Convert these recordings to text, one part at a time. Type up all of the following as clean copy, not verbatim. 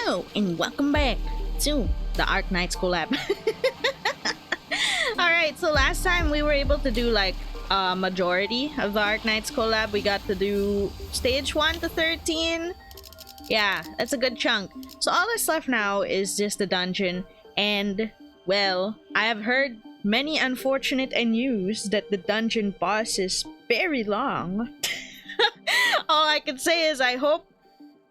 Hello and welcome back to the Arknights collab. Alright, so last time we were able to do like a majority of the Arknights collab. We got to do stage 1 to 13. Yeah, that's a good chunk. So all that's left now is just the dungeon, and well, I have heard many unfortunate news that the dungeon boss is very long. All I can say is I hope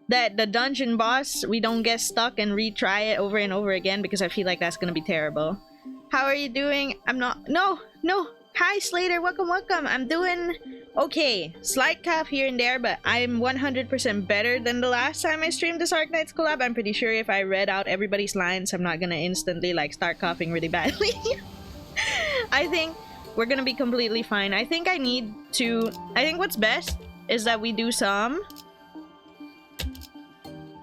that the dungeon boss, we don't get stuck and retry it over and over again, because I feel like that's gonna be terrible. How are you doing? I'm not... No! Hi Slater, welcome. I'm doing okay. Slight cough here and there, but I'm 100% better than the last time I streamed this Arknights collab. I'm pretty sure if I read out everybody's lines, I'm not gonna instantly like start coughing really badly. I think we're gonna be completely fine. I think what's best is that we do some...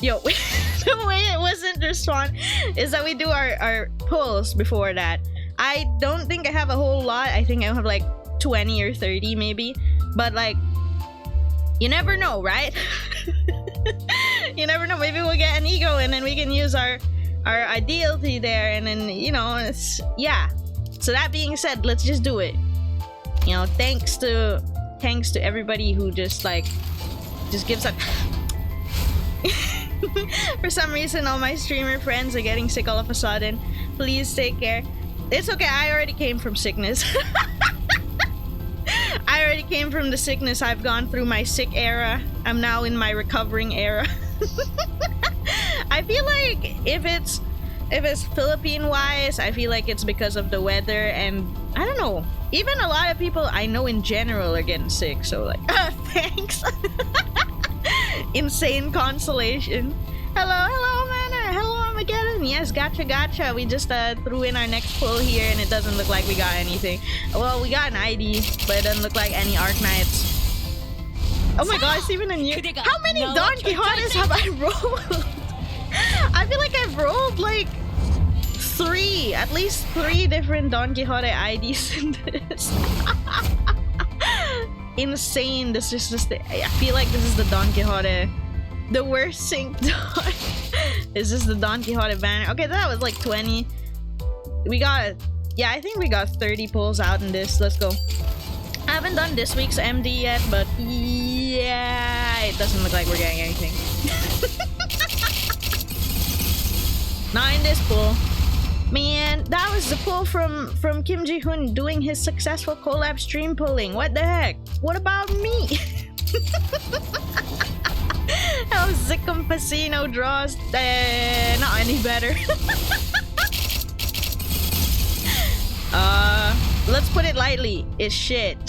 Yo, the way it wasn't respond is that we do our pulls before that. I don't think I have a whole lot. I think I have like 20 or 30 maybe. But like, you never know, right? You never know. Maybe we'll get an ego and then we can use our ideality there, and then, you know, it's... Yeah. So that being said, let's just do it. You know, thanks to everybody who just gives up. For some reason, all my streamer friends are getting sick all of a sudden. Please take care. It's okay, I already came from sickness. I already came from the sickness. I've gone through my sick era. I'm now in my recovering era. I feel like if it's Philippine-wise, I feel like it's because of the weather, and I don't know. Even a lot of people I know in general are getting sick, so like, thanks. Insane consolation. Hello, Manna. Hello, Armageddon. Yes, gotcha. We just threw in our next pull here, and it doesn't look like we got anything. Well, we got an ID, but it doesn't look like any Arknights. Oh my god, it's even a new... How many Don Quixotes have I rolled? I feel like I've rolled like 3, at least 3 different Don Quixote IDs in this. Insane. This is just I feel like this is the Don Quixote, the worst sync Don. Is this the Don Quixote banner? Okay, that was like 20. We got, yeah, I think we got 30 pulls out in this. Let's go. I haven't done this week's MD yet, but yeah, it doesn't look like we're getting anything. Not in this pull. Man, that was the pull from Kim Ji-hoon doing his successful collab stream pulling. What the heck? What about me? How Zickum Casino draws? Not any better. Let's put it lightly. It's shit.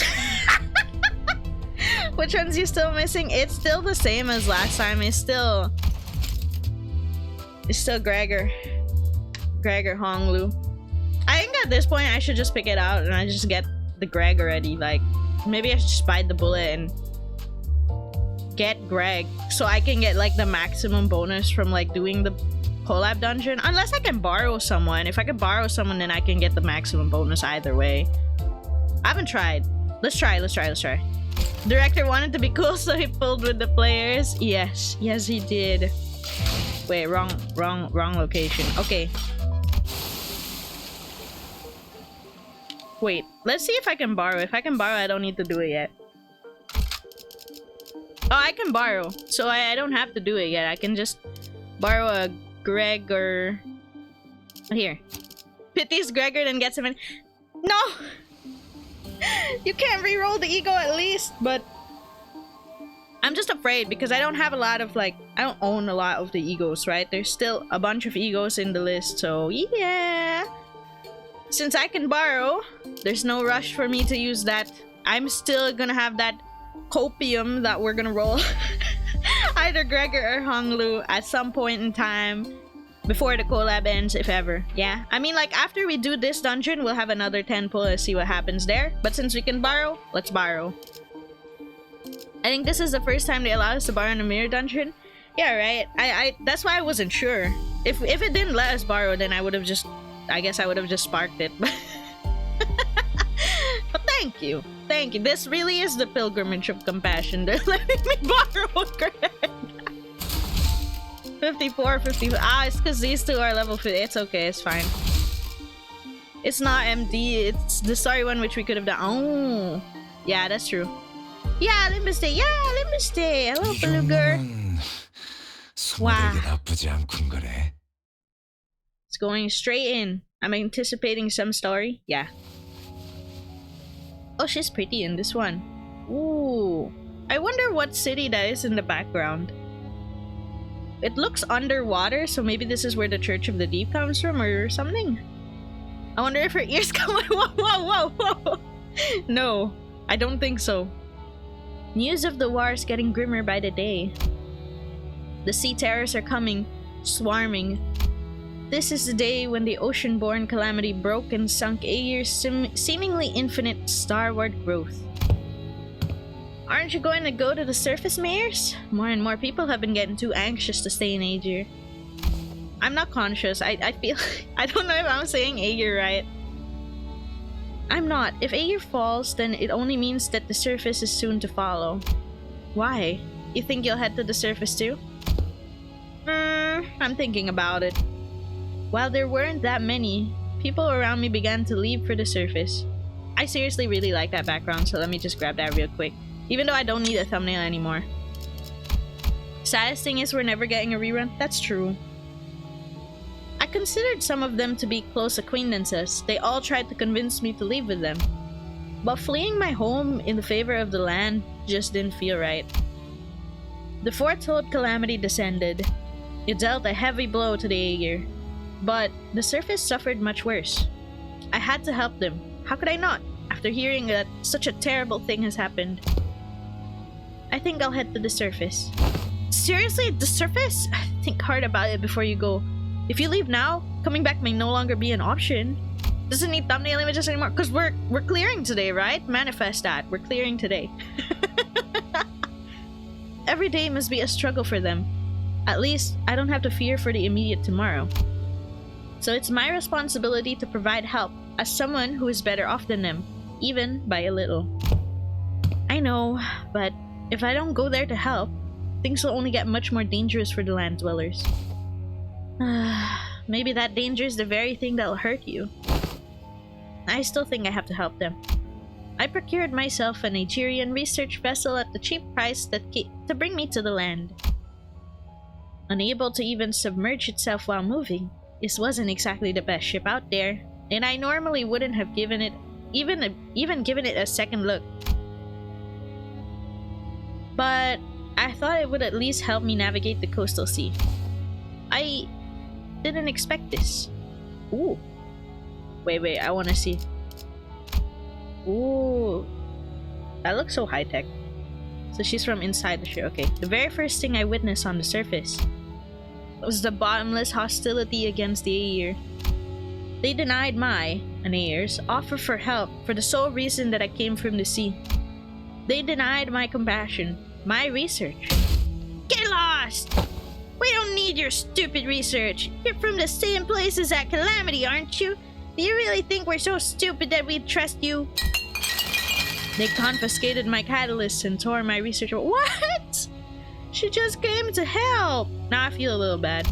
Which ones you still missing? It's still the same as last time. It's still Gregor Honglu. I think at this point I should just pick it out and I just get the Greg already. Like, maybe I should just bite the bullet and get Greg so I can get like the maximum bonus from like doing the collab dungeon. Unless I can borrow someone. If I can borrow someone, then I can get the maximum bonus either way. I haven't tried. Let's try. Director wanted to be cool, so he pulled with the players. Yes he did. Wait, wrong location. Okay. Wait, let's see if I can borrow. If I can borrow, I don't need to do it yet. Oh, I can borrow. So I don't have to do it yet. I can just borrow a Greg or... Here. Pities Gregor and gets him in... No! You can't re-roll the ego at least, but... I'm just afraid because I don't have a lot of like... I don't own a lot of the egos, right? There's still a bunch of egos in the list, so yeah! Since I can borrow, there's no rush for me to use that. I'm still gonna have that copium that we're gonna roll. Either Gregor or Honglu at some point in time before the collab ends, if ever. Yeah, I mean, like, after we do this dungeon, we'll have another 10 pull and see what happens there. But since we can borrow, let's borrow. I think this is the first time they allowed us to borrow in a mirror dungeon. Yeah, right. I that's why I wasn't sure. If it didn't let us borrow, then I would have just... I guess I would have just sparked it. But thank you. This really is the pilgrimage of compassion. They're letting me borrow a Greg. 54, 55. Ah, it's because these two are level 50. It's okay, it's fine. It's not MD, it's the story one which we could have done. Oh, yeah, that's true. Yeah, Limbus Day. Yeah, Limbus Day. Hello, Beluga. Wow. It's going straight in. I'm anticipating some story. Yeah. Oh, she's pretty in this one. Ooh. I wonder what city that is in the background. It looks underwater, so maybe this is where the Church of the Deep comes from or something. I wonder if her ears come. Whoa, whoa, whoa, whoa. No, I don't think so. News of the war is getting grimmer by the day. The sea terrors are coming, swarming. This is the day when the ocean-born calamity broke and sunk Aegir's seemingly infinite starward growth. Aren't you going to go to the surface, Mayors? More and more people have been getting too anxious to stay in Aegir. I'm not conscious. I feel... I don't know if I'm saying Aegir right. I'm not. If Aegir falls, then it only means that the surface is soon to follow. Why? You think you'll head to the surface too? I'm thinking about it. While there weren't that many, people around me began to leave for the surface. I seriously really like that background, so let me just grab that real quick. Even though I don't need a thumbnail anymore. Saddest thing is we're never getting a rerun. That's true. I considered some of them to be close acquaintances. They all tried to convince me to leave with them. But fleeing my home in the favor of the land just didn't feel right. The foretold calamity descended. It dealt a heavy blow to the Aegir. But the surface suffered much worse. I had to help them. How could I not, after hearing that such a terrible thing has happened? I think I'll head to the surface. Seriously? The surface? Think hard about it before you go. If you leave now, coming back may no longer be an option. Doesn't need thumbnail images anymore, because we're clearing today, right? Manifest that. We're clearing today. Every day must be a struggle for them. At least, I don't have to fear for the immediate tomorrow. So it's my responsibility to provide help as someone who is better off than them, even by a little. I know, but if I don't go there to help, things will only get much more dangerous for the land dwellers. Maybe that danger is the very thing that'll hurt you. I still think I have to help them. I procured myself a Nigerian research vessel at the cheap price to bring me to the land. Unable to even submerge itself while moving, this wasn't exactly the best ship out there, and I normally wouldn't have given it even given it a second look. But I thought it would at least help me navigate the coastal sea. I didn't expect this. Ooh. Wait, I want to see. Ooh. That looks so high-tech. So she's from inside the ship. Okay. The very first thing I witnessed on the surface was the bottomless hostility against the Aegir. They denied my, Aegir's, offer for help for the sole reason that I came from the sea. They denied my compassion, my research. Get lost! We don't need your stupid research. You're from the same place as that calamity, aren't you? Do you really think we're so stupid that we'd trust you? They confiscated my catalysts and tore my research. What? She just came to help. Now I feel a little bad.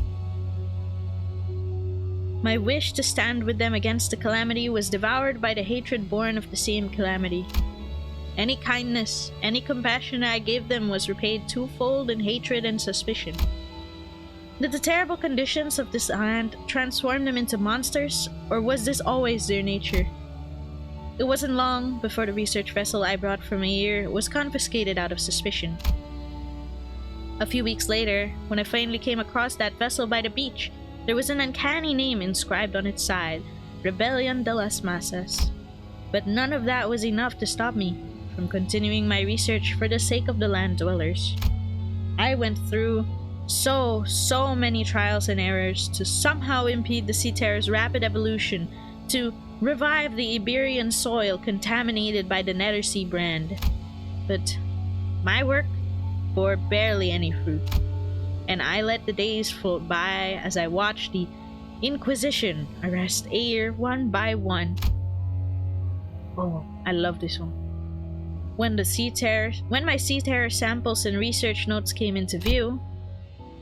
My wish to stand with them against the calamity was devoured by the hatred born of the same calamity. Any kindness, any compassion I gave them was repaid twofold in hatred and suspicion. Did the terrible conditions of this land transform them into monsters, or was this always their nature? It wasn't long before the research vessel I brought from Aegir was confiscated out of suspicion. A few weeks later, when I finally came across that vessel by the beach, there was an uncanny name inscribed on its side, Rebellion de las Masas. But none of that was enough to stop me from continuing my research for the sake of the land dwellers. I went through so many trials and errors to somehow impede the Sea Terror's rapid evolution, to revive the Iberian soil contaminated by the Nethersea brand. But my work bore barely any fruit, and I let the days float by as I watched the Inquisition arrest Aegir one by one. Oh, I love this one. When my Sea Terror samples and research notes came into view,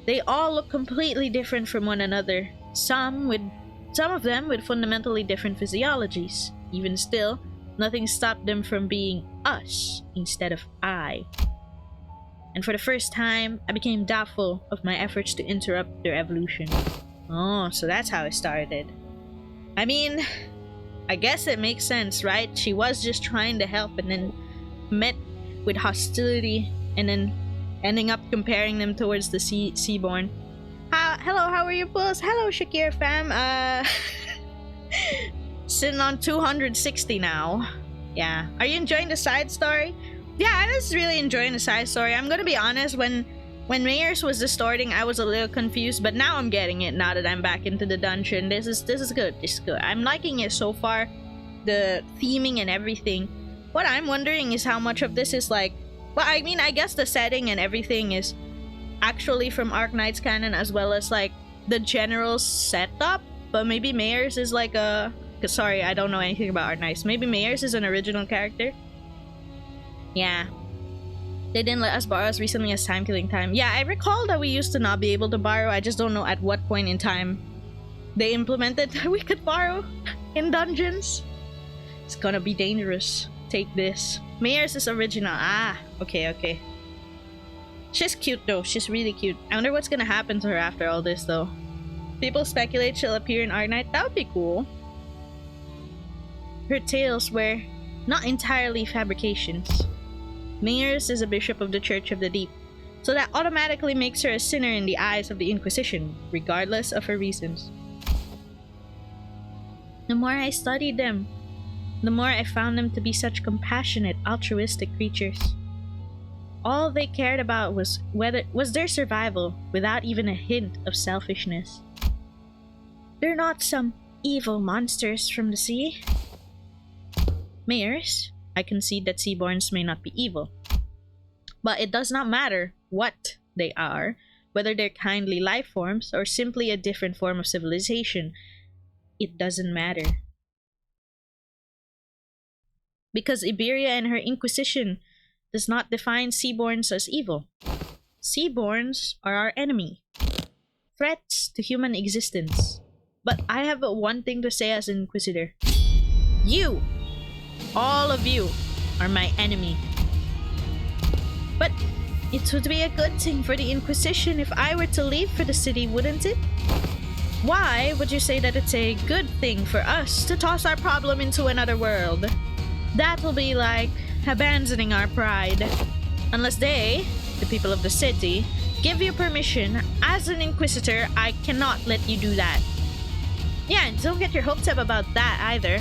They all look completely different from one another. Some of them with fundamentally different physiologies. Even still, nothing stopped them from being us instead of I. And for the first time, I became doubtful of my efforts to interrupt their evolution. Oh, so that's how it started. I mean, I guess it makes sense, right? She was just trying to help and then met with hostility and then ending up comparing them towards the Seaborn. Hello, how are you, Bulls? Hello, Shakir fam. Sitting on 260 now. Yeah. Are you enjoying the side story? Yeah, I was really enjoying the side story. I'm gonna be honest, when Mayers was distorting, I was a little confused, but now I'm getting it now that I'm back into the dungeon. This is good. This is good. I'm liking it so far. The theming and everything. What I'm wondering is how much of this is like, well, I mean, I guess the setting and everything is actually from Arknights canon, as well as like the general setup, but maybe Mayers is like a... Sorry, I don't know anything about Arknights. Maybe Mayers is an original character. Yeah. They didn't let us borrow as recently as Time Killing Time. Yeah, I recall that we used to not be able to borrow. I just don't know at what point in time they implemented that we could borrow in dungeons. It's gonna be dangerous. Take this. Mayers is original. Ah, okay. She's cute though. She's really cute. I wonder what's gonna happen to her after all this though. People speculate she'll appear in Arknight. That would be cool. Her tales were not entirely fabrications. Mayers is a bishop of the Church of the Deep, so that automatically makes her a sinner in the eyes of the Inquisition, regardless of her reasons. The more I studied them, the more I found them to be such compassionate, altruistic creatures. All they cared about was their survival, without even a hint of selfishness. They're not some evil monsters from the sea. Mayers, I concede that Seaborns may not be evil. But it does not matter what they are, whether they're kindly life forms or simply a different form of civilization. It doesn't matter. Because Iberia and her Inquisition does not define Seaborns as evil. Seaborns are our enemy. Threats to human existence. But I have one thing to say as an Inquisitor. You! All of you are my enemy. But it would be a good thing for the Inquisition if I were to leave for the city, wouldn't it? Why would you say that it's a good thing for us to toss our problem into another world? That'll be like abandoning our pride. Unless they, the people of the city, give you permission, as an Inquisitor, I cannot let you do that. Yeah, don't get your hopes up about that either.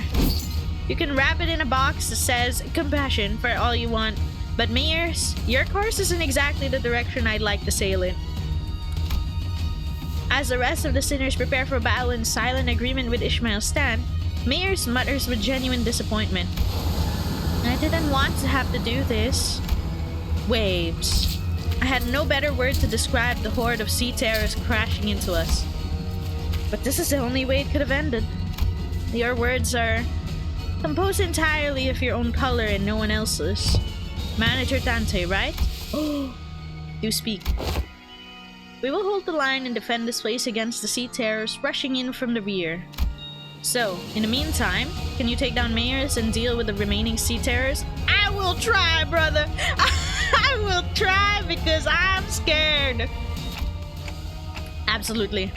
You can wrap it in a box that says compassion for all you want, but Mayers, your course isn't exactly the direction I'd like to sail in. As the rest of the sinners prepare for battle in silent agreement with Ishmael's stand, Mayers mutters with genuine disappointment. I didn't want to have to do this. Waves. I had no better word to describe the horde of sea terrors crashing into us. But this is the only way it could have ended. Your words are composed entirely of your own color and no one else's. Manager Dante, right? Oh, do speak. We will hold the line and defend this place against the sea terrors rushing in from the rear. So, in the meantime, can you take down Mayers and deal with the remaining sea terrors? I will try, brother! I will try because I'm scared! Absolutely.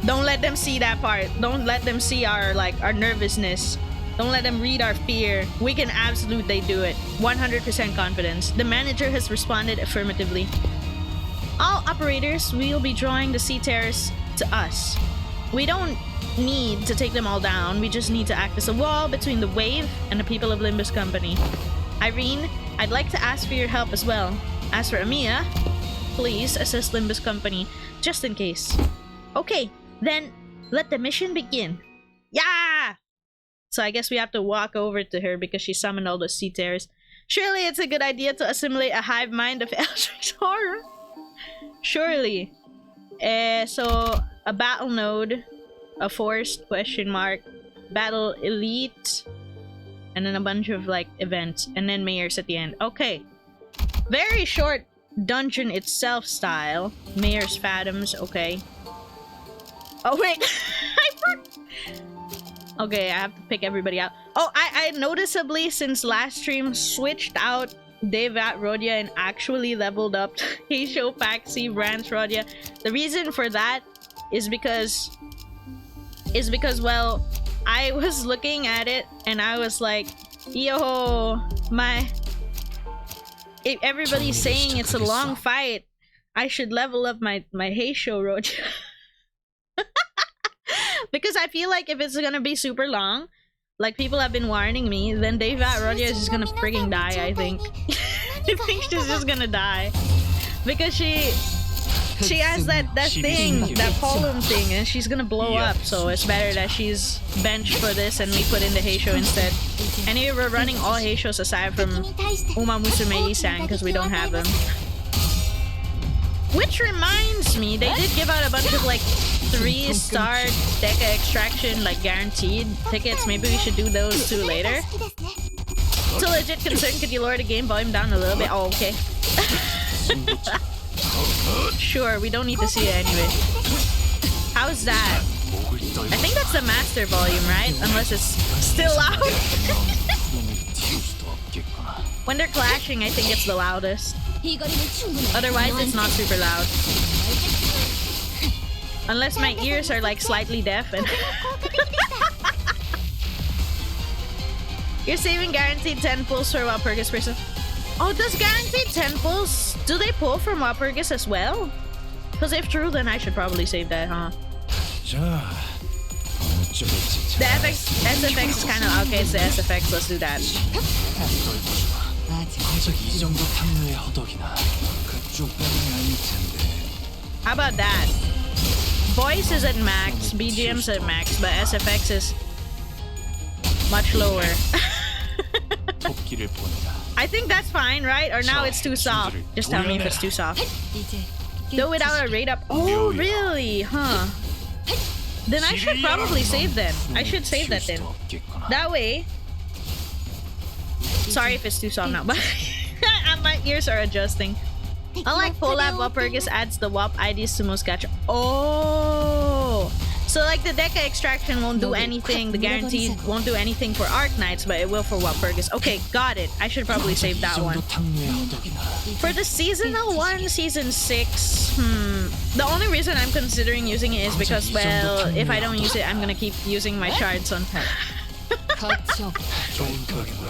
Don't let them see that part. Don't let them see our nervousness. Don't let them read our fear. We can absolutely do it. 100% confidence. The manager has responded affirmatively. All operators will be drawing the sea terrors to us. We don't need to take them all down. We just need to act as a wall between the wave and the people of Limbus Company. Irene, I'd like to ask for your help as well. As for Amia, please assist Limbus Company, just in case. Okay, then let the mission begin. Yeah! So I guess we have to walk over to her because she summoned all the sea terrors. Surely it's a good idea to assimilate a hive mind of Eldritch horror. Surely. So a battle node, a forced question mark, battle elite, and then a bunch of events, and then Mayers at the end. Okay. Very short dungeon itself style. Mayor's Phantoms, okay. Oh wait, okay, I have to pick everybody out. Oh, I noticeably since last stream switched out Devat Rodia and actually leveled up Heisho Paxi Branch Rodia. The reason for that is because well, I was looking at it and I was like, yo, if everybody's saying it's a long fight, I should level up my Heisho Rodia. Because I feel like if it's gonna be super long, like people have been warning me, then Devat Rodia is just gonna frigging die, I think. I think she's just gonna die. Because she has that thing, that pollen thing, and she's gonna blow up, so it's better that she's benched for this and we put in the Heisho instead. Anyway, we're running all Heishos aside from Uma Musume Isan because we don't have them. Which reminds me, they did give out a bunch of like 3-star Deca Extraction, like guaranteed tickets. Maybe we should do those too later. So legit concerned, could you lower the game volume down a little bit? Oh, okay. Sure, we don't need to see it anyway. How's that? I think that's the master volume, right? Unless it's still loud. When they're clashing, I think it's the loudest. Otherwise, it's not super loud. Unless my ears are like slightly deaf and... You're saving guaranteed 10 pulls for Walpurgis person. Oh, does guaranteed 10 pulls, do they pull from Walpurgis as well? Because if true, then I should probably save that, huh? The SFX is kind of... Okay, it's the SFX, let's do that. How about that? Voice is at max, BGM's at max, but SFX is much lower. I think that's fine, right? Or now it's too soft. Just tell me if it's too soft. Though without a rate up. Oh, really? Huh. Then I should probably save that. I should save that then. That way. Sorry if it's too soft now, but my ears are adjusting. Unlike collab, Walpurgis adds the WAP IDs to most gacha. Oh! So like the Deca Extraction won't do anything, the guaranteed won't do anything for Arknights, but it will for Walpurgis. Okay, got it. I should probably save that one. For the seasonal one, season 6, the only reason I'm considering using it is because, well, if I don't use it, I'm gonna keep using my shards on top.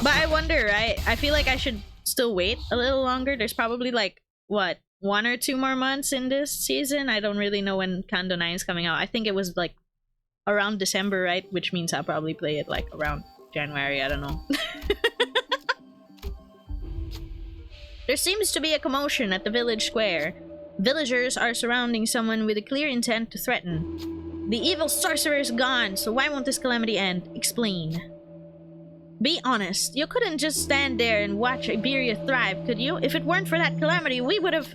But I wonder, right? I feel like I should still wait a little longer. There's probably like, what, 1 or 2 more months in this season? I don't really know when Kando 9 is coming out. I think it was like around December, right? Which means I'll probably play it like around January, I don't know. There seems to be a commotion at the village square. Villagers are surrounding someone with a clear intent to threaten. The evil sorcerer is gone, so why won't this calamity end? Explain. Be honest, you couldn't just stand there and watch Iberia thrive, could you? If it weren't for that calamity, we would have...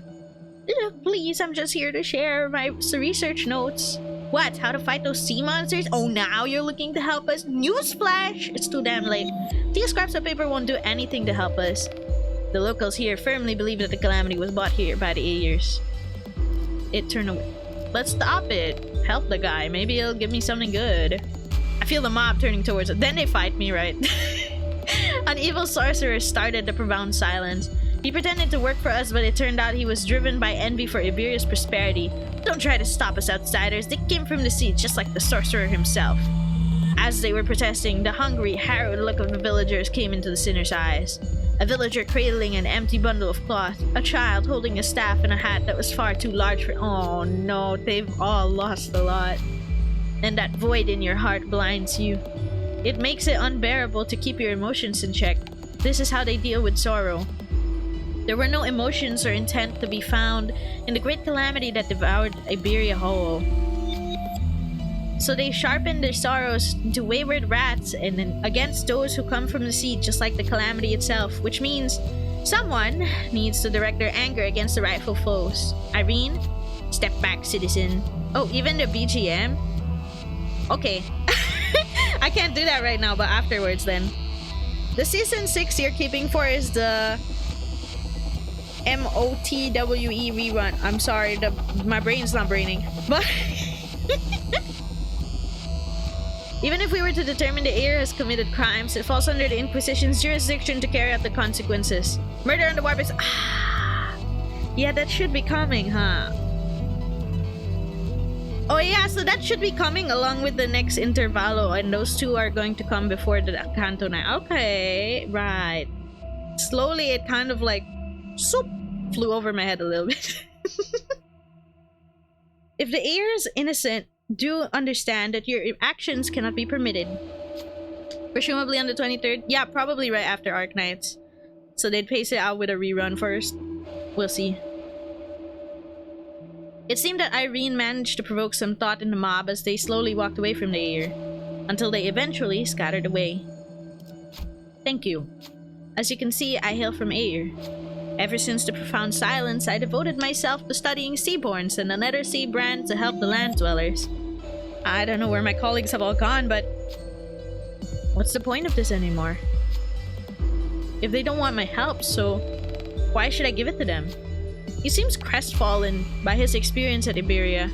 Please, I'm just here to share my research notes. What? How to fight those sea monsters? Oh, now you're looking to help us? Newsflash! It's too damn late. These scraps of paper won't do anything to help us. The locals here firmly believe that the calamity was brought here by the Ayers. It turned away. Let's stop it. Help the guy. Maybe he'll give me something good. I feel the mob turning towards it. Then they fight me, right? An evil sorcerer started the profound silence. He pretended to work for us, but it turned out he was driven by envy for Iberia's prosperity. Don't try to stop us, outsiders. They came from the sea, just like the sorcerer himself. As they were protesting, the hungry, harrowed look of the villagers came into the sinner's eyes. A villager cradling an empty bundle of cloth, a child holding a staff and a hat that was far too large for— oh no, they've all lost a lot. And that void in your heart blinds you. It makes it unbearable to keep your emotions in check. This is how they deal with sorrow. There were no emotions or intent to be found in the great calamity that devoured Iberia whole. So they sharpened their sorrows into wayward rats and then against those who come from the sea, just like the calamity itself, which means someone needs to direct their anger against the rightful foes. Irene, step back, citizen. Oh, even the BGM? Okay. I can't do that right now, but afterwards then. The season 6 you're keeping for is the MOTWE rerun. I'm sorry, my brain's not braining. But even if we were to determine the heir has committed crimes, it falls under the Inquisition's jurisdiction to carry out the consequences. Murder on the warp is... Ah, yeah, that should be coming, huh? Oh yeah, so that should be coming along with the next Intervalo, and those two are going to come before the Canto 9. Okay, right. Slowly, it kind of like... Swoop, flew over my head a little bit. If the heir is innocent, do understand that your actions cannot be permitted. Presumably on the 23rd? Yeah, probably right after Arknights. So they'd pace it out with a rerun first. We'll see. It seemed that Irene managed to provoke some thought in the mob as they slowly walked away from the heir, until they eventually scattered away. Thank you. As you can see, I hail from Air. Ever since the profound silence, I devoted myself to studying seaborns and another sea brand to help the land dwellers. I don't know where my colleagues have all gone, but what's the point of this anymore? If they don't want my help, so why should I give it to them? He seems crestfallen by his experience at Iberia.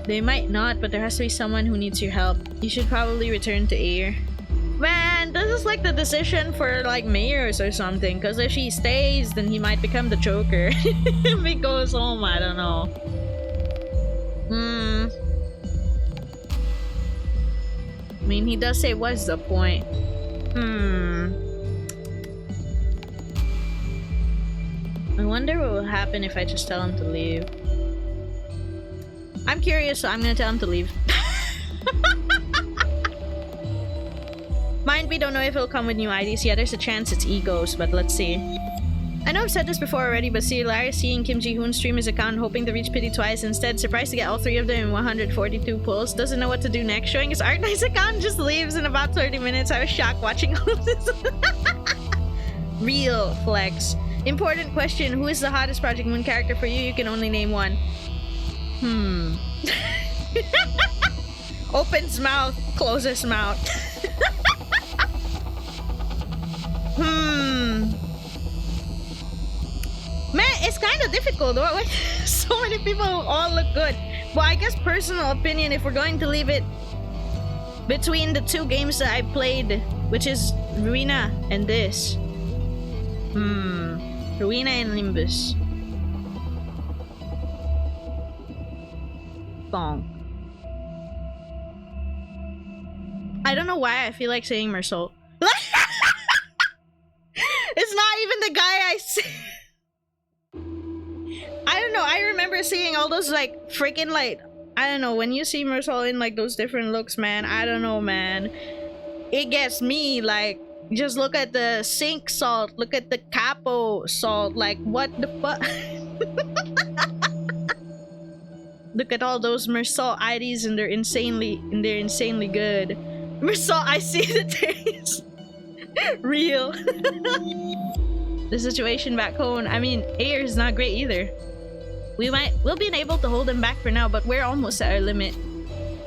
They might not, but there has to be someone who needs your help. You should probably return to Air. Man, this is like the decision for like mayors or something, because if she stays, then he might become the Joker. If he goes home, I don't know. I mean, he does say, what's the point? I wonder what will happen if I just tell him to leave. I'm curious, so I'm gonna tell him to leave. Mind, we don't know if he'll come with new IDs. Yeah, there's a chance it's egos, but let's see. I know I've said this before already, but see Larry seeing Kim Ji-hoon stream his account hoping to reach Pity twice instead. Surprised to get all three of them in 142 pulls. Doesn't know what to do next. Showing his Arknights account, just leaves in about 30 minutes. I was shocked watching all of this. Real flex. Important question. Who is the hottest Project Moon character for you? You can only name one. Opens mouth, closes mouth. Man, it's kind of difficult. Like, so many people all look good. Well, I guess personal opinion, if we're going to leave it between the two games that I played, which is Ruina and this. Ruina and Limbus. Bonk. I don't know why I feel like saying Mersault. It's not even the guy I see. I don't know. I remember seeing all those like freaking like, I don't know, when you see Mersault in like those different looks, man. I don't know, man. It gets me like, just look at the sink salt, look at the capo salt, like what the fuck? Look at all those Mersault IDs and they're insanely good. Mersault, I see the taste. Real. The situation back home, I mean, air is not great either. We'll be able to hold them back for now, but we're almost at our limit.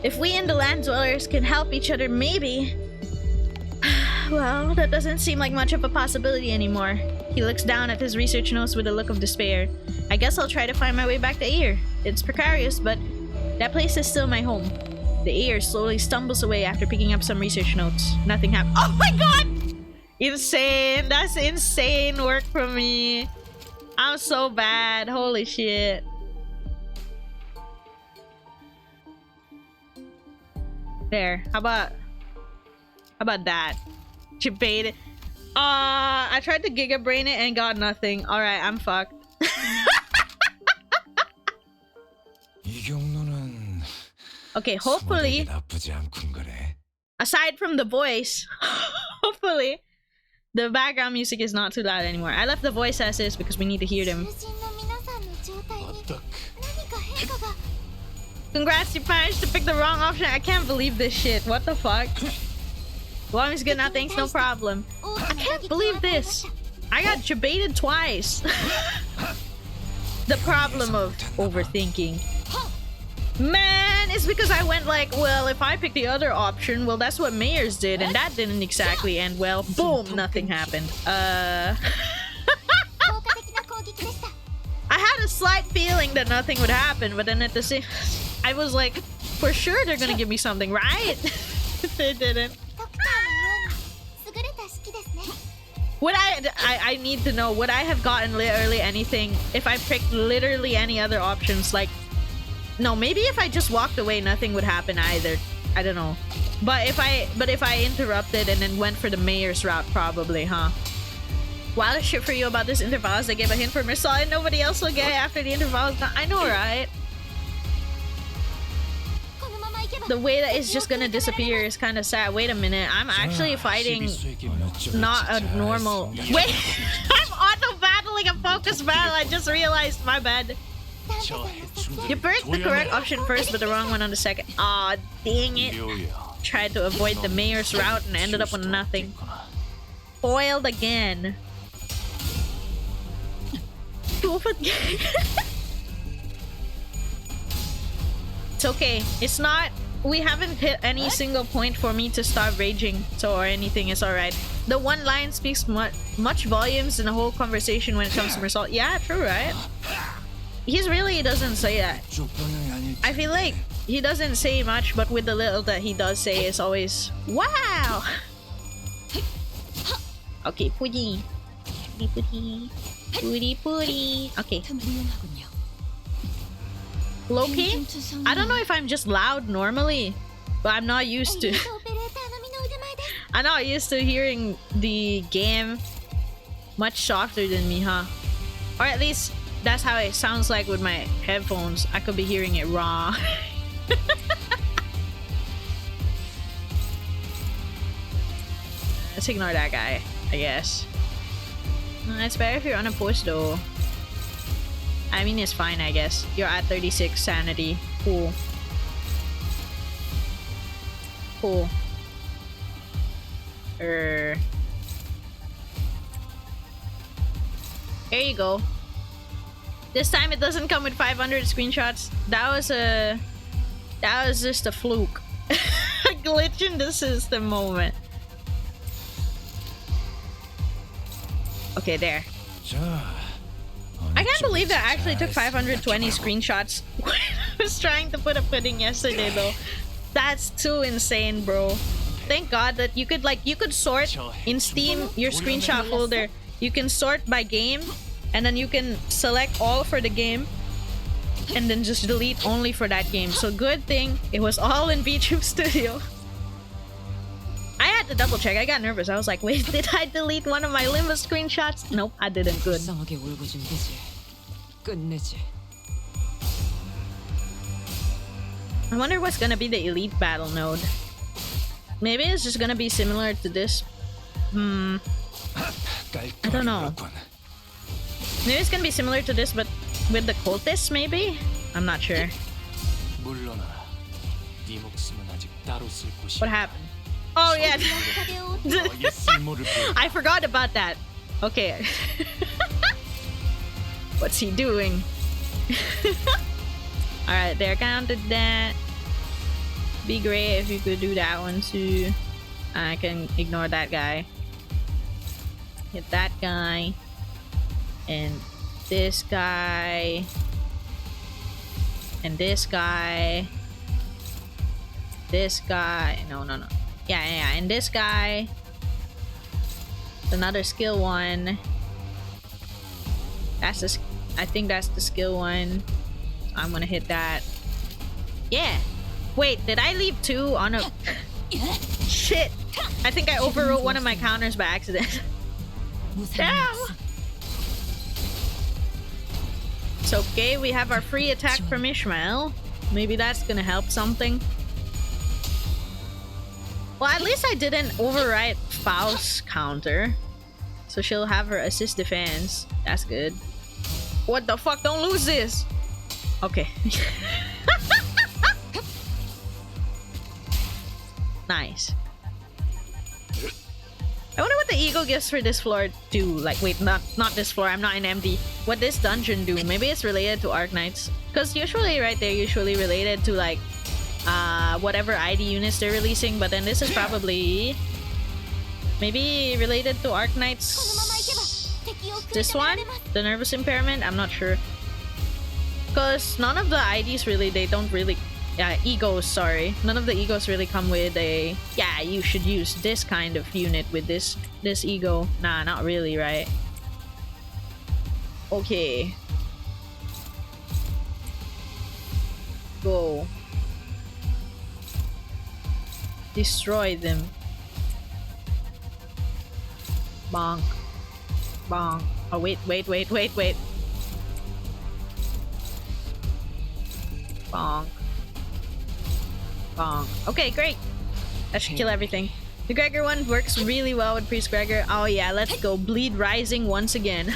If we and the land dwellers can help each other, maybe. Well, that doesn't seem like much of a possibility anymore. He looks down at his research notes with a look of despair. I guess I'll try to find my way back to Air. It's precarious, but that place is still my home. The Air slowly stumbles away after picking up some research notes. Nothing happened. Oh my god! Insane! That's insane work from me. I'm so bad. Holy shit. There. How about that? Debated. I tried to Giga Brain it and got nothing. Alright, I'm fucked. Okay, hopefully, aside from the voice, hopefully, the background music is not too loud anymore. I left the voice as is because we need to hear them. Congrats, you managed to pick the wrong option. I can't believe this shit. What the fuck? Well, I'm just good now, thanks, no problem. I can't believe this. I got debated twice. The problem of overthinking. Man, it's because I went like, well, if I pick the other option, well, that's what mayors did, and that didn't exactly end well. Boom, nothing happened. slight feeling that nothing would happen, but then at the same, I was like, for sure they're gonna give me something, right? They didn't. Would I need to know, would I have gotten literally anything if I picked literally any other options? Like, no, maybe if I just walked away, nothing would happen either. I don't know. But if I interrupted and then went for the mayor's route, probably, huh? Wildest shit for you about this interval is I gave a hint for Marcel and nobody else will get it after the interval is done. I know, right? The way that it's just gonna disappear is kind of sad. Wait a minute, I'm actually fighting not a normal... Wait! I'm auto-battling a focus battle, I just realized, my bad. You picked the correct option first, but the wrong one on the second. Aw, dang it. Tried to avoid the mayor's route and ended up with nothing. Foiled again. It's okay. It's not... We haven't hit any single point for me to stop raging, so or anything is alright. The one line speaks much volumes in the whole conversation when it comes to Marcel. Yeah, true, right? He really doesn't say that. I feel like he doesn't say much, but with the little that he does say, it's always wow. Okay, putty, putty. Okay. Low-key? I don't know if I'm just loud normally, but I'm not used to... I'm not used to hearing the game much softer than me, huh? Or at least that's how it sounds like with my headphones. I could be hearing it raw. Let's ignore that guy, I guess. It's better if you're unopposed though. I mean, it's fine, I guess. You're at 36 sanity. Cool. Cool. Here you go. This time it doesn't come with 500 screenshots. That was just a fluke. A glitch in the system moment. Okay, there. I can't believe that I actually took 520 screenshots when I was trying to put a pudding yesterday though. That's too insane, bro. Thank God that you could sort in Steam your screenshot folder. You can sort by game and then you can select all for the game and then just delete only for that game. So good thing it was all in VTube Studio. I had to double check. I got nervous. I was like, wait, did I delete one of my Limbus screenshots? Nope, I didn't. Good. I wonder what's gonna be the elite battle node. Maybe it's just gonna be similar to this. I don't know. Maybe it's gonna be similar to this, but with the cultists, maybe? I'm not sure. What happened? Oh yeah. I forgot about that. Okay. What's he doing? Alright, there, counted that. Be great if you could do that one too. I can ignore that guy. Hit that guy. And this guy. And this guy. This guy. No. Yeah, and this guy. Another skill one. That's the, I think that's the skill one. I'm gonna hit that. Yeah. Wait, did I leave two on a... Shit. I think I overwrote one of my counters by accident. Damn. It's okay, we have our free attack from Ishmael. Maybe that's gonna help something. Well, at least I didn't overwrite Faust's counter. So she'll have her assist defense. That's good. What the fuck? Don't lose this! Okay. Nice. I wonder what the ego gifts for this floor do. Like, wait, not this floor. I'm not in MD. What this dungeon do? Maybe it's related to Arknights. Because usually, right, they're usually related to, like, whatever ID units they're releasing. But then this is probably... maybe related to Arknights. This one? The nervous impairment? I'm not sure. Because none of the IDs really, they don't really... Yeah, egos, sorry. None of the egos really come with a... Yeah, you should use this kind of unit with this ego. Nah, not really, right? Okay. Go. Destroy them. Bonk. Bonk. Oh, wait. Bonk. Bonk. Okay, great. That should kill everything. The Gregor one works really well with Priest Gregor. Oh yeah, let's go. Bleed Rising once again.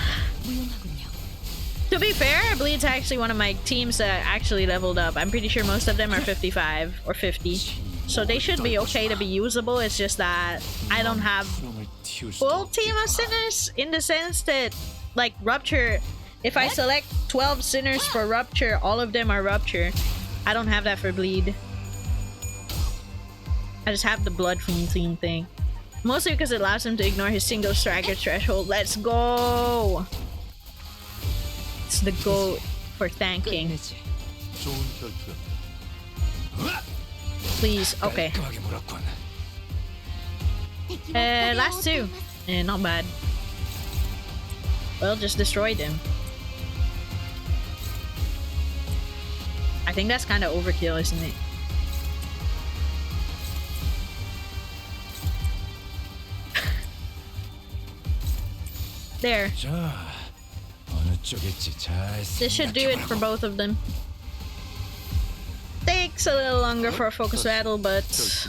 To be fair, Bleed's actually one of my teams that actually leveled up. I'm pretty sure most of them are 55 or 50. So they should be okay to be usable. It's just that I don't have full team of sinners in the sense that, like, Rupture, if I select 12 sinners for Rupture, all of them are Rupture. I don't have that for Bleed. I just have the Blood Fiend team thing. Mostly because it allows him to ignore his single striker threshold. Let's go! It's the goat for tanking. Please, okay. Last two. Not bad. Well, just destroyed him. I think that's kind of overkill, isn't it? There. This should do it for both of them. Takes a little longer for a focus battle, but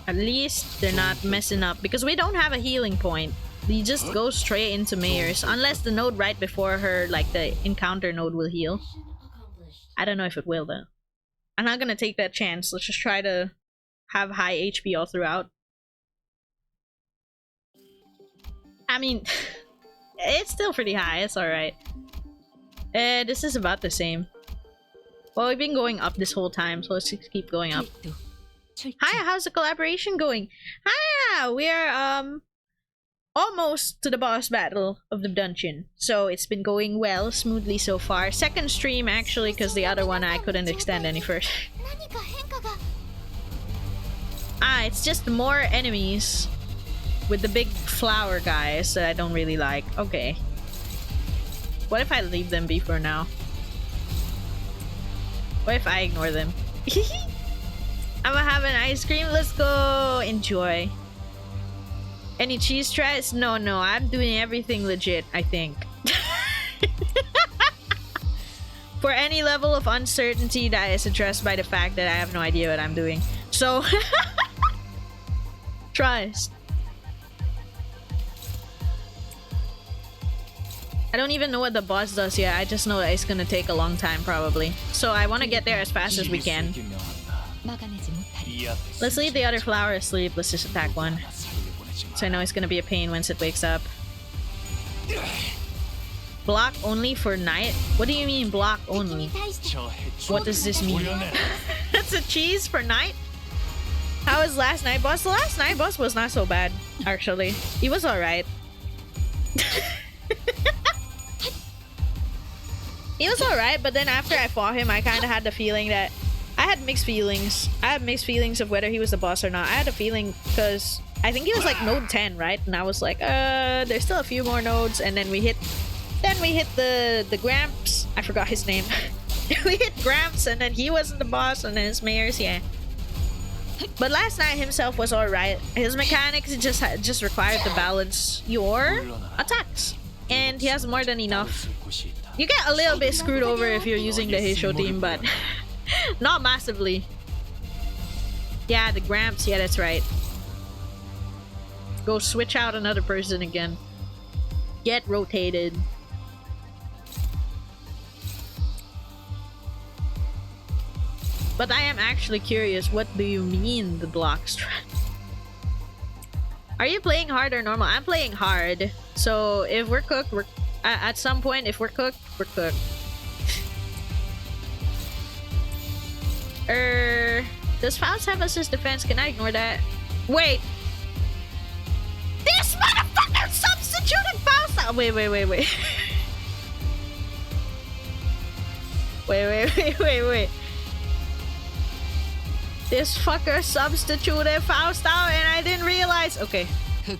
at least they're not messing up because we don't have a healing point. We just go straight into Mayor's unless the node right before her, like the encounter node, will heal. I don't know if it will though. I'm not gonna take that chance. Let's just try to have high HP all throughout. I mean, it's still pretty high. It's alright. This is about the same. Well, we've been going up this whole time, so let's just keep going up. Hi, how's the collaboration going? Hi, we are almost to the boss battle of the dungeon. So it's been going well, smoothly so far. Second stream actually, because the other one I couldn't extend any further. It's just more enemies with the big flower guys that I don't really like. Okay. What if I leave them be for now? What if I ignore them? I'm gonna have an ice cream. Let's go enjoy. Any cheese tries? No, I'm doing everything legit, I think. For any level of uncertainty that is addressed by the fact that I have no idea what I'm doing. So, trust. I don't even know what the boss does yet. I just know that it's gonna take a long time probably. So I want to get there as fast as we can. Let's leave the other flower asleep. Let's just attack one. So I know it's gonna be a pain once it wakes up. Block only for night? What do you mean block only? What does this mean? That's a cheese for night? How was last night boss? The last night boss was not so bad, actually. He was alright. He was alright, but then after I fought him, I kind of had the feeling that... I had mixed feelings. I had mixed feelings of whether he was the boss or not. I had a feeling because I think he was like node 10, right? And I was like, there's still a few more nodes. And then we hit the Gramps. I forgot his name. We hit Gramps, and then he wasn't the boss, and then it's Mayor's, yeah. But last night himself was alright. His mechanics just required to balance your attacks. And he has more than enough. You get a little bit screwed over if you're using the Heisho team, but not massively. Yeah, the Gramps, yeah, that's right. Go switch out another person again. Get rotated. But I am actually curious, what do you mean the block strat? Are you playing hard or normal? I'm playing hard. So if we're cooked, we're at some point, if we're cooked, we're cooked. Does Faust have assist defense? Can I ignore that? Wait! This motherfucker substituted Faust! Oh, wait. Wait. This fucker substituted Faust out and I didn't realize. Okay. I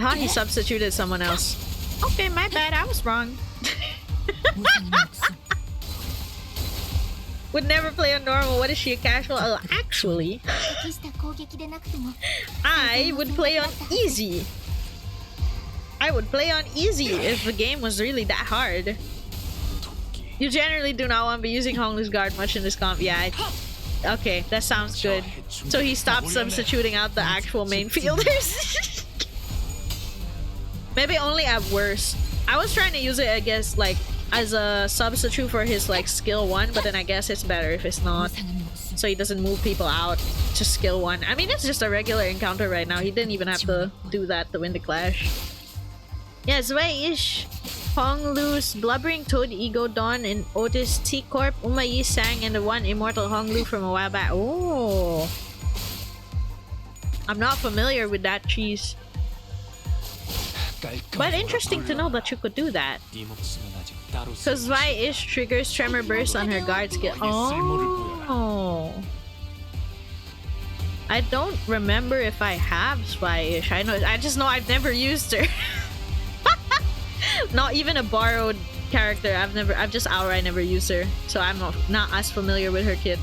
thought he substituted someone else. Okay, my bad. I was wrong. Would never play on normal. What is she, a casual? Actually, I would play on easy. I would play on easy if the game was really that hard. You generally do not want to be using Honglu's guard much in this comp. Yeah, okay, that sounds good. So he stopped substituting out the actual main fielders. Maybe only at worst. I was trying to use it, I guess, like as a substitute for his like skill 1, but then I guess it's better if it's not, so he doesn't move people out to skill 1. I mean, it's just a regular encounter right now. He didn't even have to do that to win the clash. Yeah, Zwei-ish, Honglu's Blubbering Toad, Ego Dawn, and Otis T-Corp, Uma Yi-sang, and the one immortal Honglu from a while back. Oh, I'm not familiar with that cheese. But interesting to know that you could do that. Because Zwei-ish triggers Tremor Burst on her guard skill. Oh. I don't remember if I have Zwei-ish. I just know I've never used her. Not even a borrowed character. I've just outright never used her. So I'm not as familiar with her kit.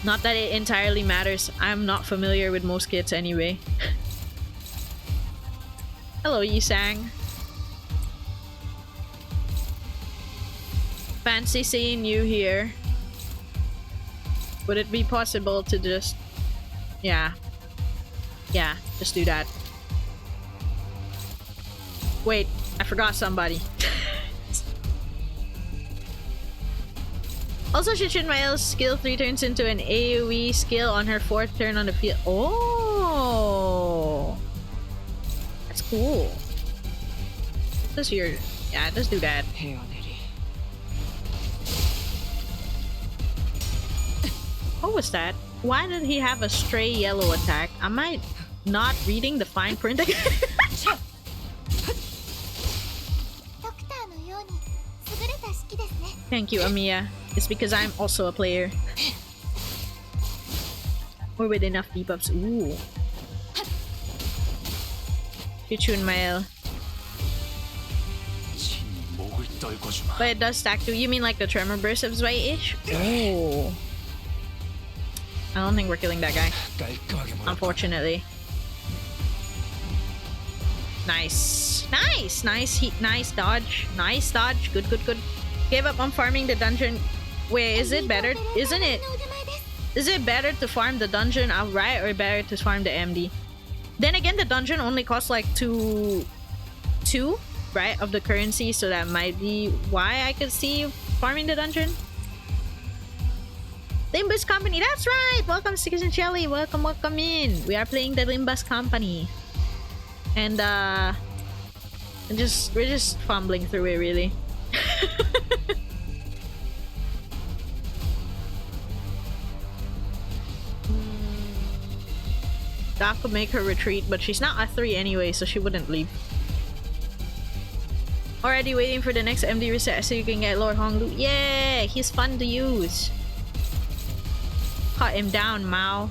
Not that it entirely matters. I'm not familiar with most kits anyway. Hello, Yi-sang. Fancy seeing you here. Would it be possible to just... Yeah, just do that. Wait, I forgot somebody. Also, Chimernyan's skill 3 turns into an AoE skill on her 4th turn on the field. Oh! That's cool. Does your... Yeah, just do that. What was that? Why did he have a stray yellow attack? Am I not reading the fine print again? Thank you, Amiya. It's because I'm also a player. Or with enough debuffs. Ooh. Chimernyan. But it does stack too. You mean like the Tremor Burst of Zwei-ish? Oh. I don't think we're killing that guy. Unfortunately. Nice. Nice dodge. Nice dodge. Good. Gave up on farming the dungeon. Wait, is it better? Isn't it? Is it better to farm the dungeon outright or better to farm the MD? Then again, the dungeon only costs like two, right, of the currency, so that might be why I could see farming the dungeon. Limbus Company, that's right! Welcome, Stickers and Jelly. Welcome in. We are playing the Limbus Company. And we're just fumbling through it, really. That could make her retreat, but she's not at 3 anyway, so she wouldn't leave. Already waiting for the next MD reset so you can get Lord Honglu. Yeah, he's fun to use. Cut him down, Mao.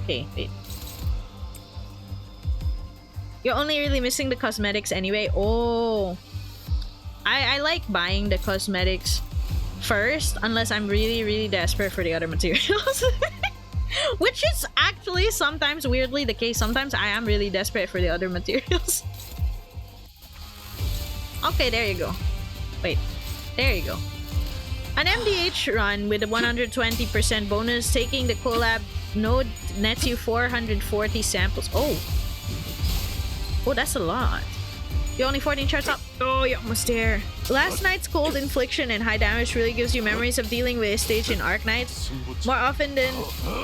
Okay, wait. You're only really missing the cosmetics anyway. Oh. I like buying the cosmetics first, unless I'm really desperate for the other materials. Which is actually sometimes weirdly the case. Sometimes I am really desperate for the other materials. Okay, there you go. Wait, there you go. An MDH run with a 120% bonus, taking the collab node nets you 440 samples. Oh, that's a lot. You're only 14 charts up. Oh, you're almost there. Last night's cold infliction and high damage really gives you memories of dealing with a stage in Arknights. More often than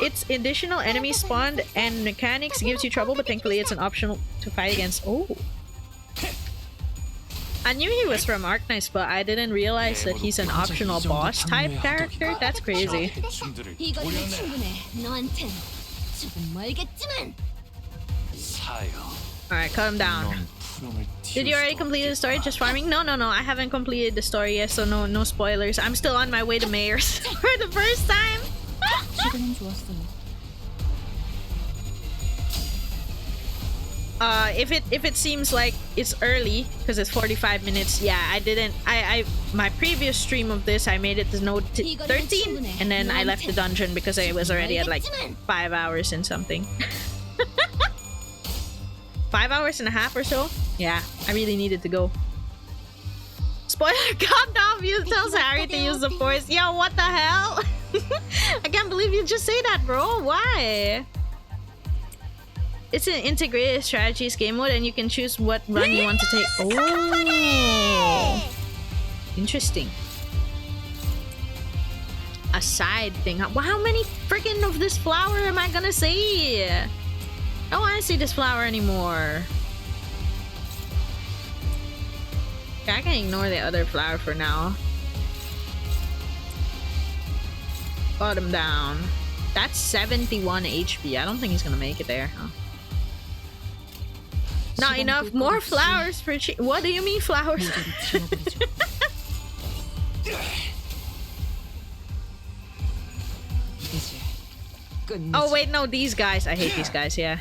its additional enemy spawned and mechanics gives you trouble, but thankfully it's an optional to fight against. Oh. I knew he was from Arknights, but I didn't realize that he's an optional boss type character. That's crazy. Alright, cut him down. Did you already complete the story? Just farming? No, I haven't completed the story yet, so no spoilers. I'm still on my way to Mayor's for the first time. If it seems like it's early because it's 45 minutes, yeah, I my previous stream of this I made it to note 13 and then I left the dungeon because I was already at like 5 hours and something. 5 hours and a half or so. Yeah, I really needed to go. Spoiler, Gandalf tells Harry to use the Force. Yo, what the hell? I can't believe you just say that, bro. Why? It's an integrated strategies game mode and you can choose what run you want to take. Oh, interesting. A side thing. How many freaking of this flower am I gonna see? I don't want to see this flower anymore. Okay, I can ignore the other flower for now. Bottom down. That's 71 HP. I don't think he's gonna make it there. Huh? Not enough. More flowers for what do you mean flowers? Oh wait, no, these guys. I hate these guys, yeah.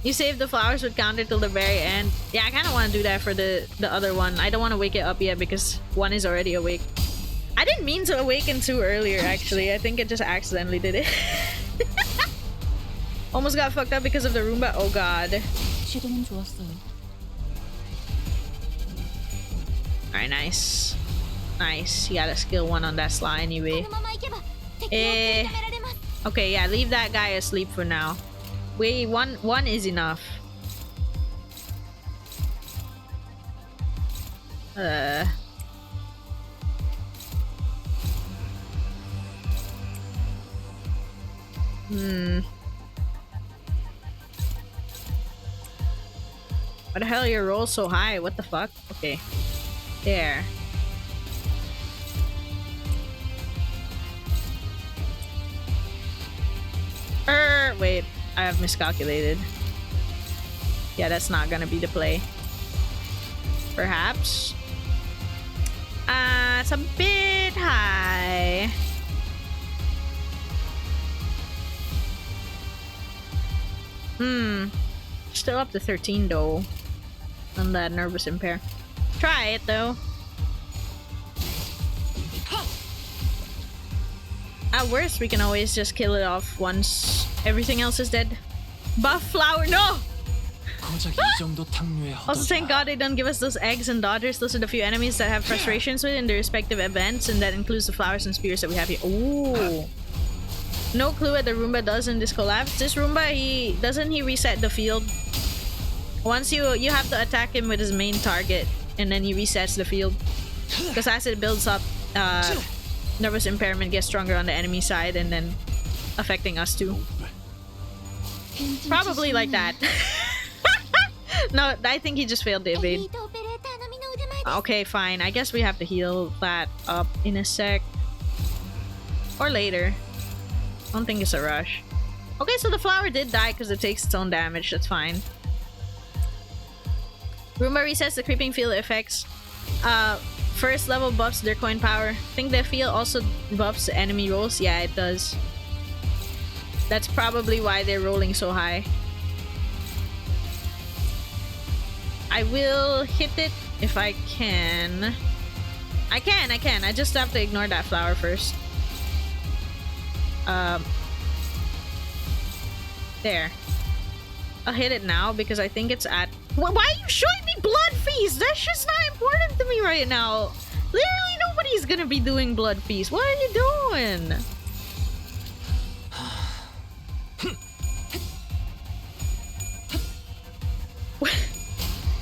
You save the flowers with counter till the very end. Yeah, I kind of want to do that for the other one. I don't want to wake it up yet because one is already awake. I didn't mean to awaken too earlier, actually. I think it just accidentally did it. Almost got fucked up because of the Roomba. Oh god. Alright, nice. Nice. He got a skill 1 on that slide anyway. Okay, yeah, leave that guy asleep for now. Wait, one is enough. What the hell, your roll so high? What the fuck? Okay. There. Wait. I have miscalculated. Yeah, that's not gonna be the play. Perhaps. It's a bit high. Still up to 13 though. On that nervous impair. Try it though. At worst, we can always just kill it off once everything else is dead. Buff flower, no! Also, thank god they don't give us those eggs and dodgers. Those are the few enemies that have frustrations with in their respective events, and that includes the flowers and spears that we have here. Ooh. No clue what the Roomba does in this collab. This Roomba, doesn't he reset the field? Once you have to attack him with his main target, and then he resets the field. Because as it builds up, nervous impairment gets stronger on the enemy side, and then affecting us too. Probably like that. No, I think he just failed the evade. Okay, fine. I guess we have to heal that up in a sec. Or later. I don't think it's a rush. Okay, so the flower did die because it takes its own damage. That's fine. Roomba resets the creeping field effects. First level buffs their coin power. I think the field also buffs enemy rolls. Yeah, it does. That's probably why they're rolling so high. I will hit it if I can. I can. I just have to ignore that flower first. There. I'll hit it now because I think it's at... Why are you showing me Blood Feast? That's just not important to me right now. Literally nobody's gonna be doing Blood Feast. What are you doing?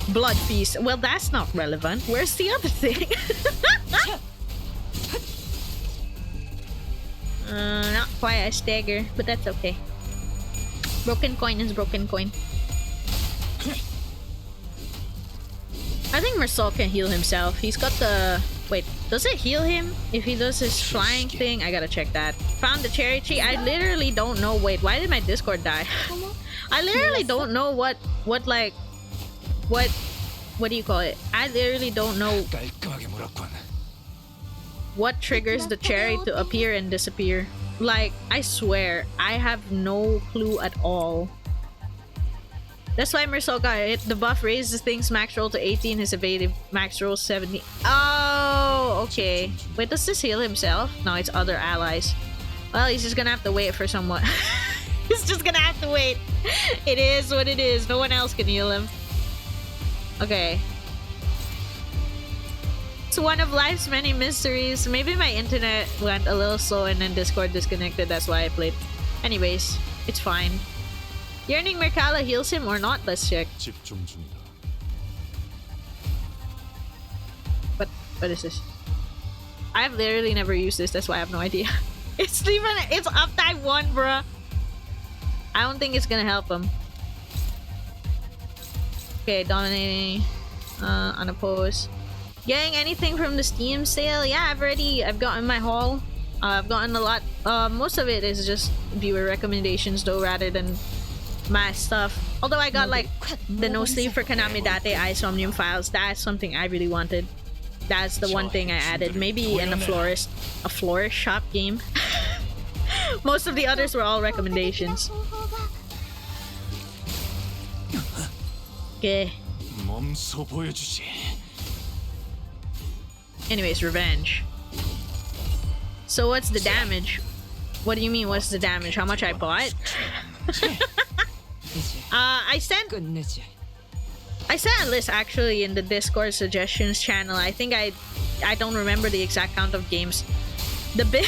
Blood Feast. Well, that's not relevant. Where's the other thing? Not quite a stagger, but that's okay. Broken coin is broken coin. I think Mersal can heal himself. He's got the... Wait, does it heal him if he does his flying thing? I gotta check that. Found the cherry tree. I literally don't know. Wait, why did my Discord die? I literally don't know what like what do you call it? I literally don't know what triggers the cherry to appear and disappear. Like, I swear, I have no clue at all. That's why Mursoka, the buff raises things max roll to 18, his evasive max roll 70. Oh, okay. Wait, does this heal himself? No, it's other allies. Well, he's just gonna have to wait for someone. He's just gonna have to wait. It is what it is. No one else can heal him. Okay. It's one of life's many mysteries. Maybe my internet went a little slow and then Discord disconnected. That's why I played. Anyways, it's fine. Yearning Merkala heals him or not? Let's check. What is this? I've literally never used this. That's why I have no idea. It's uptime 1, bruh. I don't think it's gonna help him. Okay, dominating. Unopposed. Getting anything from the Steam sale? Yeah, I've gotten my haul. I've gotten a lot. Most of it is just viewer recommendations though, rather than my stuff. Although I got like the no sleeve for Kanami Date Isomnium files. That's something I really wanted. That's the one thing I added. Maybe in a florist shop game. Most of the others were all recommendations. Okay. Anyways, revenge. So what's the damage? What do you mean what's the damage? How much I bought? I sent a list actually in the Discord suggestions channel. I think I don't remember the exact count of games. The bit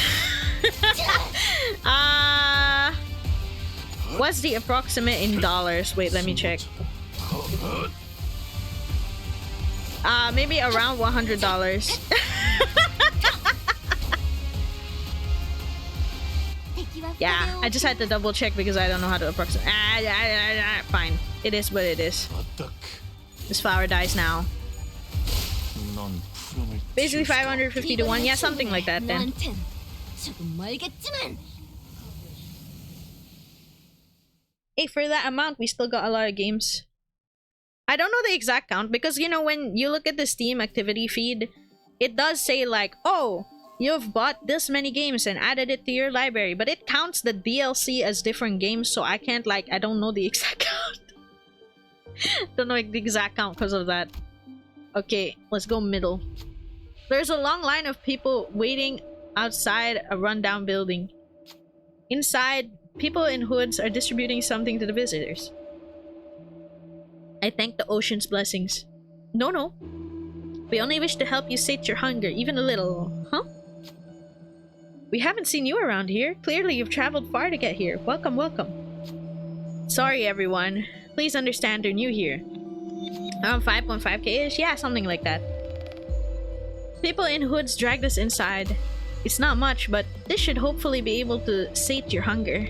what's the approximate in dollars? Wait, let me check. Maybe around $100. Yeah, I just had to double check because I don't know how to approximate. Fine. It is what it is. This flower dies now. Basically 550 to 1. Yeah, something like that then. Hey, for that amount, we still got a lot of games. I don't know the exact count because, you know, when you look at the Steam activity feed, it does say like, oh, you've bought this many games and added it to your library, but it counts the DLC as different games, so I can't like, I don't know the exact count. Don't know the exact count because of that. Okay, let's go middle. There's a long line of people waiting outside a rundown building. Inside, people in hoods are distributing something to the visitors. I thank the ocean's blessings. No. We only wish to help you sate your hunger, even a little. Huh? We haven't seen you around here. Clearly you've traveled far to get here. Welcome, welcome. Sorry, everyone. Please understand they're new here. Around 5.5k-ish? Yeah, something like that. People in hoods dragged us inside. It's not much, but this should hopefully be able to sate your hunger.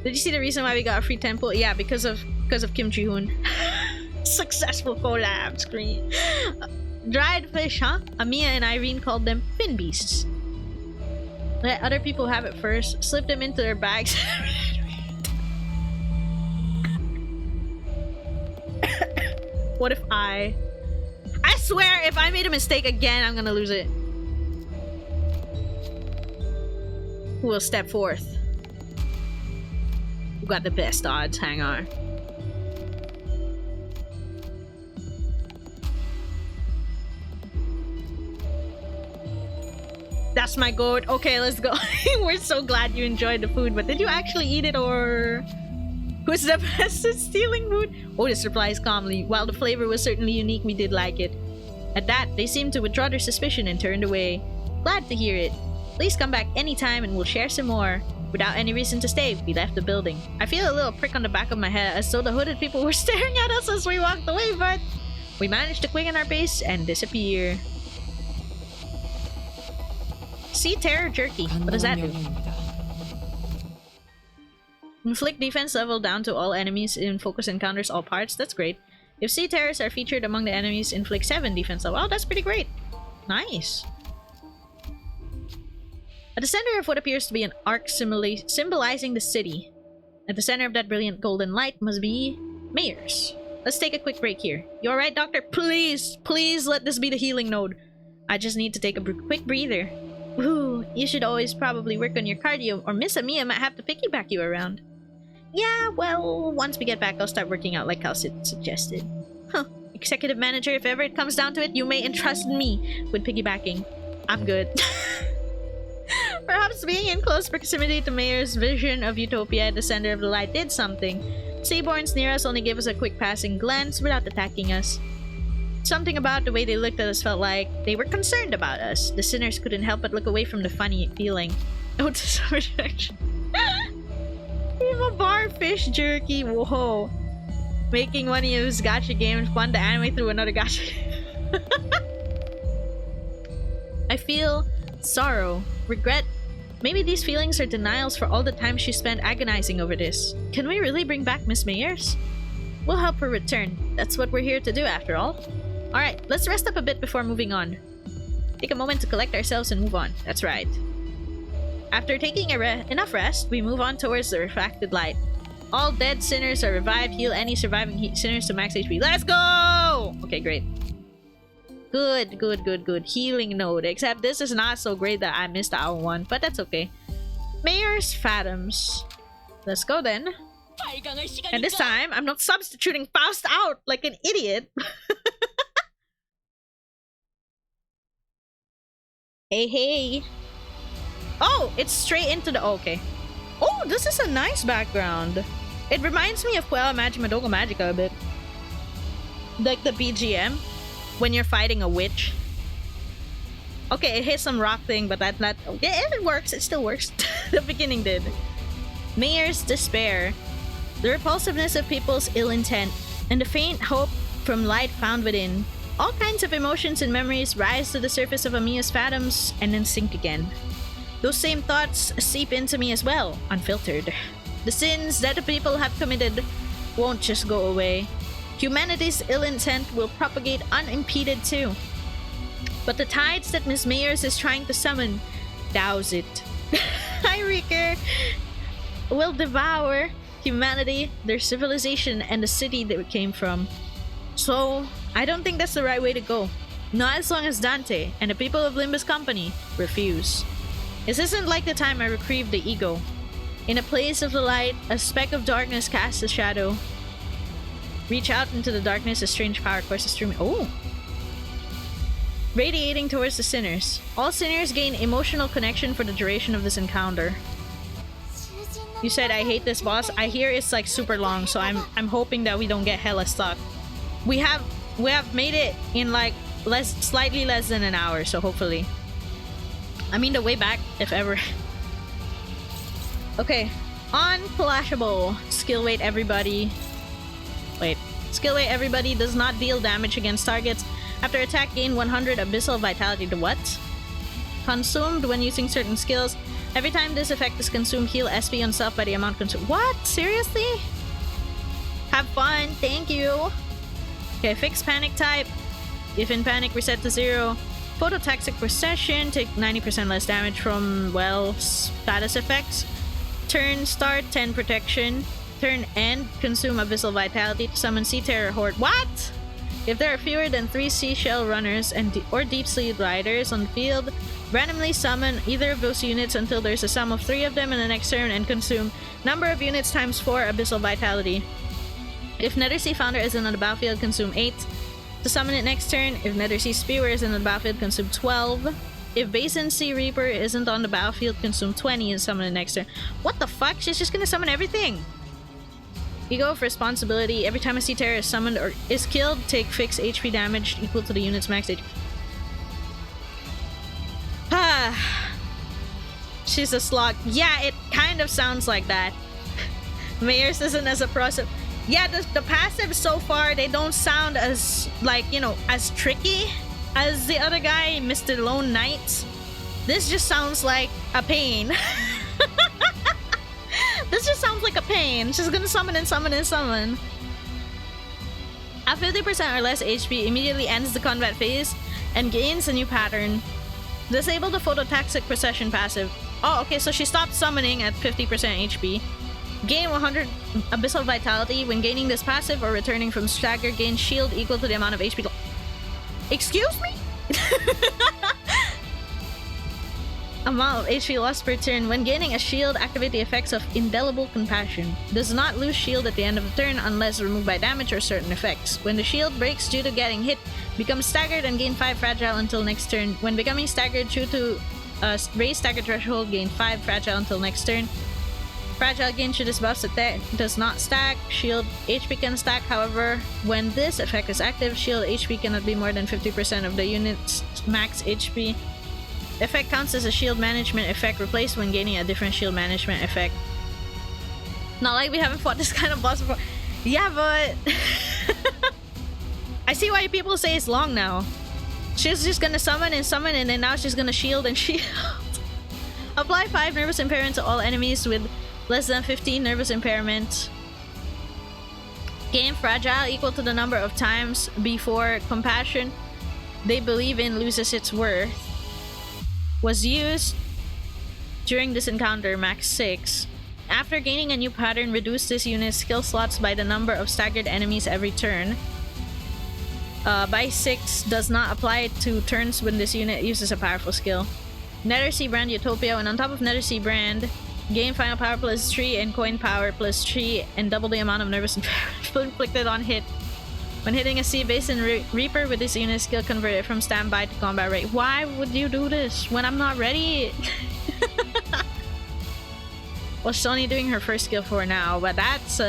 Did you see the reason why we got a free temple? Yeah, because of Kim Ji-hoon. Successful collab screen. Dried fish, huh? Amiya and Irene called them fin beasts. Let other people have it first. Slip them into their bags. What if I swear, if I made a mistake again, I'm gonna lose it. Who will step forth? Who got the best odds? Hang on. That's my goat. Okay, let's go. We're so glad you enjoyed the food, but did you actually eat it, or who's the best at stealing food? Otis replies calmly. While the flavor was certainly unique, we did like it. At that, they seemed to withdraw their suspicion and turned away. Glad to hear it. Please come back anytime and we'll share some more. Without any reason to stay, we left the building. I feel a little prick on the back of my head as though the hooded people were staring at us as we walked away, but we managed to quicken our pace and disappear. Sea Terror Jerky. What does that do? Inflict defense level down to all enemies in focus encounters all parts. That's great. If Sea Terrors are featured among the enemies, inflict 7 defense level. Oh, that's pretty great. Nice. At the center of what appears to be an arc symbolizing the city. At the center of that brilliant golden light must be Mayors. let's take a quick break here. You alright, doctor? Please, please let this be the healing node. I just need to take a quick breather. Ooh, you should always probably work on your cardio, or Miss Amia might have to piggyback you around. Yeah, well, once we get back, I'll start working out like how Sid suggested. Huh. Executive manager, if ever it comes down to it, you may entrust me with piggybacking. I'm good. Perhaps being in close proximity to Mayor's vision of utopia at the center of the light did something. Seaborns near us only gave us a quick passing glance without attacking us. Something about the way they looked at us felt like they were concerned about us. The sinners couldn't help but look away from the funny feeling. Oh, to some rejection. Evil bar fish jerky, whoa. Making one of his gacha games fun to animate through another gacha game. I feel sorrow, regret. Maybe these feelings are denials for all the time she spent agonizing over this. Can we really bring back Miss Mayers? We'll help her return. That's what we're here to do after all. Alright, let's rest up a bit before moving on. Take a moment to collect ourselves and move on. That's right. After taking enough rest, we move on towards the refracted light. All dead sinners are revived. Heal any surviving sinners to max HP. Let's go! Okay, great. Good, good, good, good. Healing node. Except this is not so great that I missed our one, but that's okay. Mayor's Phantoms. Let's go then. And this time, I'm not substituting Faust out like an idiot. Hey, hey. Oh, it's straight into the... Oh, okay. Oh, this is a nice background. It reminds me of Puella Magic Madoka Magica a bit. Like the BGM when you're fighting a witch. Okay, it hits some rock thing, but that yeah, it works. It still works. The beginning did. Mayor's Despair. The repulsiveness of people's ill intent and the faint hope from light found within. All kinds of emotions and memories rise to the surface of Amiya's phantoms and then sink again. Those same thoughts seep into me as well, unfiltered. The sins that the people have committed won't just go away. Humanity's ill intent will propagate unimpeded too. But the tides that Miss Mayers is trying to summon, douse it. Hi, Riker! Will devour humanity, their civilization, and the city they came from. So, I don't think that's the right way to go. Not as long as Dante and the people of Limbus Company refuse. This isn't like the time I retrieved the ego. In a place of the light, a speck of darkness casts a shadow. Reach out into the darkness, a strange power courses through me. Oh! Radiating towards the sinners. All sinners gain emotional connection for the duration of this encounter. You said I hate this boss. I hear it's like super long, so I'm hoping that we don't get hella stuck. We have made it in like slightly less than an hour, so hopefully. I mean the way back, if ever. Okay, unflashable. Skill weight everybody. Wait, skill weight everybody does not deal damage against targets. After attack, gain 100 abyssal vitality. The what? Consumed when using certain skills. Every time this effect is consumed, heal SP on self by the amount consumed. What? Seriously? Have fun. Thank you. Okay, fix panic type. If in panic, reset to 0. Phototoxic procession. Take 90% less damage from, well, status effects. Turn start, 10 protection. Turn end, consume abyssal vitality to summon Sea Terror Horde. What? If there are fewer than 3 seashell runners or deep sea riders on the field, randomly summon either of those units until there's a sum of 3 of them in the next turn and consume number of units times 4 abyssal vitality. If Nethersea Founder isn't on the battlefield, consume 8. To summon it next turn, if Nethersea Spewer isn't on the battlefield, consume 12. If Basin Sea Reaper isn't on the battlefield, consume 20 and summon it next turn. What the fuck? She's just gonna summon everything! Ego of Responsibility. Every time a Sea Terror is summoned or is killed, take fixed HP damage equal to the unit's max HP. She's a slog. Yeah, it kind of sounds like that. Mayors isn't as oppressive. Yeah, the passives so far, they don't sound as, like, you know, as tricky as the other guy, Mr. Lone Knight. This just sounds like a pain. This just sounds like a pain. She's gonna summon and summon and summon. At 50% or less HP, immediately ends the combat phase and gains a new pattern. Disable the Phototoxic Procession passive. Oh, okay, so she stopped summoning at 50% HP. Gain 100 Abyssal Vitality. When gaining this passive or returning from stagger, gain shield equal to the amount of HP. Excuse me? Amount of HP lost per turn. When gaining a shield, activate the effects of Indelible Compassion. Does not lose shield at the end of the turn unless removed by damage or certain effects. When the shield breaks due to getting hit, become staggered and gain 5 fragile until next turn. When becoming staggered due to raise stagger threshold, gain 5 fragile until next turn. Fragile gain should buffs attack does not stack. Shield HP can stack, however, when this effect is active, shield HP cannot be more than 50% of the unit's max HP. Effect counts as a shield management effect replaced when gaining a different shield management effect. Not like we haven't fought this kind of boss before. Yeah, but I see why people say it's long now. She's just gonna summon and then now she's gonna shield and shield. Apply 5 nervous impairment to all enemies with less than 15 nervous impairment. Gain fragile equal to the number of times before compassion they believe in loses its worth. Was used during this encounter, max 6. After gaining a new pattern, reduce this unit's skill slots by the number of staggered enemies every turn. By 6 does not apply to turns when this unit uses a powerful skill. Nethersea Brand Utopia, and on top of Nethersea Brand, gain final power plus 3 and coin power plus 3 and double the amount of nervous impairment inflicted on hit. When hitting a Sea Basin Reaper with this unit skill, convert it from standby to combat rate. Why would you do this when I'm not ready? Well, she's only doing her first skill for now, but that's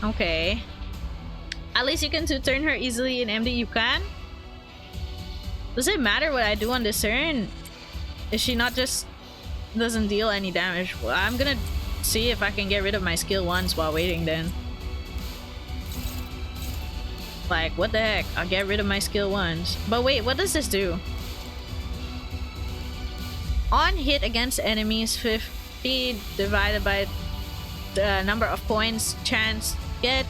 okay. At least you can two-turn her easily in MD. You can? Does it matter what I do on this turn? Is she not just doesn't deal any damage? Well, I'm gonna see if I can get rid of my skill once while waiting then. Like, what the heck? I'll get rid of my skill once. But wait, what does this do? On hit against enemies, 50 divided by the number of coins, chance, get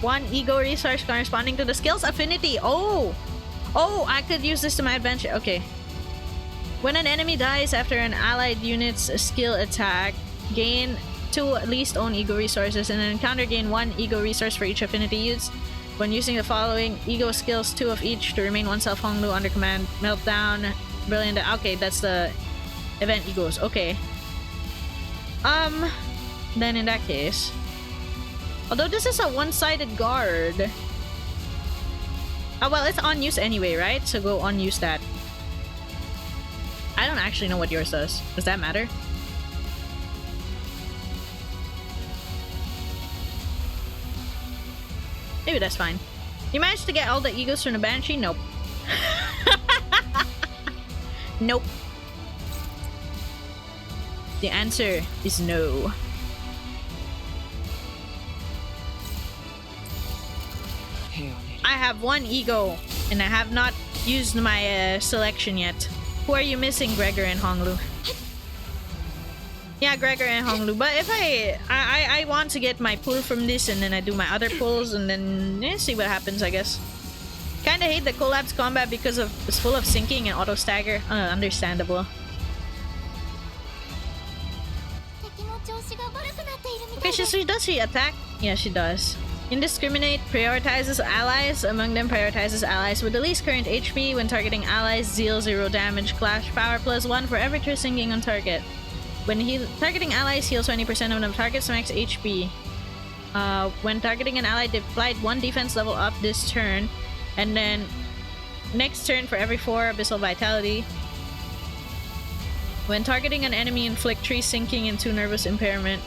1 ego resource corresponding to the skill's affinity. Oh! Oh, I could use this to my advantage. Okay. When an enemy dies after an allied unit's skill attack, gain 2 at least own ego resources. In an encounter, gain 1 ego resource for each affinity used. When using the following ego skills, 2 of each to remain oneself Honglu under command. Meltdown, Brilliant. Okay, that's the event egos. Okay. Then in that case, although this is a one-sided guard. Oh well, it's on use anyway, right? So go on use that. I don't actually know what yours does. Does that matter? Maybe that's fine. You managed to get all the egos from the Banshee? Nope. Nope. The answer is no. I have 1 ego, and I have not used my selection yet. Who are you missing, Gregor and Honglu? Yeah, Gregor and Honglu. But if I want to get my pull from this, and then I do my other pulls, and then see what happens, I guess. Kinda hate the collab's combat because of it's full of sinking and auto stagger. Understandable. Okay, does she attack? Yeah, she does. Indiscriminate prioritizes allies. Among them, prioritizes allies with the least current HP. When targeting allies, deal 0 damage. Clash power +1 for every true sinking on target. When targeting allies, heals 20% of the target's max HP. When targeting an ally, applied 1 defense level up this turn. And then next turn for every 4 Abyssal Vitality. When targeting an enemy, inflict 3 sinking and 2 nervous impairment.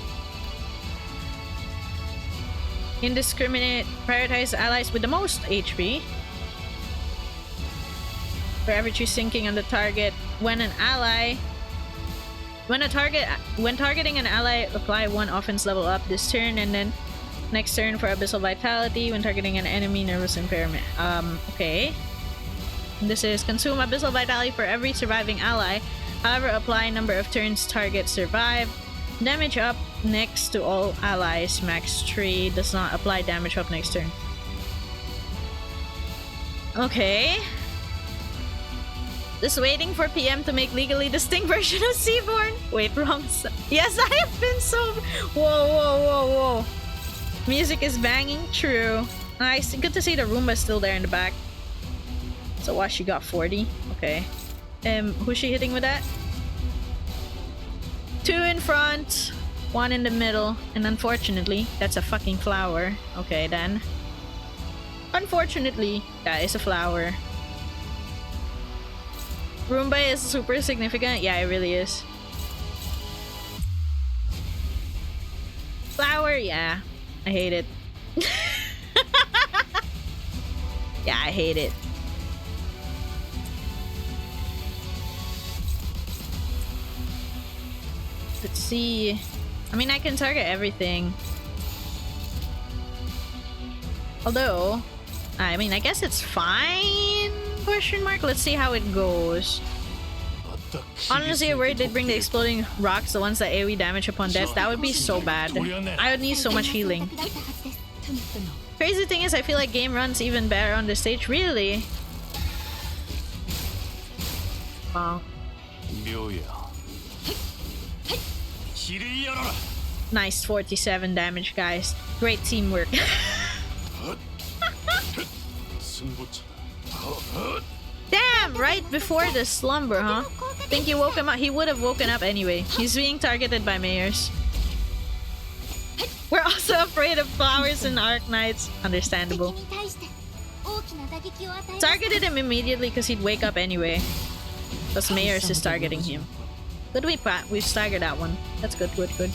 Indiscriminate prioritize allies with the most HP. For every 3 sinking on the target. When targeting an ally, apply 1 offense level up this turn, and then next turn for Abyssal Vitality. When targeting an enemy, nervous impairment. Okay. This is consume Abyssal Vitality for every surviving ally. However, apply number of turns target survive. Damage up next to all allies, max 3. Does not apply damage up next turn. Okay. Just waiting for PM to make legally distinct version of Seaborn. Wait, wrong. Yes, I have been so. Whoa, whoa, whoa, whoa. Music is banging. True. Nice. Good to see the Roomba still there in the back. So what? She got 40. Okay. Who's she hitting with that? 2 in front, 1 in the middle, and unfortunately, that's a fucking flower. Okay, then. Unfortunately, that is a flower. Roomba is super significant. Yeah, it really is. Flower, yeah. I hate it. Yeah, I hate it. Let's see. I mean, I can target everything. Although, I mean, I guess it's fine? Question mark. Let's see how it goes. Honestly, where they bring the exploding rocks, the ones that AoE damage upon death, that would be so bad. I would need so much healing. Crazy thing is, I feel like game runs even better on this stage. Really? Wow. Nice 47 damage, guys. Great teamwork. Damn! Right before the slumber, huh? Think you woke him up? He would have woken up anyway. He's being targeted by mayors. We're also afraid of flowers and Arknights. Understandable. Targeted him immediately because he'd wake up anyway. Plus mayors is targeting him. Good, we staggered that one. That's good, good, good.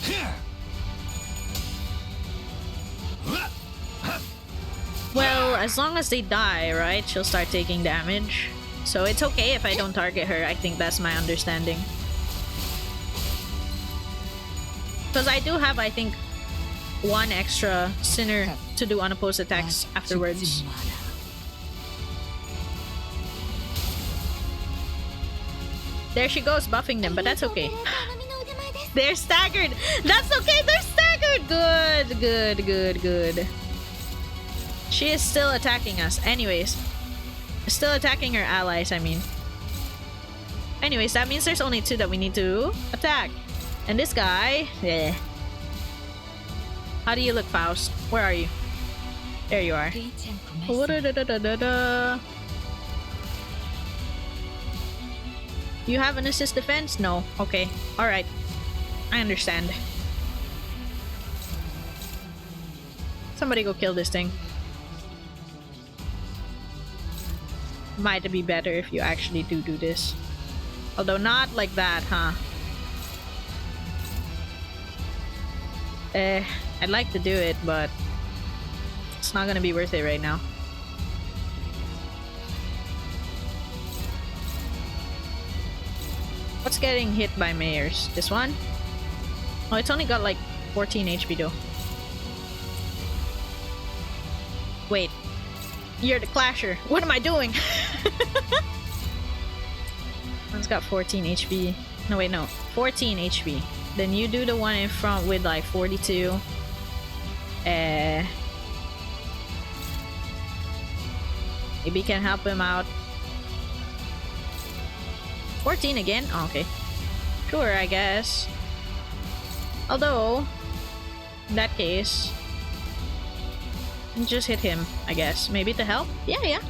Well, as long as they die, right? She'll start taking damage. So it's okay if I don't target her. I think that's my understanding. Because I do have, I think, 1 extra Sinner to do unopposed attacks afterwards. There she goes, buffing them, but that's okay. They're staggered! That's okay, they're staggered! Good, good, good, good. She is still attacking us. Anyways. Still attacking her allies, I mean. Anyways, that means there's only 2 that we need to attack. And this guy... Yeah. How do you look, Faust? Where are you? There you are. You have an assist defense? No. Okay. Alright. I understand. Somebody go kill this thing. Might be better if you actually do this. Although not like that, huh? I'd like to do it, but it's not gonna be worth it right now. What's getting hit by mayors? This one? Oh, it's only got like 14 HP though. Wait. You're the clasher. What am I doing? One's got 14 HP. No, wait, no. 14 HP. Then you do the one in front with like 42. Maybe can help him out. 14 again? Oh, okay. Sure, I guess. Although, in that case, just hit him, I guess. Maybe to help? Yeah, yeah.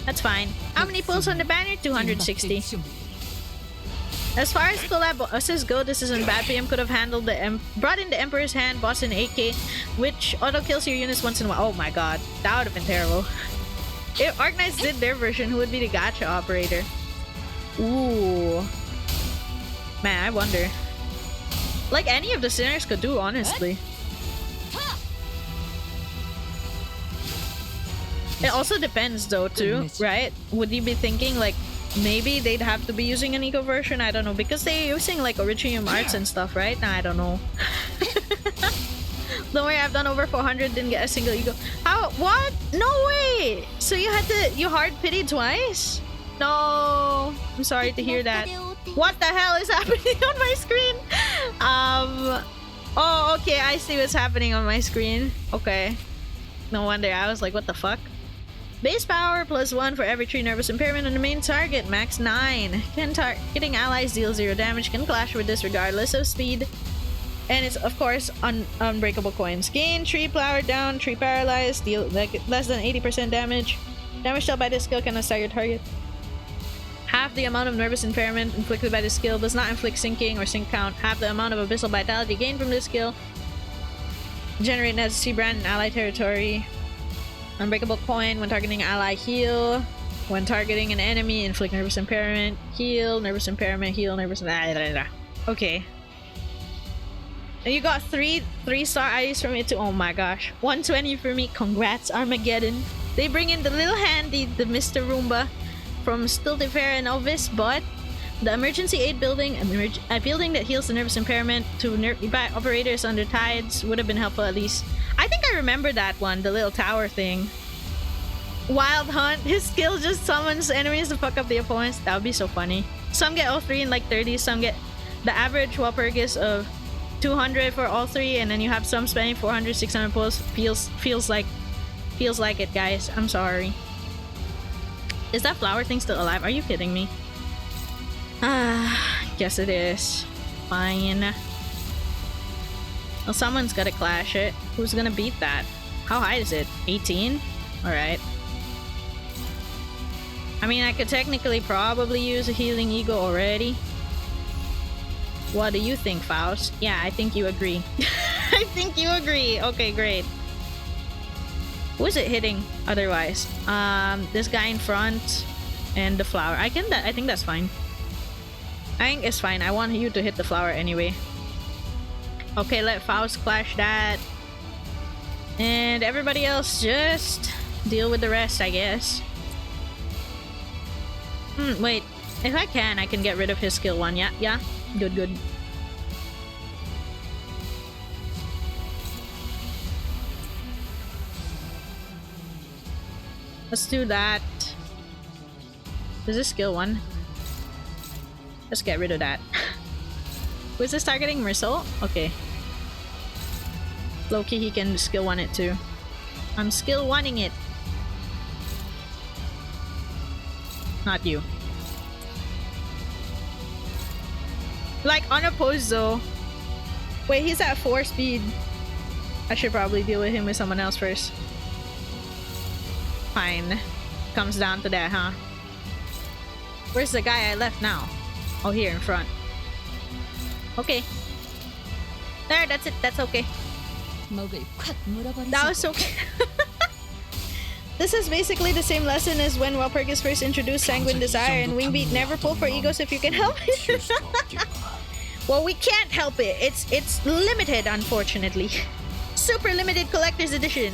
That's fine. How many pulls on the banner? 260. As far as collab assists go, this isn't bad. PM could have handled the brought in the Emperor's Hand, boss in 8k, which auto kills your units once in a while. Oh my god, that would have been terrible. If Arknights did their version, who would be the gacha operator? Ooh. Man, I wonder. Like any of the sinners could do, honestly. It also depends though too, right? Would you be thinking like maybe they'd have to be using an eco version? I don't know, because they're using like Originum arts and stuff, right? Nah, I don't know. Don't worry, I've done over 400, didn't get a single ego. How? What? No way! So you had to, you hard pity twice? No, I'm sorry to hear that. What the hell is happening on my screen? Oh, okay, I see what's happening on my screen. Okay. No wonder, I was like, what the fuck? Base power +1 for every 3 nervous impairment on the main target, max 9. Hitting allies deal 0 damage, can clash with this regardless of speed. And it's, of course, unbreakable coins. Gain 3 power down, 3 paralyzed, deal less than 80% damage. Damage dealt by this skill cannot stagger target. Half the amount of nervous impairment inflicted by this skill does not inflict sinking or sink count. Half the amount of abyssal vitality gained from this skill. Generate necessary brand in ally territory. Unbreakable coin when targeting ally, heal. When targeting an enemy, inflict nervous impairment, heal, nervous impairment, heal, nervous. Okay. And you got 3-star IDs from it too. Oh my gosh. 120 for me. Congrats, Armageddon. They bring in the little handy, the Mr. Roomba from Stiltifair and Ovis, but the emergency aid building, a building that heals the nervous impairment to nearby operators under tides would have been helpful at least. I think I remember that one, the little tower thing. Wild Hunt, his skill just summons enemies to fuck up the opponents. That would be so funny. Some get all 3 in like 30, some get the average Walpurgis of 200 for all 3, and then you have some spending 400, 600 pulls. Feels like it, guys. I'm sorry. Is that flower thing still alive? Are you kidding me? Guess it is. Fine. Well, someone's gotta clash it. Who's gonna beat that? How high is it? 18? Alright. I mean, I could technically probably use a healing ego already. What do you think, Faust? Yeah, I think you agree. I think you agree. Okay, great. Who is it hitting otherwise? This guy in front and the flower. I think that's fine. I think it's fine. I want you to hit the flower anyway. Okay, let Faust clash that. And everybody else just deal with the rest, I guess. Wait. If I can get rid of his skill 1. Yeah. Good. Let's do that. Is this skill 1? Let's get rid of that. Was this targeting Marisol? Okay. Loki, he can skill 1 it too. I'm skill 1ing it. Not you. Like, unopposed though. Wait, he's at 4 speed. I should probably deal with him with someone else first. Fine. Comes down to that, huh? Where's the guy I left now? Oh, here in front. Okay. There, that's it. That's okay. That was okay. This is basically the same lesson as when Walpurgis first introduced Sanguine Desire and Wingbeat. Never pull for egos if you can help it. Well, we can't help it. It's limited, unfortunately. Super limited collector's edition.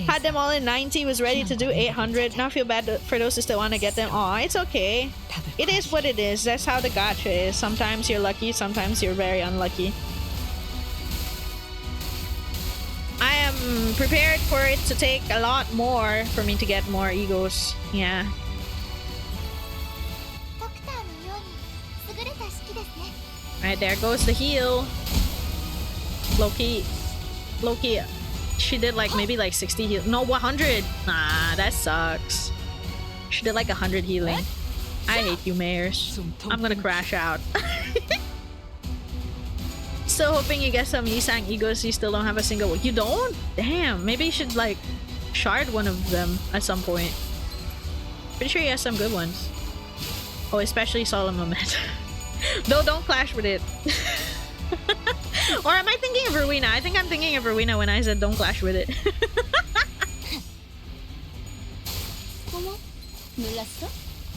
Had them all in 90, was ready to do 800. Now feel bad for those who still want to get them. Aw, it's okay. It is what it is. That's how the gacha is. Sometimes you're lucky, sometimes you're very unlucky. I am prepared for it to take a lot more for me to get more egos. Yeah. Alright, there goes the heal. Loki. She did like maybe like 60 heal. No, 100. Nah, that sucks. She did like 100 healing. I hate you, Mayors. I'm gonna crash out. Still hoping you get some Yisang egos. You still don't have a single one. You don't? Damn. Maybe you should like shard one of them at some point. Pretty sure he has some good ones. Oh, especially Solemn Lament. Though don't clash with it. Or am I thinking of Rowena? I think I'm thinking of Rowena when I said don't clash with it.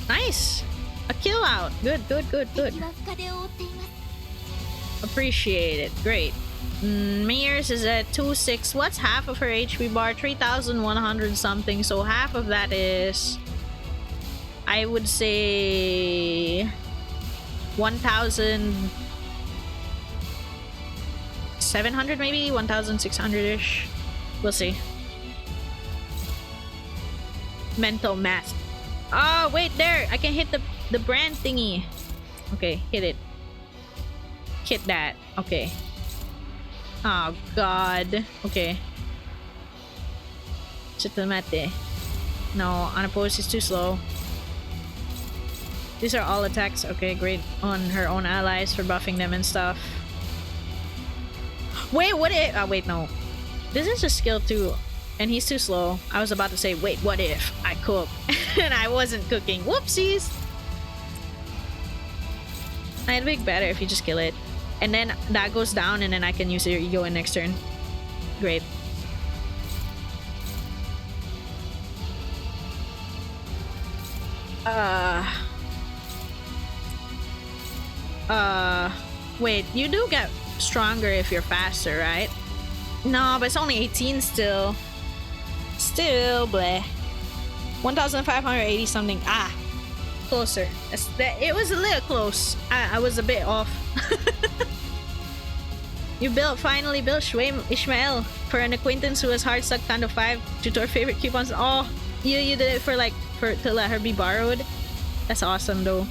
Nice! A kill out! Good. Appreciate it. Great. Mears is at 2-6. What's half of her HP bar? 3,100 something. So half of that is... I would say... 1,700 maybe? 1,600-ish. We'll see. Mental math. Oh, wait, there! I can hit the brand thingy. Okay, hit it. Hit that. Okay. Oh, God. Okay. Chitamete. No, unopposed is too slow. These are all attacks. Okay, great. On her own allies for buffing them and stuff. Wait, what if... Oh, wait, no. This is just skill 2. And he's too slow. I was about to say, wait, what if I cook? And I wasn't cooking. Whoopsies! It'd be better if you just kill it. And then that goes down and then I can use your ego in next turn. Great. Wait, you do get stronger if you're faster, right? No, but it's only 18 still. Still, bleh. 1,580 something. Ah, closer. It was a little close. I was a bit off. You finally built Ishmael for an acquaintance who has hard stuck down to 5 due to her favorite coupons. Oh, you did it for to let her be borrowed. That's awesome though.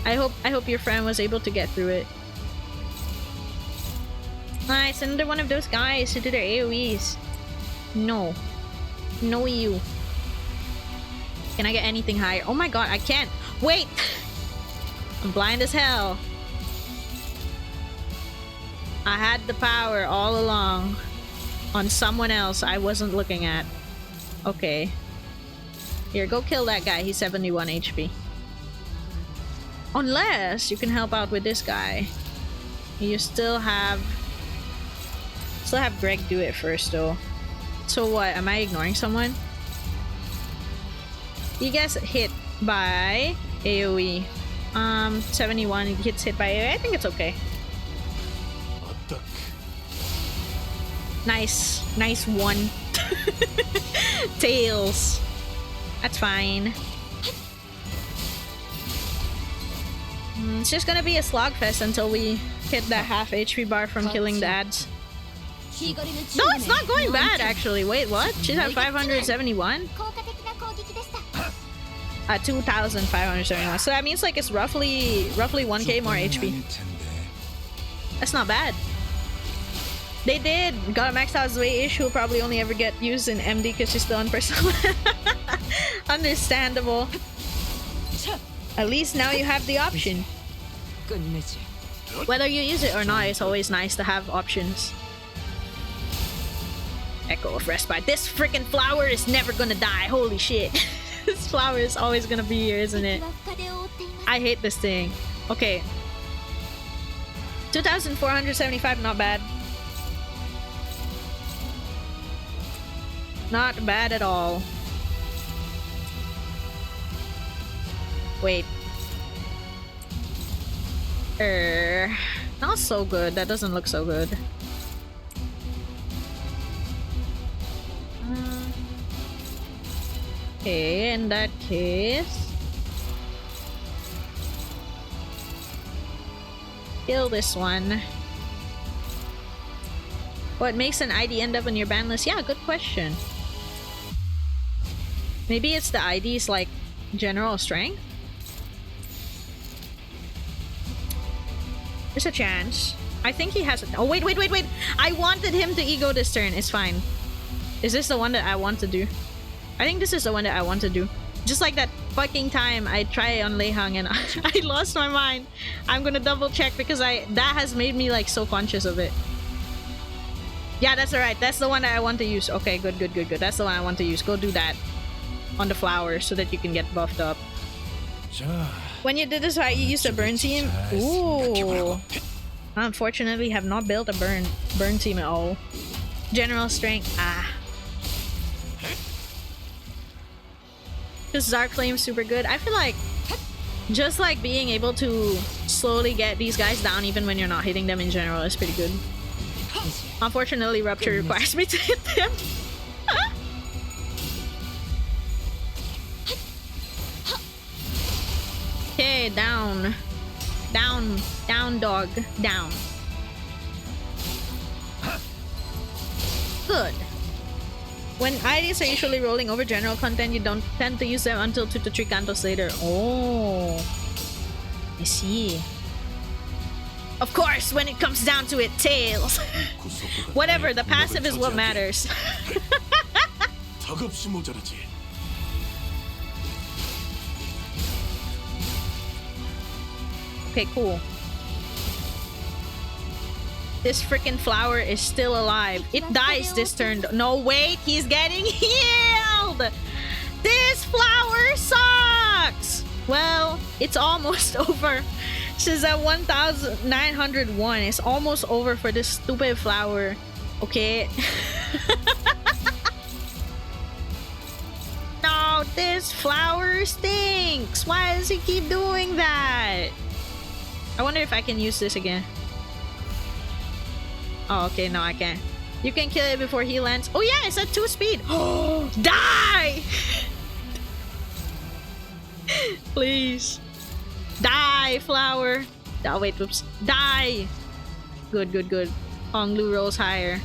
I hope your friend was able to get through it. Nice, another one of those guys who do their AoEs. No. No you. Can I get anything higher? Oh my god, I can't. Wait! I'm blind as hell. I had the power all along on someone else I wasn't looking at. Okay. Here, go kill that guy. He's 71 HP. Unless you can help out with this guy. You still have Greg do it first though. So what? Am I ignoring someone? He gets hit by AoE. 71 he gets hit by AoE. I think it's okay. Nice one. Tails. That's fine. It's just gonna be a slogfest until we hit that half HP bar from killing the ads. No, it's not going bad actually. Wait, what? She's at 571? 2,571. So that means like it's roughly 1k more HP. That's not bad. They did. Got a maxed out Zway-ish who will probably only ever get used in MD because she's still on personal. Understandable. At least now you have the option. Whether you use it or not, it's always nice to have options. Echo of Respite. This freaking flower is never gonna die. Holy shit. This flower is always gonna be here, isn't it? I hate this thing. Okay. 2,475, not bad. Not bad at all. Wait. Not so good. That doesn't look so good. Okay, in that case... kill this one. What makes an ID end up on your ban list? Yeah, good question. Maybe it's the ID's like general strength? There's a chance. I think he has... Oh, wait. I wanted him to ego this turn. It's fine. Is this the one that I want to do? I think this is the one that I want to do. Just like that fucking time I tried on Lehang and I lost my mind. I'm gonna double check because that has made me like so conscious of it. Yeah, that's alright. That's the one that I want to use. Okay, good. That's the one I want to use. Go do that on the flowers so that you can get buffed up. When you did this right, you used a burn team? Ooh. I unfortunately have not built a burn team at all. General strength. Ah. Because Zark Flame's super good. I feel like just like being able to slowly get these guys down even when you're not hitting them in general is pretty good. Unfortunately, Rupture requires me to hit them. Okay, down. Down, dog. Down. Good. When IDs are usually rolling over general content, you don't tend to use them until 2 to 3 cantos later. Oh. I see. Of course, when it comes down to it, tails. Whatever, the passive is what matters. 턱없이 모자라지. Okay, cool. This freaking flower is still alive. It dies this turn. No, wait, he's getting healed! This flower sucks! Well, it's almost over. She's at 1,901. It's almost over for this stupid flower. Okay. No, this flower stinks. Why does he keep doing that? I wonder if I can use this again. Oh, okay, no, I can't. You can kill it before he lands. Oh yeah, it's at 2 speed. Oh, die! Please. Die, flower. Oh, wait, whoops. Die! Good, good, good. Honglu rolls higher.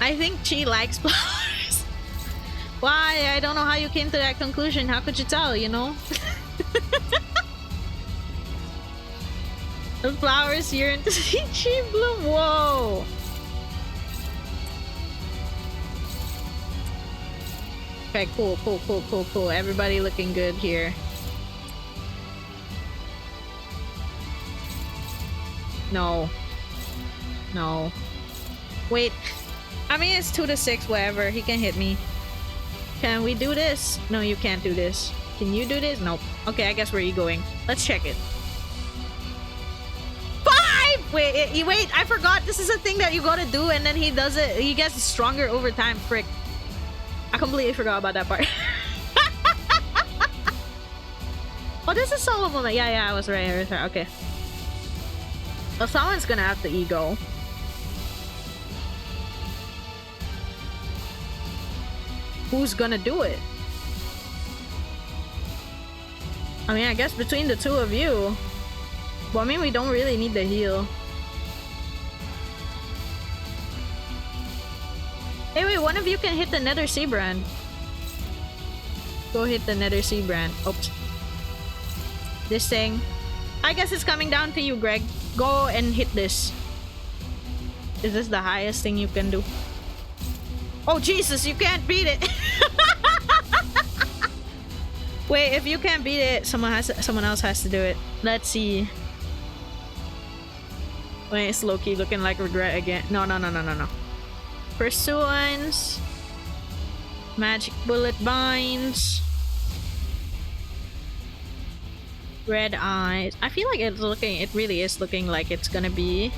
I think she likes flowers. Why? I don't know how you came to that conclusion. How could you tell, you know? The flowers yearn to see she bloom. Whoa! Okay, cool, cool, cool, cool, cool. Everybody looking good here. No. No. Wait. I mean, it's 2 to 6, whatever. He can hit me. Can we do this? No, you can't do this. Can you do this? Nope. Okay, I guess we're egoing. Let's check it. 5! Wait, I forgot. This is a thing that you gotta do, and then he does it. He gets stronger over time. Frick. I completely forgot about that part. Oh, this is solo moment. Yeah, I was right. Okay. Well, someone's gonna have to ego. Who's gonna do it? I mean, I guess between the two of you. Well, I mean, we don't really need the heal. Hey, wait, one of you can hit the Nether Sea Brand. Go hit the Nether Sea Brand. Oops. This thing. I guess it's coming down to you, Greg. Go and hit this. Is this the highest thing you can do? Oh, Jesus, you can't beat it. Wait, if you can't beat it, someone else has to do it. Let's see. Wait, it's Loki looking like regret again. No. Pursuance. Magic bullet binds. Red eyes. I feel like it really is looking like it's gonna be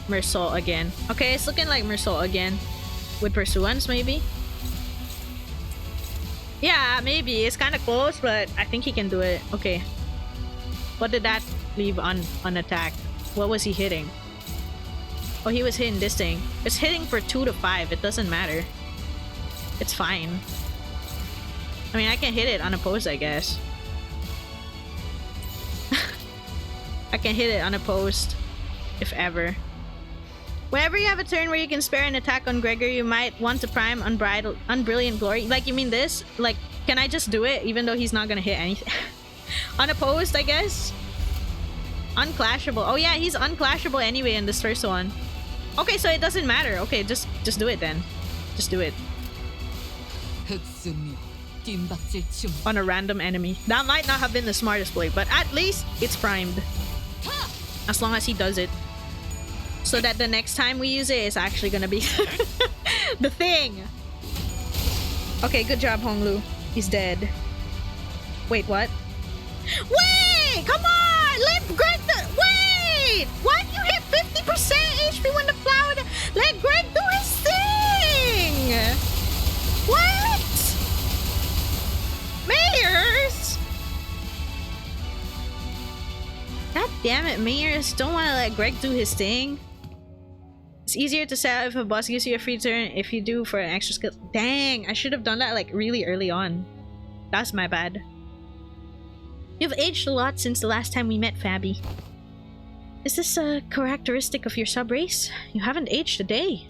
Mersol again. Okay, it's looking like Mersol again. With Pursuance, maybe? Yeah, maybe. It's kind of close, but I think he can do it. Okay. What did that leave unattacked? What was he hitting? Oh, he was hitting this thing. It's hitting for 2 to 5. It doesn't matter. It's fine. I mean, I can hit it unopposed, I guess. I can hit it unopposed. If ever. Whenever you have a turn where you can spare an attack on Gregor, you might want to prime Unbrilliant Glory. Like, you mean this? Like, can I just do it even though he's not gonna hit anything? Unopposed, I guess? Unclashable. Oh yeah, he's unclashable anyway in this first one. Okay, so it doesn't matter. Okay, just do it then. Just do it. On a random enemy. That might not have been the smartest play, but at least it's primed. As long as he does it. So that the next time we use it, it's actually gonna be the thing. Okay, good job, Honglu. He's dead. Wait, what? Wait! Come on! Let Greg wait! Why do you hit 50% HP when the flower... Let Greg do his thing! What? Mayors? God damn it, Mayors. Don't want to let Greg do his thing. It's easier to set out if a boss gives you a free turn if you do for an extra skill. Dang, I should have done that like really early on. That's my bad. You've aged a lot since the last time we met, Fabi. Is this a characteristic of your sub-race? You haven't aged a day.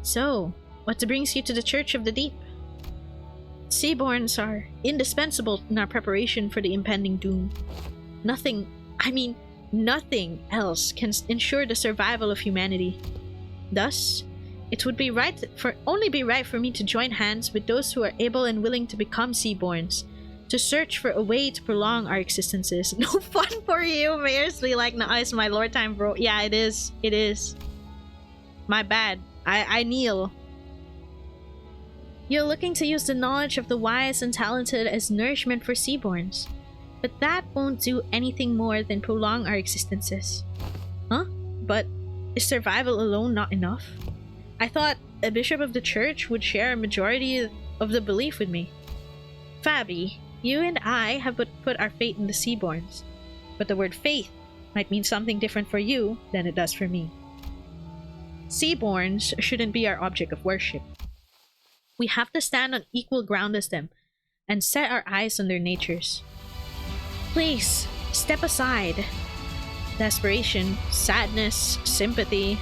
So, what brings you to the Church of the Deep? Seaborns are indispensable in our preparation for the impending doom. Nothing else can ensure the survival of humanity. Thus, It would be only be right for me to join hands with those who are able and willing to become Seaborns, to search for a way to prolong our existences. No fun for you, Mayorsley. Like, no, it's my lord time, bro. Yeah, it is. It is. My bad. I kneel. You're looking to use the knowledge of the wise and talented as nourishment for Seaborns. But that won't do anything more than prolong our existences. Huh? But is survival alone not enough? I thought a bishop of the church would share a majority of the belief with me. Fabi, you and I have put our faith in the Seaborns. But the word faith might mean something different for you than it does for me. Seaborns shouldn't be our object of worship. We have to stand on equal ground as them and set our eyes on their natures. Please, step aside. Desperation, sadness, sympathy.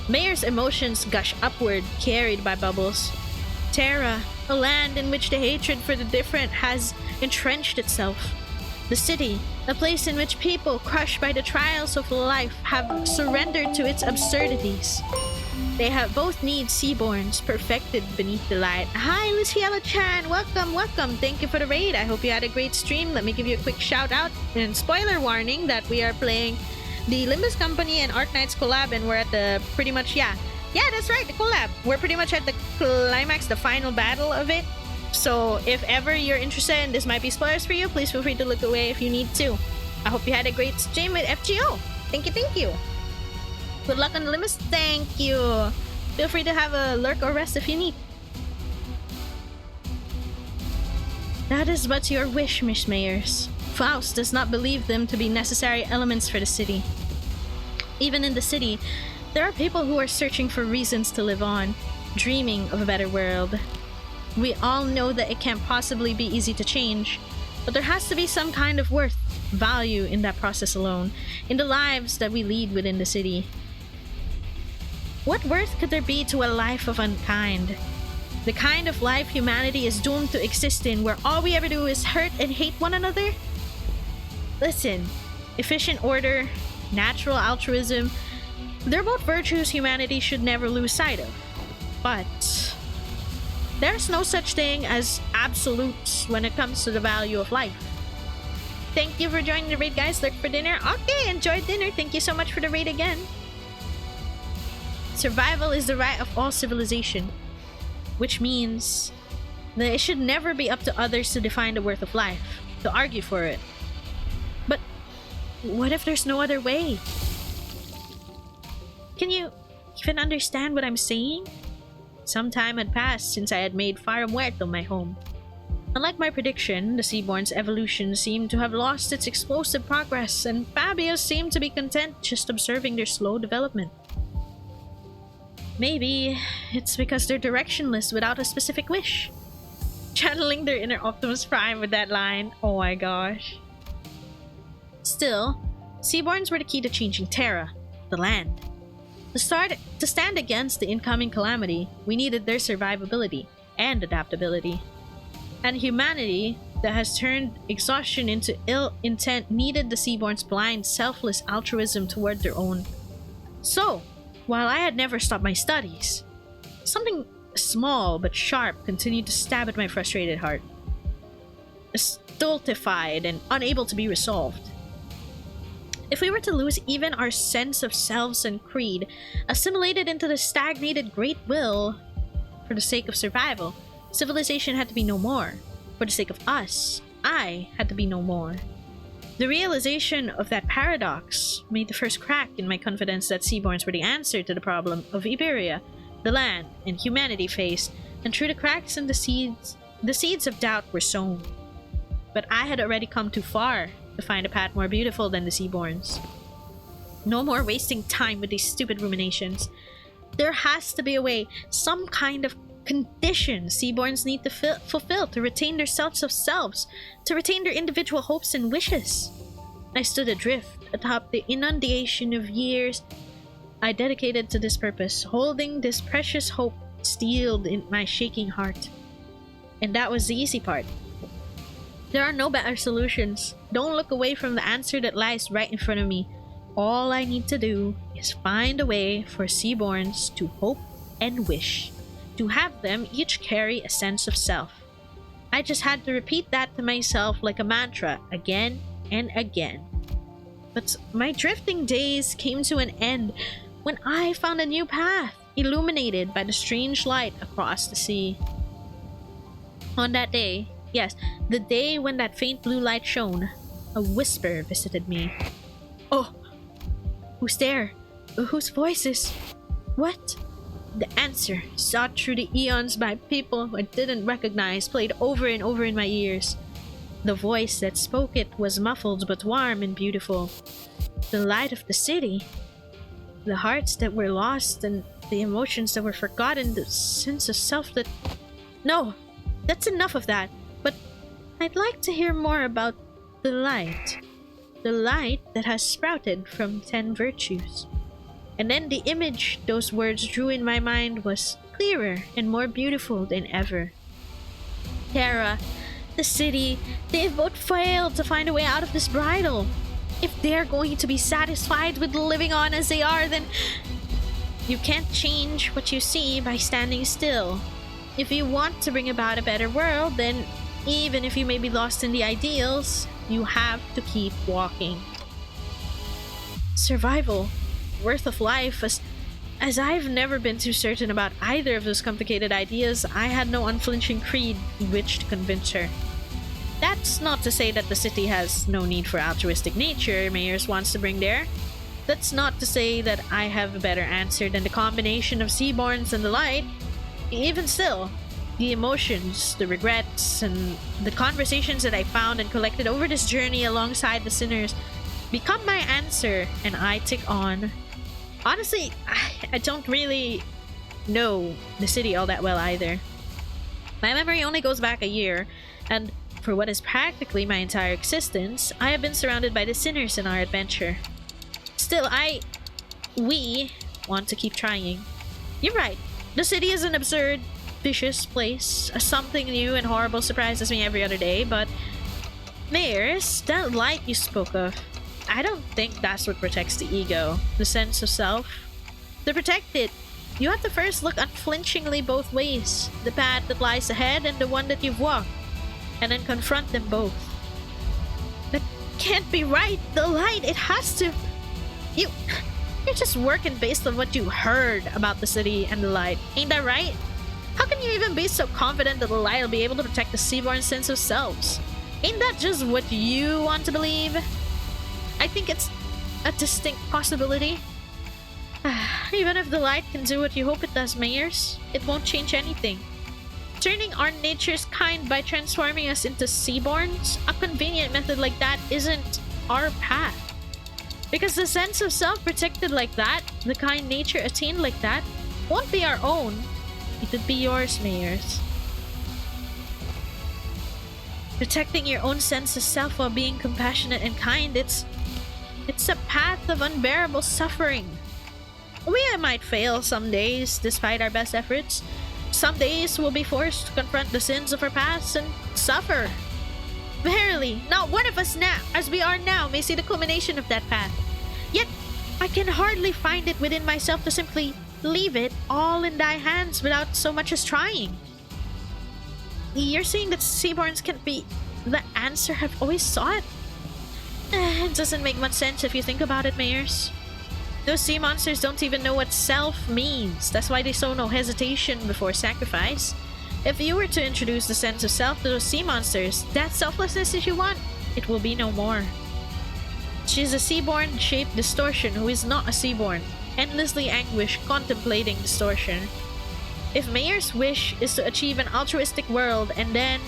Mayor's emotions gush upward, carried by bubbles. Terra, a land in which the hatred for the different has entrenched itself. The city, a place in which people crushed by the trials of life have surrendered to its absurdities. They have both need Seaborns perfected beneath the light. Hi, Luciela-chan! Welcome, welcome! Thank you for the raid. I hope you had a great stream. Let me give you a quick shout out and spoiler warning that we are playing the Limbus Company and Arknights collab, and we're at the pretty much, yeah, that's right, the collab. We're pretty much at the climax, the final battle of it. So if ever you're interested and this might be spoilers for you, please feel free to look away if you need to. I hope you had a great stream with FGO. Thank you, thank you. Good luck on the Limbus. Thank you. Feel free to have a lurk or rest if you need. That is but your wish, Miss Mayors. Faust does not believe them to be necessary elements for the city. Even in the city, there are people who are searching for reasons to live on, dreaming of a better world. We all know that it can't possibly be easy to change, but there has to be some kind of worth, value in that process alone, in the lives that we lead within the city. What worth could there be to a life of unkind? The kind of life humanity is doomed to exist in, where all we ever do is hurt and hate one another? Listen, efficient order, natural altruism, they're both virtues humanity should never lose sight of. But there's no such thing as absolutes when it comes to the value of life. Thank you for joining the raid, guys. Look for dinner. Okay, enjoy dinner. Thank you so much for the raid again. Survival is the right of all civilization, which means that it should never be up to others to define the worth of life, to argue for it. But what if there's no other way? Can you even understand what I'm saying? Some time had passed since I had made Faro Muerto my home. Unlike my prediction, the Seaborn's evolution seemed to have lost its explosive progress, and Fabio seemed to be content just observing their slow development. Maybe it's because they're directionless without a specific wish. Channeling their inner Optimus Prime with that line. Oh my gosh. Still, Seaborns were the key to changing Terra, the land. To stand against the incoming calamity, we needed their survivability and adaptability. And humanity that has turned exhaustion into ill intent needed the Seaborn's blind, selfless altruism toward their own. So, while I had never stopped my studies, something small but sharp continued to stab at my frustrated heart. Stultified and unable to be resolved. If we were to lose even our sense of selves and creed, assimilated into the stagnated great will, for the sake of survival, civilization had to be no more. For the sake of us, I had to be no more. The realization of that paradox made the first crack in my confidence that Seaborns were the answer to the problem of Iberia, the land, and humanity faced, and through the cracks in the seeds of doubt were sown. But I had already come too far to find a path more beautiful than the Seaborns. No more wasting time with these stupid ruminations. There has to be a way, some kind of condition Seaborns need to fulfill to retain their sense of selves, to retain their individual hopes and wishes. I stood adrift atop the inundation of years I dedicated to this purpose, holding this precious hope steeled in my shaking heart. And that was the easy part. There are no better solutions. Don't look away from the answer that lies right in front of me. All I need to do is find a way for Seaborns to hope and wish, to have them each carry a sense of self. I just had to repeat that to myself like a mantra again and again. But my drifting days came to an end when I found a new path, illuminated by the strange light across the sea. On that day, yes, the day when that faint blue light shone, a whisper visited me. Oh, who's there? Whose voices? What? The answer, sought through the eons by people I didn't recognize, played over and over in my ears. The voice that spoke it was muffled but warm and beautiful. The light of the city. The hearts that were lost and the emotions that were forgotten, the sense of self that... No, that's enough of that. But I'd like to hear more about the light. The light that has sprouted from 10 virtues. And then the image those words drew in my mind was clearer and more beautiful than ever. Terra, the city, they've both failed to find a way out of this bridle. If they're going to be satisfied with living on as they are, then you can't change what you see by standing still. If you want to bring about a better world, then even if you may be lost in the ideals, you have to keep walking. Survival, worth of life, as I've never been too certain about either of those complicated ideas, I had no unflinching creed in which to convince her. That's not to say that the city has no need for altruistic nature Mayors wants to bring there. That's not to say that I have a better answer than the combination of Seaborns and the light. Even still, the emotions, the regrets, and the conversations that I found and collected over this journey alongside the sinners become my answer, and I tick on. Honestly, I don't really know the city all that well either. My memory only goes back a year, and for what is practically my entire existence, I have been surrounded by the sinners in our adventure. Still, we want to keep trying. You're right, the city is an absurd, vicious place. Something new and horrible surprises me every other day, but Mayors, that light you spoke of, I don't think that's what protects the ego, the sense of self. To protect it, you have to first look unflinchingly both ways, the path that lies ahead and the one that you've walked, and then confront them both. That can't be right. The light, it has to... You're just working based on what you heard about the city and the light. Ain't that right? How can you even be so confident that the light will be able to protect the Seaborn sense of selves? Ain't that just what you want to believe? I think it's a distinct possibility. Even if the light can do what you hope it does, Mayors, it won't change anything. Turning our nature's kind by transforming us into Seaborns, a convenient method like that isn't our path. Because the sense of self protected like that, the kind nature attained like that, won't be our own. It would be yours, Mayors. Protecting your own sense of self while being compassionate and kind, it's a path of unbearable suffering. We might fail some days, despite our best efforts. Some days we'll be forced to confront the sins of our past and suffer. Verily, not one of us now, as we are now, may see the culmination of that path. Yet, I can hardly find it within myself to simply leave it all in thy hands without so much as trying. You're saying that Seaborns can be the answer I've always sought? It doesn't make much sense if you think about it, Mayors. Those sea monsters don't even know what self means. That's why they show no hesitation before sacrifice. If you were to introduce the sense of self to those sea monsters, that selflessness that you want, it will be no more. She's a Seaborn-shaped distortion who is not a Seaborn, endlessly anguished contemplating distortion. If Mayors' wish is to achieve an altruistic world, and then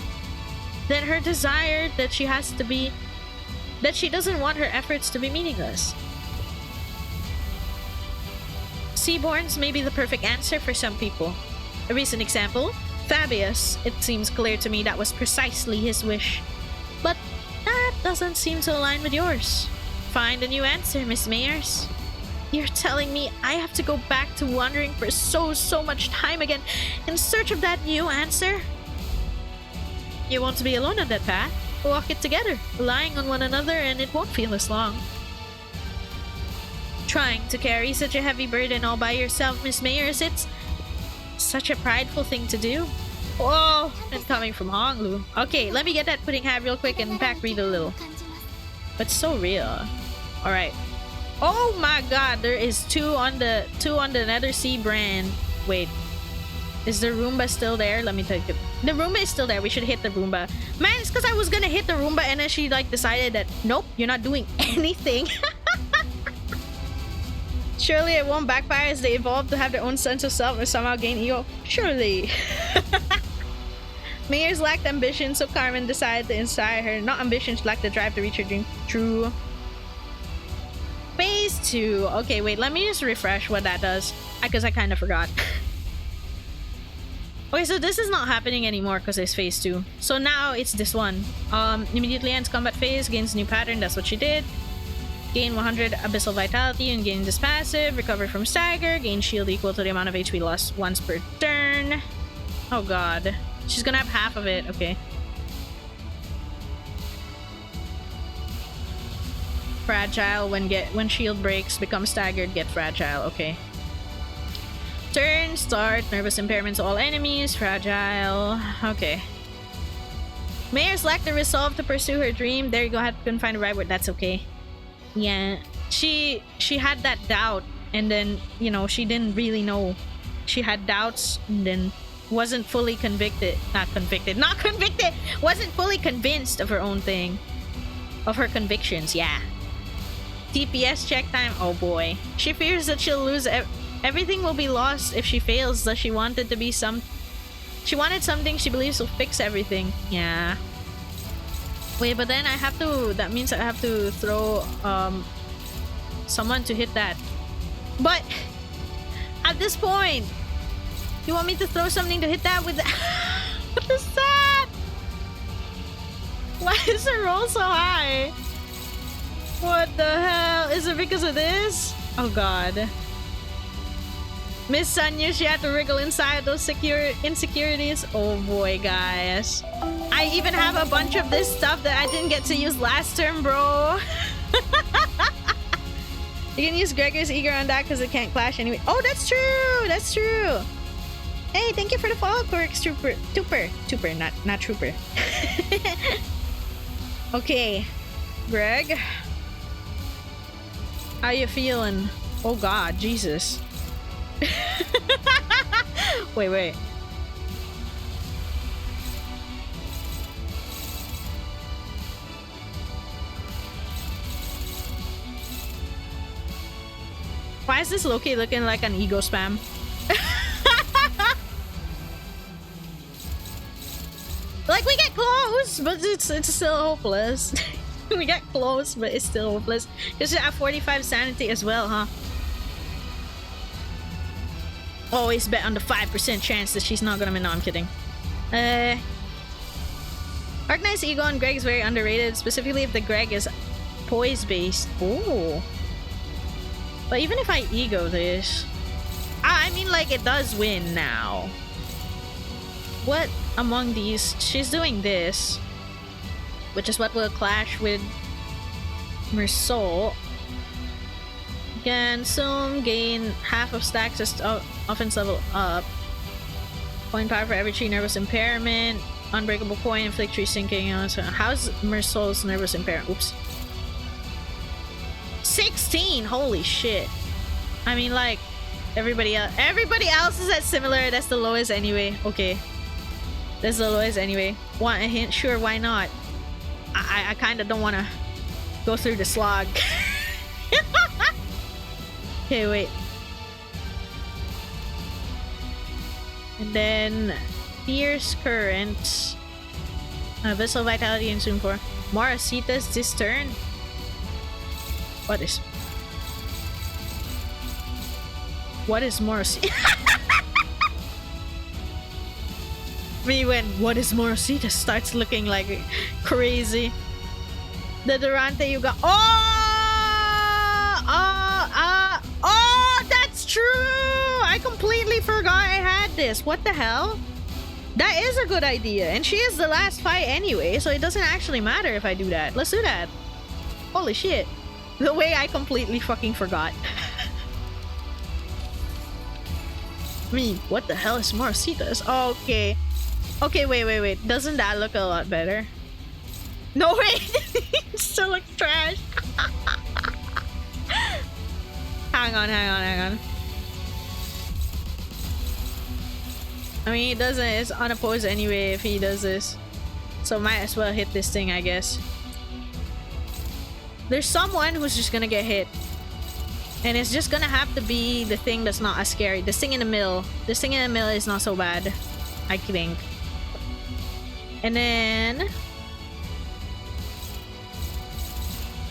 her desire that she has to be... that she doesn't want her efforts to be meaningless. Seaborns may be the perfect answer for some people. A recent example, Fabius. It seems clear to me that was precisely his wish. But that doesn't seem to align with yours. Find a new answer, Miss Mayors. You're telling me I have to go back to wandering for so much time again in search of that new answer? You want to be alone on that path? Walk it together, relying on one another, and it won't feel as long. Trying to carry such a heavy burden all by yourself, Miss Mayors, Such a prideful thing to do. Whoa, and coming from Honglu. Okay, let me get that pudding hat real quick and back read a little. But so real. Alright. Oh my god, there is two on the Nether Sea brand. Wait. Is the Roomba still there? Let me take it. The Roomba is still there. We should hit the Roomba. Man, it's because I was gonna hit the Roomba and then she like decided that nope, you're not doing anything. Surely it won't backfire as they evolve to have their own sense of self or somehow gain ego. Surely. Mayors lacked ambition, so Carmen decided to inspire her. Not ambition, she lacked the drive to reach her dream. True. Phase 2. Okay, wait, let me just refresh what that does. Because I kind of forgot. Okay, so this is not happening anymore because it's phase 2. So now it's this one. Immediately ends combat phase, gains new pattern, that's what she did. Gain 100 abyssal vitality and gain this passive. Recover from stagger. Gain shield equal to the amount of HP lost once per turn. Oh god. She's gonna have half of it. Okay. Fragile when shield breaks. Become staggered. Get fragile. Okay. Turn. Start. Nervous impairment to all enemies. Fragile. Okay. Mayors lack the resolve to pursue her dream. There you go. Couldn't find the right word. That's okay. Yeah. She had that doubt. And then, you know, she didn't really know. She had doubts and then wasn't fully convicted. Not convicted! Wasn't fully convinced of her own thing. Of her convictions, yeah. TPS check time, oh boy. She fears that she'll lose everything will be lost if she fails, thus she wanted to be she wanted something she believes will fix everything. Yeah. Wait, but then that means I have to throw someone to hit that. But at this point, you want me to throw something to hit that with what is that? Why is the roll so high? What the hell? Is it because of this? Oh god. Miss Sanya, she had to wriggle inside those insecurities. Oh boy, guys. I even have a bunch of this stuff that I didn't get to use last term, bro. You can use Gregor's Eager on that because it can't clash anyway. Oh, that's true! That's true! Hey, thank you for the follow, Corix Trooper. Trooper, not Trooper. Okay. Greg. How you feeling? Oh god, Jesus. Wait. Why is this Loki looking like an ego spam? Like, we get close, but it's still hopeless. We get close, but it's still hopeless. Because you have 45 sanity as well, huh? Always bet on the 5% chance that she's not gonna win. No, I'm kidding. Arknights ego on Greg is very underrated, specifically if the Greg is poise-based. Ooh. But even if I ego this... I mean, like, it does win now. What among these? She's doing this, which is what will clash with Mersol. Can soon gain half of stacks as offense level up. Point power for every 3 nervous impairment. Unbreakable coin, inflict 3 sinking. How's Mersol's nervous impairment? Oops. 16! Holy shit. I mean, like, everybody else is at similar. That's the lowest anyway. Okay. That's the lowest anyway. Want a hint? Sure, why not? I kind of don't want to go through the slog. Okay, wait. And then Fierce Current. Vessel Vitality and Zoom 4. Morasitas this turn. What is Morasitas? Me when what is Morasitas starts looking like crazy. The Durante you got. Oh, that's true! I completely forgot I had this. What the hell? That is a good idea. And she is the last fight anyway, so it doesn't actually matter if I do that. Let's do that. Holy shit. The way I completely fucking forgot. I mean, what the hell is Marcitas? Okay. Okay, wait. Doesn't that look a lot better? No, wait! It still looks trash. Hang on. I mean, he doesn't. It's unopposed anyway if he does this. So might as well hit this thing, I guess. There's someone who's just gonna get hit. And it's just gonna have to be the thing that's not as scary. This thing in the middle. This thing in the middle is not so bad, I think. And then...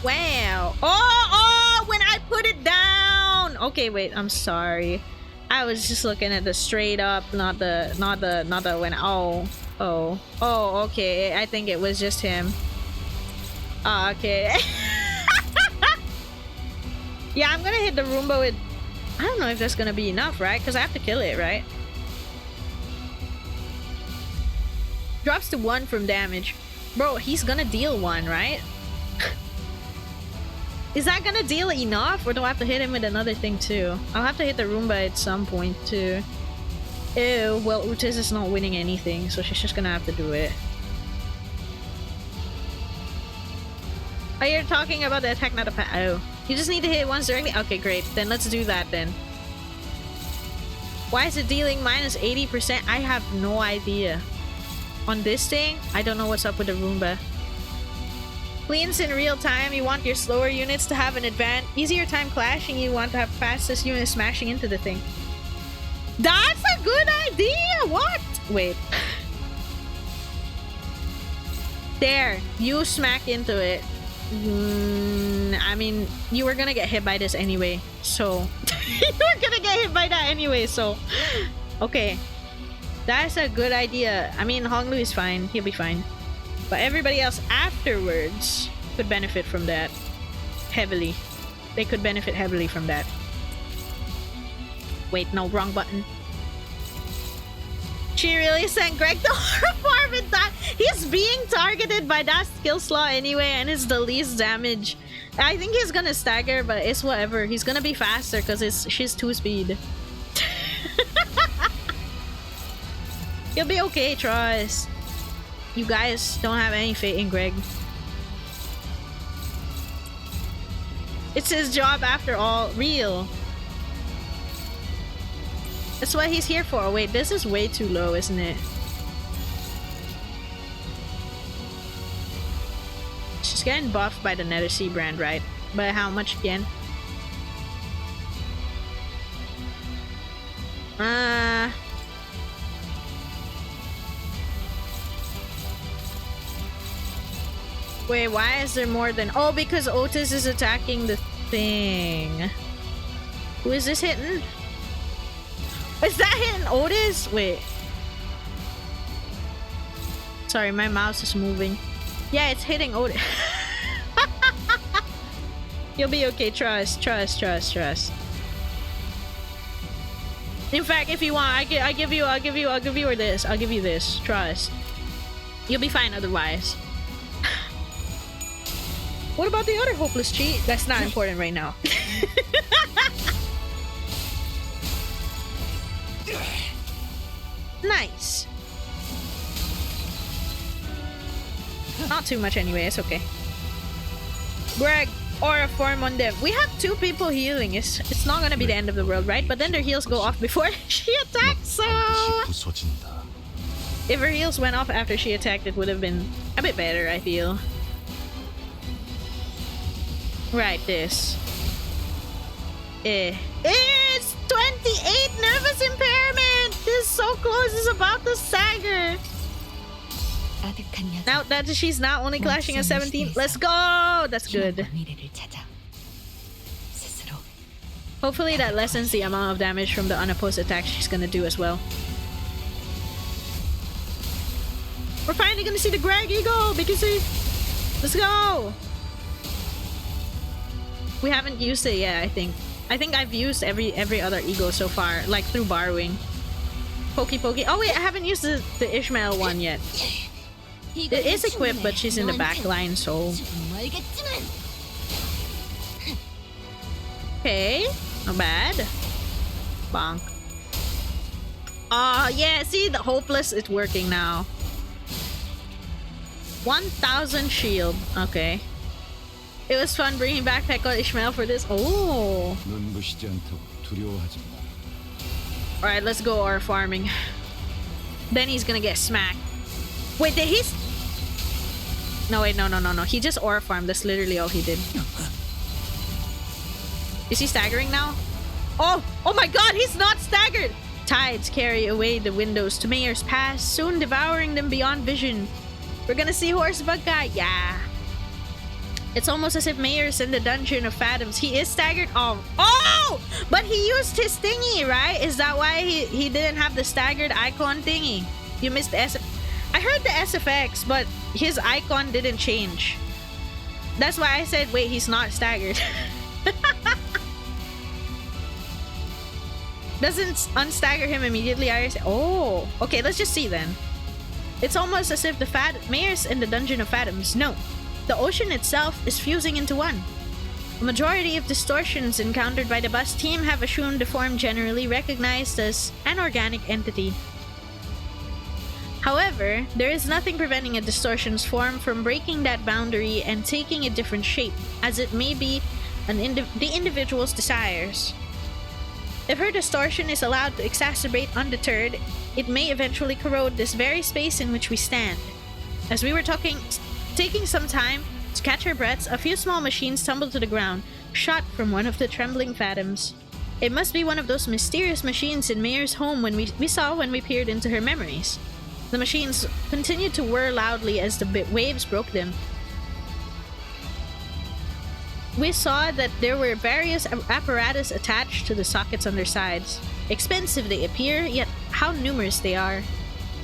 Wow. Oh, when I put it down. Okay, wait, I'm sorry. I was just looking at the straight up, not the when. Oh, okay. I think it was just him. Oh, okay. Yeah, I'm gonna hit the Roomba with... I don't know if that's gonna be enough, right? Because I have to kill it, right? Drops to 1 from damage. Bro, he's gonna deal 1, right? Is that gonna deal enough? Or do I have to hit him with another thing too? I'll have to hit the Roomba at some point too. Ew, well, Utis is not winning anything, so she's just gonna have to do it. Oh, you're talking about the attack, not the pa- oh. You just need to hit it once directly? Okay, great. Then let's do that then. Why is it dealing minus 80%? I have no idea. On this thing, I don't know what's up with the Roomba. Cleans in real time, you want your slower units to have an advantage. Easier time clashing, you want to have fastest units smashing into the thing. That's a good idea! What? Wait. There, you smack into it. I mean, you were gonna get hit by this anyway, so... you were gonna get hit by that anyway, so... Okay. That's a good idea. I mean, Honglu is fine. He'll be fine. But everybody else afterwards could benefit from that. Heavily. They could benefit heavily from that. Wait, no, wrong button. She really sent Greg to farm in that. He's being targeted by that skill slot anyway, and it's the least damage. I think he's gonna stagger, but it's whatever. He's gonna be faster because she's 2 speed. He'll be okay, trust. You guys don't have any faith in Greg. It's his job after all. Real. That's what he's here for. Wait, this is way too low, isn't it? She's getting buffed by the Nether Sea brand, right? But how much again? Wait, why is there more than... Oh, because Otis is attacking the thing. Who is this hitting? Is that hitting Otis? Wait. Sorry, my mouse is moving. Yeah, it's hitting Otis. You'll be okay. Trust. In fact, if you want, I'll give you this. I'll give you this. Trust. You'll be fine otherwise. What about the other hopeless cheat? That's not important right now. Nice. Not too much anyway, it's okay. Greg, aura form on them. We have 2 people healing. It's not gonna be the end of the world, right? But then their heals go off before she attacks, so... If her heals went off after she attacked, it would have been a bit better, I feel. Right, this. It's 28 nervous impairment! This is so close, it's about to stagger! Now that she's now only clashing at 17, let's go! That's good. Hopefully that lessens the amount of damage from the unopposed attack she's gonna do as well. We're finally gonna see the Greg Eagle! Because let's go! We haven't used it yet, I think. I think I've used every other Eagle so far, like through borrowing. Pokey. Oh wait, I haven't used the Ishmael one yet. It is equipped, but she's in the back line, so... Okay, not bad. Bonk. Yeah, see, the hopeless is working now. 1000 shield. Okay. It was fun bringing back Pekka Ishmael for this. Oh. Alright, let's go our farming. Then he's gonna get smacked. Wait, did he... No, wait, no. He just aura farmed. That's literally all he did. Is he staggering now? Oh my god, he's not staggered! Tides carry away the windows to Mayor's Pass, soon devouring them beyond vision. We're gonna see Horsebug Guy. Yeah. It's almost as if Mayor's in the Dungeon of Phantoms. He is staggered. Oh! But he used his thingy, right? Is that why he didn't have the staggered icon thingy? You missed the I heard the SFX, but his icon didn't change. That's why I said, wait, he's not staggered. Doesn't unstagger him immediately. I say, oh, okay, let's just see then. It's almost as if the Mayor's in the Dungeon of Phantoms. No, the ocean itself is fusing into one. A majority of distortions encountered by the bus team have assumed the form generally recognized as an organic entity. However, there is nothing preventing a distortion's form from breaking that boundary and taking a different shape, as it may be the individual's desires. If her distortion is allowed to exacerbate undeterred, it may eventually corrode this very space in which we stand. As we were taking some time to catch our breaths, a few small machines tumbled to the ground, shot from one of the trembling phantoms. It must be one of those mysterious machines in Mayor's home when we saw when we peered into her memories. The machines continued to whir loudly as the waves broke them. We saw that there were various apparatus attached to the sockets on their sides. Expensive they appear, yet how numerous they are.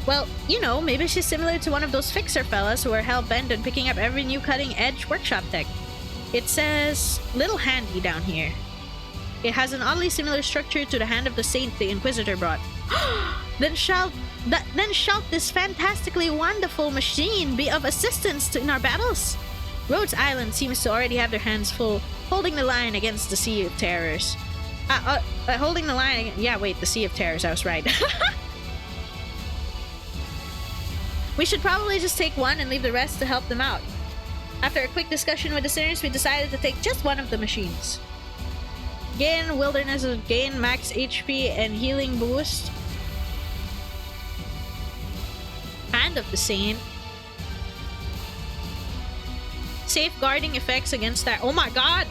Well, you know, maybe she's similar to one of those fixer fellas who are hell-bent on picking up every new cutting-edge workshop tech. It says, little handy down here. It has an oddly similar structure to the Hand of the Saint the Inquisitor brought. Then shall this fantastically wonderful machine be of assistance in our battles? Rhodes Island seems to already have their hands full, holding the line against the Sea of Terrors. Holding the line... Yeah, wait, the Sea of Terrors, I was right. We should probably just take one and leave the rest to help them out. After a quick discussion with the sinners, we decided to take just one of the machines. Gain Wilderness, gain max HP and healing boost. Hand of the Saint. Safeguarding effects against that. Oh my god!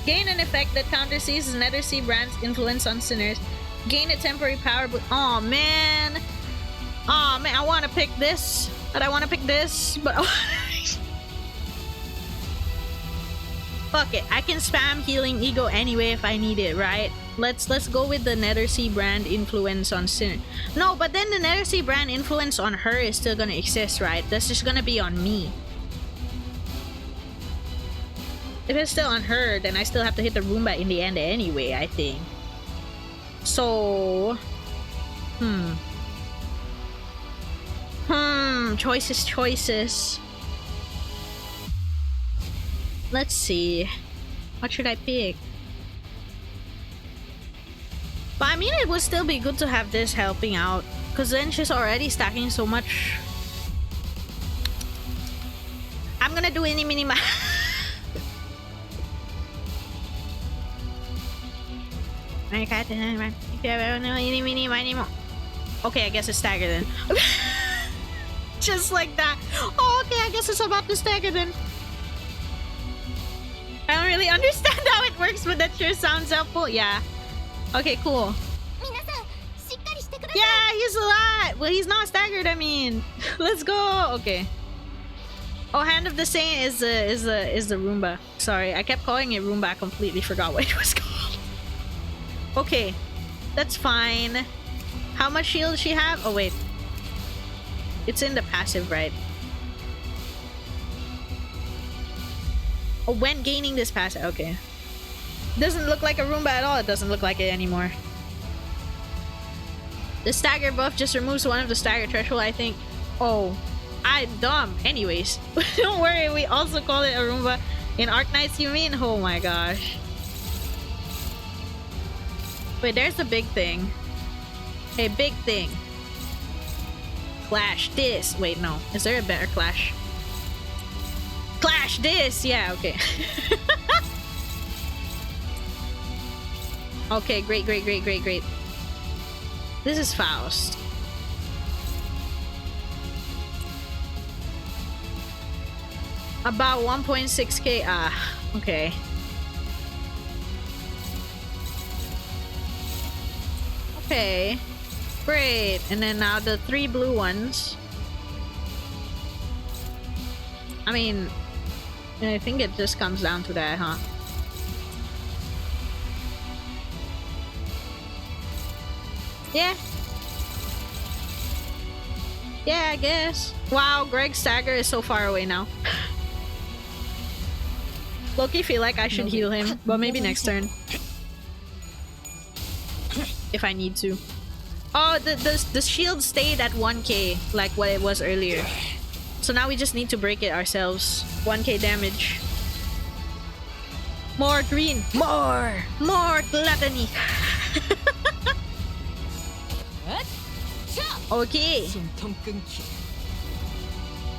Gain an effect that countersees Nethersea Brand's influence on sinners. Gain a temporary power boost. Oh man! Oh man, I want to pick this. But I want to pick this. But fuck it. I can spam healing ego anyway if I need it, right? Let's go with the Nethersea Brand influence on Sinner. No, but then the Nethersea Brand influence on her is still gonna exist, right? That's just gonna be on me. If it's still on her, then I still have to hit the Roomba in the end anyway, I think. So... Choices. Let's see. What should I pick? But I mean, it would still be good to have this helping out. Because then she's already stacking so much. I'm gonna do any mini Okay, I guess it's stagger then. Just like that. Oh, okay, I guess it's about to stagger then. I don't really understand how it works, but that sure sounds helpful. Yeah. Okay, cool. Yeah, he's a lot. Well, he's not staggered, I mean. Let's go. Okay. Oh, Hand of the Saint is the Roomba. Sorry, I kept calling it Roomba. I completely forgot what it was called. Okay. That's fine. How much shield does she have? Oh, wait. It's in the passive, right? Oh, when gaining this passive. Okay. Doesn't look like a Roomba at all. It doesn't look like it anymore. The stagger buff just removes one of the stagger threshold, I think. Oh, I'm dumb. Anyways, don't worry. We also call it a Roomba in Arknights, you mean? Oh my gosh. Wait, there's the big thing. Hey, big thing. Clash this. Wait, no. Is there a better clash? Clash this! Yeah, okay. Okay, great, great, great, great, great. This is Faust. About 1.6k. Ah, okay. Okay. Great. And then now the 3 blue ones. I mean, I think it just comes down to that, huh? Yeah. Yeah, I guess. Wow, Greg's stagger is so far away now. Loki feel like I should heal him, but maybe next turn. If I need to. Oh, the shield stayed at 1k, like what it was earlier. So now we just need to break it ourselves. 1k damage. More green. More gluttony. Okay.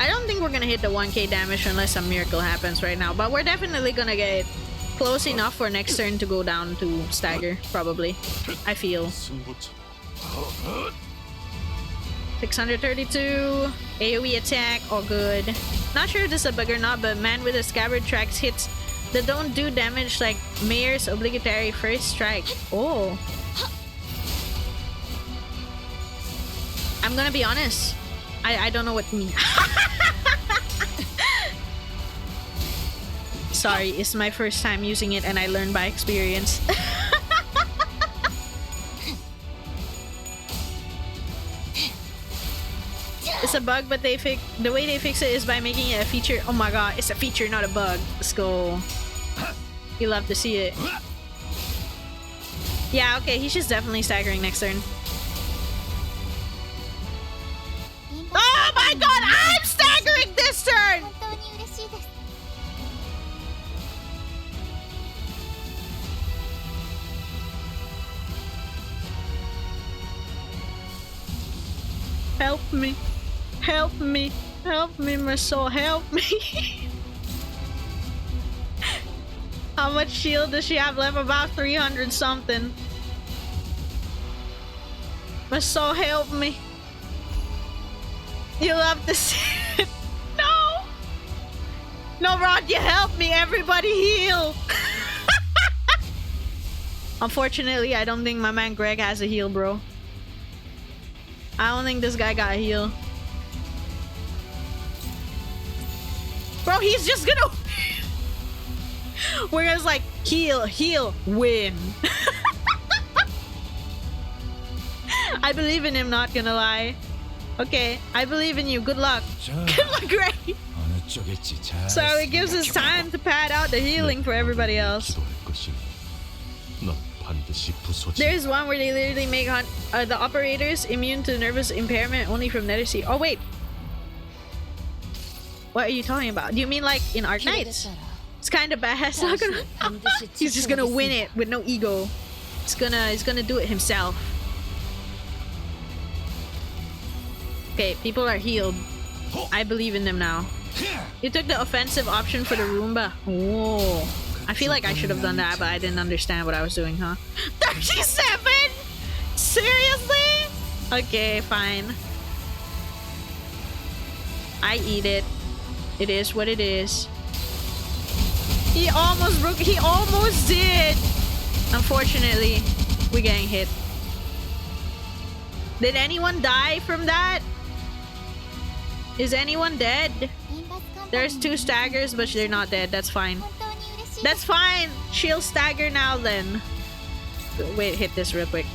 I don't think we're gonna hit the 1k damage unless some miracle happens right now, but we're definitely gonna get close enough for next turn to go down to stagger, probably. I feel. 632 AoE attack, all good. Not sure if this is a bug or not, but man with a scabbard tracks hits that don't do damage like Mayor's obligatory first strike. Oh. I'm gonna be honest. I don't know what to mean. Sorry, it's my first time using it and I learned by experience. It's a bug, but the way they fix it is by making it a feature. Oh my god, it's a feature, not a bug. Let's go. You'll love to see it. Yeah, okay, he's just definitely staggering next turn. Oh my god, I'm staggering this turn! Help me. Help me. Help me, my soul. Help me. How much shield does she have left? About 300 something. My soul, help me. You love to see it. No! No, Rod, you help me. Everybody heal. Unfortunately, I don't think my man Greg has a heal, bro. I don't think this guy got a heal. Bro, he's just gonna... We're just like, heal, heal, win. I believe in him, not gonna lie. Okay, I believe in you. Good luck. Good luck, Greg. So it gives us time to pad out the healing for everybody else. There's one where they literally make the operators immune to nervous impairment only from Nether Sea. Oh wait, what are you talking about? Do you mean like in Arknights? It's kind of bad. It's not gonna. He's just gonna win it with no ego. He's gonna do it himself. Okay, people are healed. I believe in them now. You took the offensive option for the Roomba. Oh. I feel like I should have done that, but I didn't understand what I was doing, huh? 37? Seriously? Okay, fine. I eat it. It is what it is. He almost broke. He almost did. Unfortunately, we're getting hit. Did anyone die from that? Is anyone dead? There's 2 staggers, but they're not dead. That's fine. That's fine. She'll stagger now then. Wait, hit this real quick.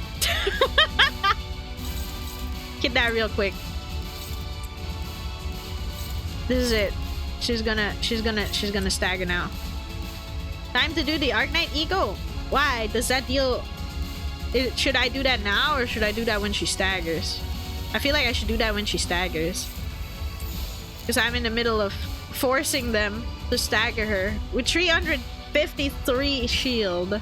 Hit that real quick. This is it. She's gonna stagger now. Time to do the Arknight Ego. Why? Does that deal... Should I do that now or should I do that when she staggers? I feel like I should do that when she staggers. Because I'm in the middle of forcing them to stagger her with 353 shield.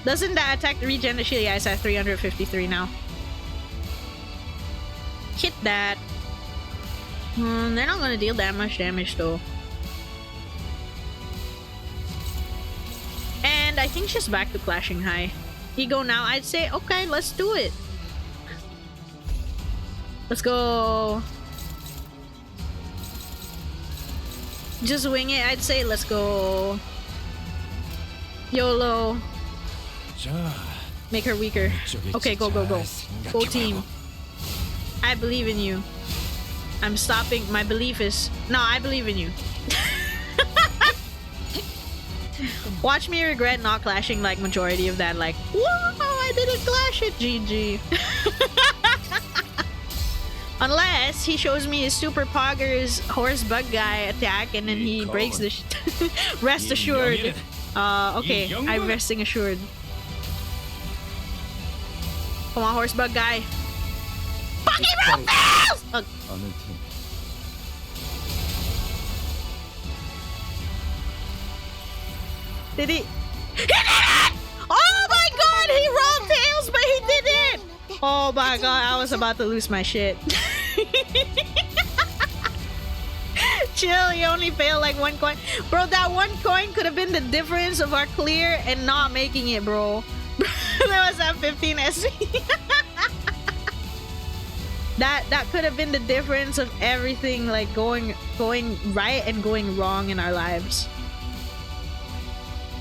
Doesn't that attack regen the shield? Yeah, it's at 353 now. Hit that. They're not gonna deal that much damage though. And I think she's back to clashing high. Ego now, I'd say, okay, let's do it. Let's go. Just wing it, I'd say, let's go. YOLO. Make her weaker. Okay, go, go, go. Go team. I believe in you. I'm stopping. My belief is... No, I believe in you. Watch me regret not clashing like majority of that. Like, whoa, I didn't clash it. GG. Unless he shows me his super poggers horse bug guy attack and then he breaks the rest assured. Okay, I'm resting assured. Come on, horse bug guy. Fucking real fast! Oh. Did he? He did it! Oh my god, he rolled tails, but he did it! Oh my god, I was about to lose my shit. Chill, you only failed like 1 coin. Bro, that 1 coin could have been the difference of our clear and not making it, bro. That was at 15 SP. That could have been the difference of everything, like going right and going wrong in our lives.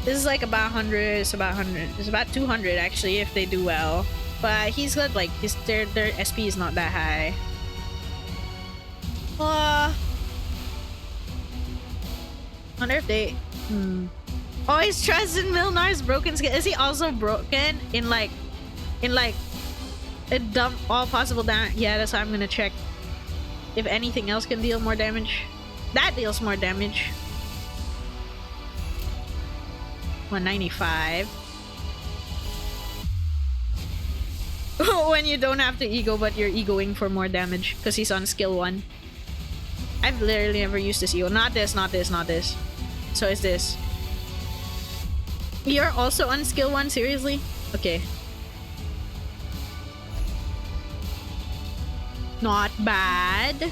This is like about 100. It's about 100. It's about 200 actually if they do well. But he's got like their SP is not that high. Wonder if they. Oh, he's trust in Milnar's broken skill. Is he also broken in like a dump all possible damage? Yeah, that's why I'm gonna check if anything else can deal more damage. That deals more damage. 195. When you don't have to ego, but you're egoing for more damage because he's on skill 1. I've literally never used this ego. Not this, not this, not this. So it's this. You're also on skill 1? Seriously? Okay. Not bad.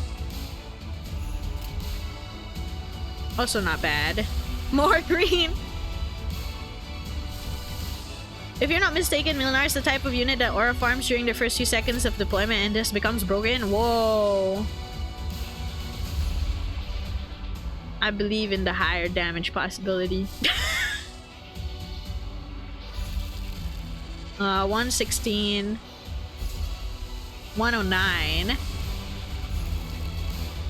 Also not bad. More green. If you're not mistaken, Milnar is the type of unit that aura farms during the first few seconds of deployment and just becomes broken. Whoa. I believe in the higher damage possibility. 116. 109.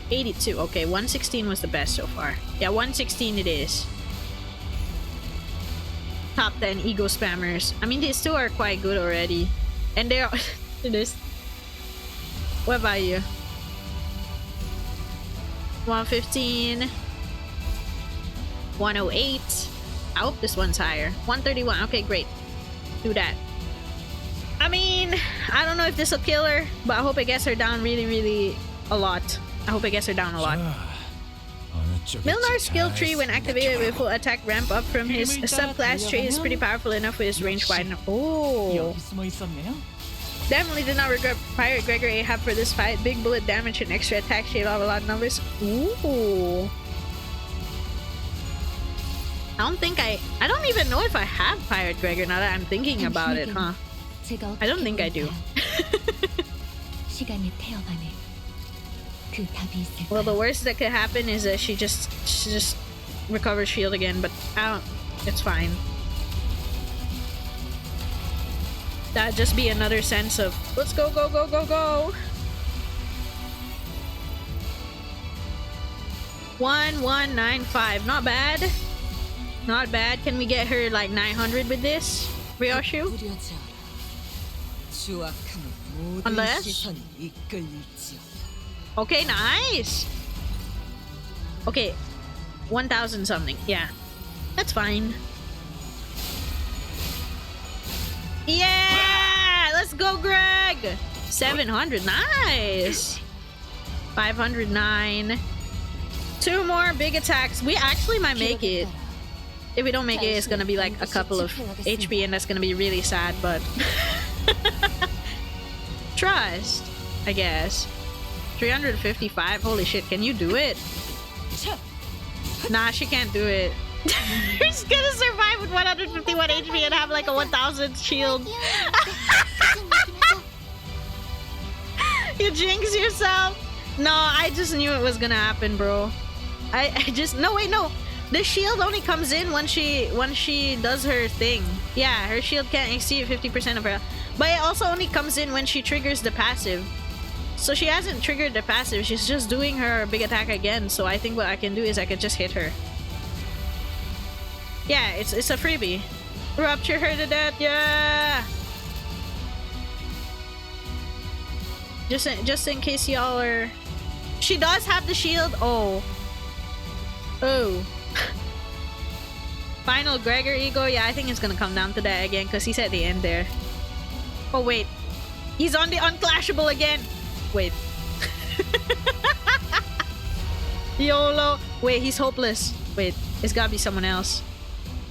82. Okay, 116 was the best so far. Yeah, 116 it is. Top 10 ego spammers. I mean, these two are quite good already. And they are... this. What about you? 115. 108. I hope this one's higher. 131. Okay, great. Do that. I mean, I don't know if this will kill her, but I hope it gets her down really, really a lot. I hope it gets her down a lot. Milnar's skill tree, when activated with full attack ramp up from his subclass trait, is pretty powerful enough with his range wide enough. Oh! Definitely did not regret Pirate Gregor Ahab for this fight. Big bullet damage and extra attack shave off a lot of numbers. Ooh! I don't even know if I have Pirate Gregor now that I'm thinking about it, huh? I don't think I do. Well, the worst that could happen is that she just recovers shield again, but I don't. It's fine. That'd just be another sense of let's go, go, go, go, go. 1195, not bad. Not bad. Can we get her like 900 with this, Ryoshu? Unless. Okay, nice. Okay, 1,000 something. Yeah, that's fine. Yeah, let's go, Greg. 700, nice. 509. 2 more big attacks. We actually might make it. If we don't make it, it's gonna be like a couple of HP, and that's gonna be really sad, but trust, I guess. 355. Holy shit, can you do it? Nah, she can't do it. She's gonna survive with 151 HP and have like a 1000 shield. You jinx yourself. No, I just knew it was gonna happen, bro. I just no wait no. The shield only comes in when she does her thing. Yeah, her shield can't exceed 50% of her. But it also only comes in when she triggers the passive. So she hasn't triggered the passive. She's just doing her big attack again. So I think what I can do is I can just hit her. Yeah, it's a freebie. Rupture her to death. Yeah. Just in case y'all are. She does have the shield. Oh. Oh. Final Gregor ego. Yeah, I think it's gonna come down to that again because he's at the end there. Oh wait, he's on the unclashable again. Wait. YOLO. Wait, he's hopeless. Wait, it's gotta be someone else.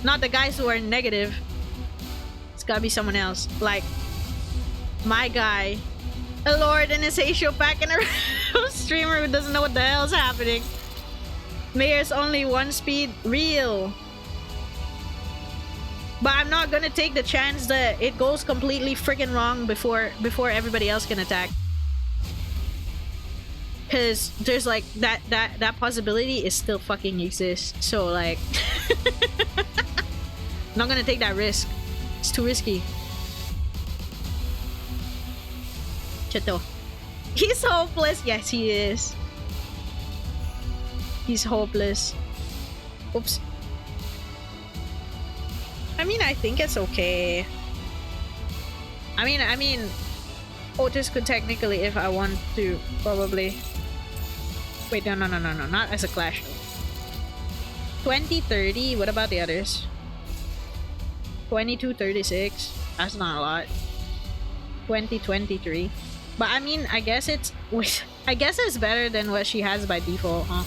Not the guys who are negative. It's gotta be someone else. Like my guy, a lord and his Asia pack and a streamer who doesn't know what the hell's happening. Mayor's only one speed. Real. But I'm not gonna take the chance that it goes completely freaking wrong before everybody else can attack. Cause there's like that possibility is still fucking exists. So like I'm not gonna take that risk. It's too risky. Cheto. He's hopeless. Yes, he is. He's hopeless. Oops. I mean, I think it's okay. I mean, Otis could technically, if I want to, probably. Wait, no, not as a clash. 2030. What about the others? 2236. That's not a lot. 2023. But I mean, I guess it's better than what she has by default, huh?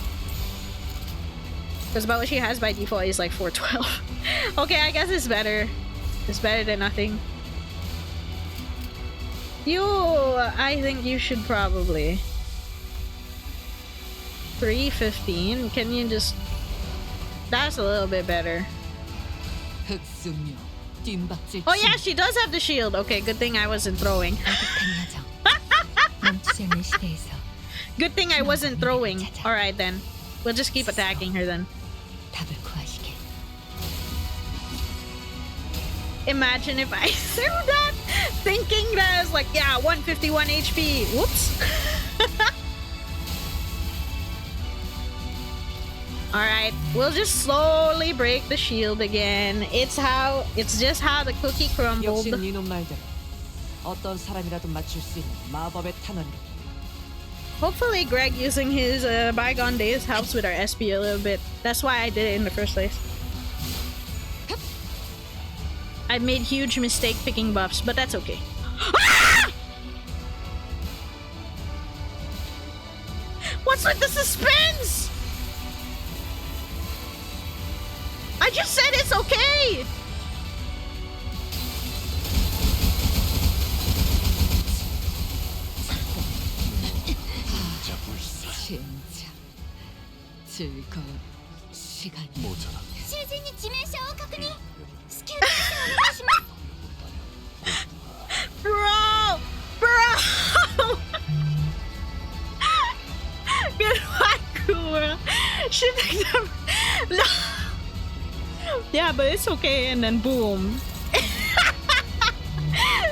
Because about what she has by default is like 412. Okay, I guess it's better. It's better than nothing. I think you should probably 315. Can you just? That's a little bit better. Oh yeah, she does have the shield. Okay, good thing I wasn't throwing. Good thing I wasn't throwing. All right then, we'll just keep attacking her then. Imagine if I threw that thinking that I was like, yeah, 151 HP. Whoops. Alright, we'll just slowly break the shield again. It's just how the cookie crumbled. Hopefully Greg using his bygone days helps with our SP a little bit. That's why I did it in the first place. I made huge mistake picking buffs, but that's okay. Ah! What's with the suspense? I just said it's okay. Bro! Goodbye, Kura. She picked up. No. Yeah, but it's okay, and then boom.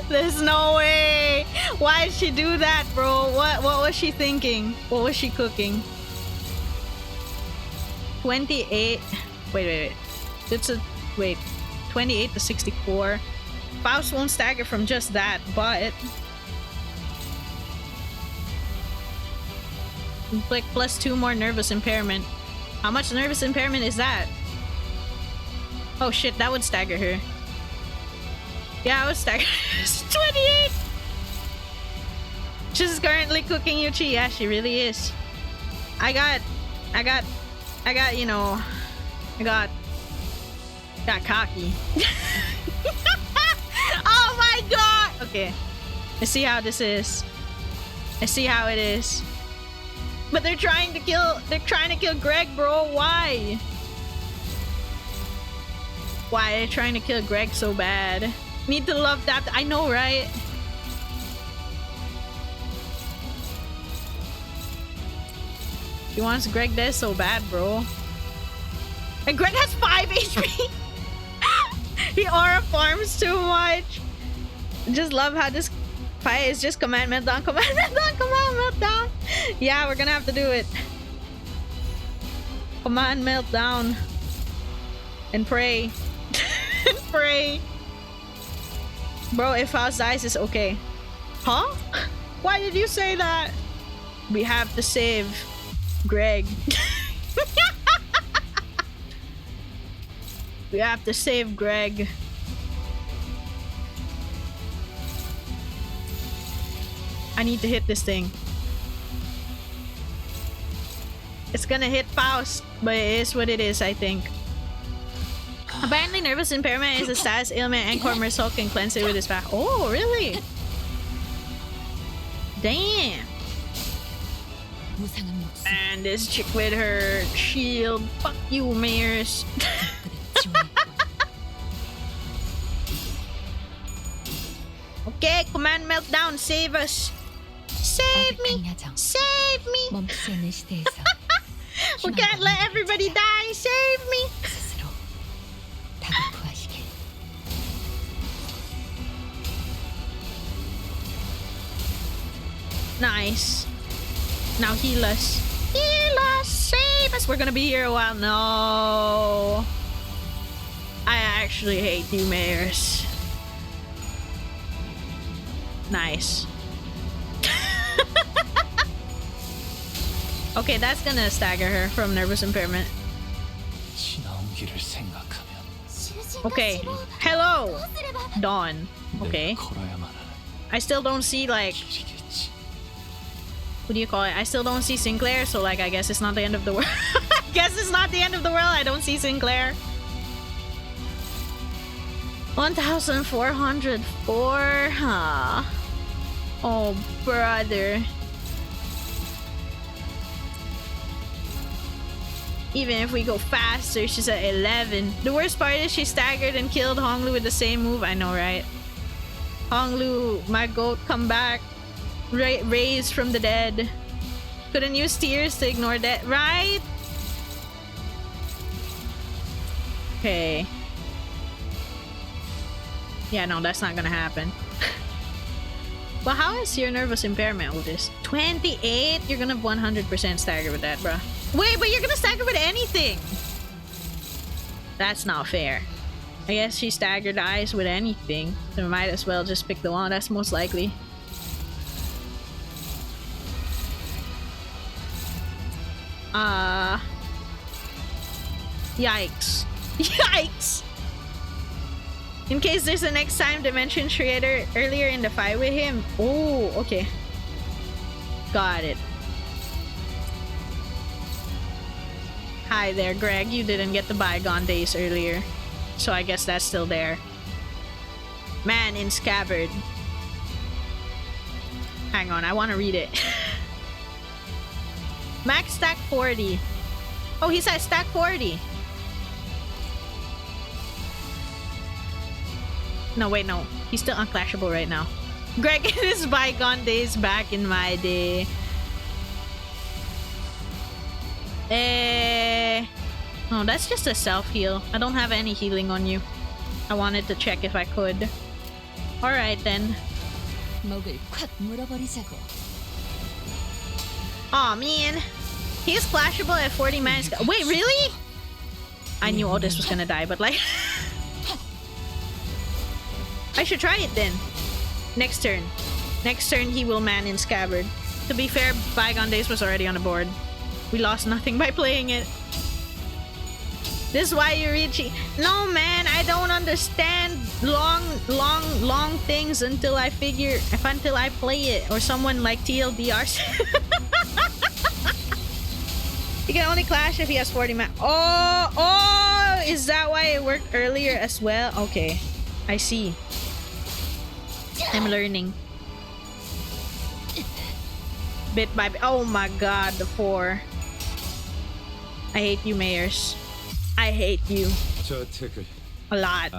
There's no way. Why did she do that, bro? What was she thinking? What was she cooking? 28. Wait. It's a wait. 28 to 64. Faust won't stagger from just that, but like +2 more nervous impairment. How much nervous impairment is that? Oh shit, that would stagger her. Yeah, I would stagger her. 28! She's currently cooking Yuchi. Yeah, she really is. I got Got cocky. Oh my god! Okay. I see how this is. I see how it is. But they're trying to kill Greg, bro. Why? Why are they trying to kill Greg so bad? Need to love that. I know, right? He wants Greg dead so bad, bro. And Greg has 5 HP. He aura farms too much. Just love how this fight is just command meltdown, command meltdown, command meltdown. Yeah, we're gonna have to do it. Command meltdown. And pray. And pray. Bro, if Faust dies, it's okay. Huh? Why did you say that? We have to save Greg. We have to save Greg. I need to hit this thing. It's gonna hit Faust, but it is what it is, I think. Apparently, nervous impairment is a status ailment, and Cormer's Hulk can cleanse it with his back. Oh, really? Damn. And this chick with her shield. Fuck you, Mayors. Okay, command meltdown, save us. Save me! Save me! We can't let everybody die! Save me! Nice. Now heal us. Heal us! Save us! We're gonna be here a while. No. I actually hate you, Mayors. Nice. Okay, that's gonna stagger her from nervous impairment. Okay. Hello! Dawn. Okay. I still don't see, like... What do you call it? I still don't see Sinclair, so, like, I guess it's not the end of the world. I guess it's not the end of the world. I don't see Sinclair. 1,404, huh? Oh, brother. Even if we go faster, she's at 11. The worst part is she staggered and killed Honglu with the same move. I know, right? Honglu, my goat, come back. Raised from the dead. Couldn't use tears to ignore that, right? Okay. Yeah, no, that's not gonna happen. But how is your nervous impairment with this? 28? You're gonna 100% stagger with that, bruh. Wait, but you're gonna stagger with anything! That's not fair. I guess she staggered eyes with anything. So we might as well just pick the one that's most likely. Yikes. Yikes! In case there's a next time dimension creator earlier in the fight with him. Oh, okay. Got it. Hi there, Greg. You didn't get the bygone days earlier. So I guess that's still there. Man in scabbard. Hang on, I want to read it. Max stack 40. Oh, he said stack 40. No, wait, no. He's still unclashable right now. Greg in his bygone days back in my day. No, that's just a self-heal. I don't have any healing on you. I wanted to check if I could. Alright then. Aw, man. He's clashable at 40 mana. Wait, really? I knew all this was gonna die, but like... I should try it then. Next turn. Next turn, he will man in Scabbard. To be fair, Bygone Days was already on the board. We lost nothing by playing it. This is why you're reaching... No, man, I don't understand long things until I figure... Until I play it. Or someone like TLDR. He can only clash if he has 40 mana. Oh, is that why it worked earlier as well? Okay, I see. I'm learning. Bit by bit. Oh my god, the 4. I hate you, Mayors. I hate you. A lot.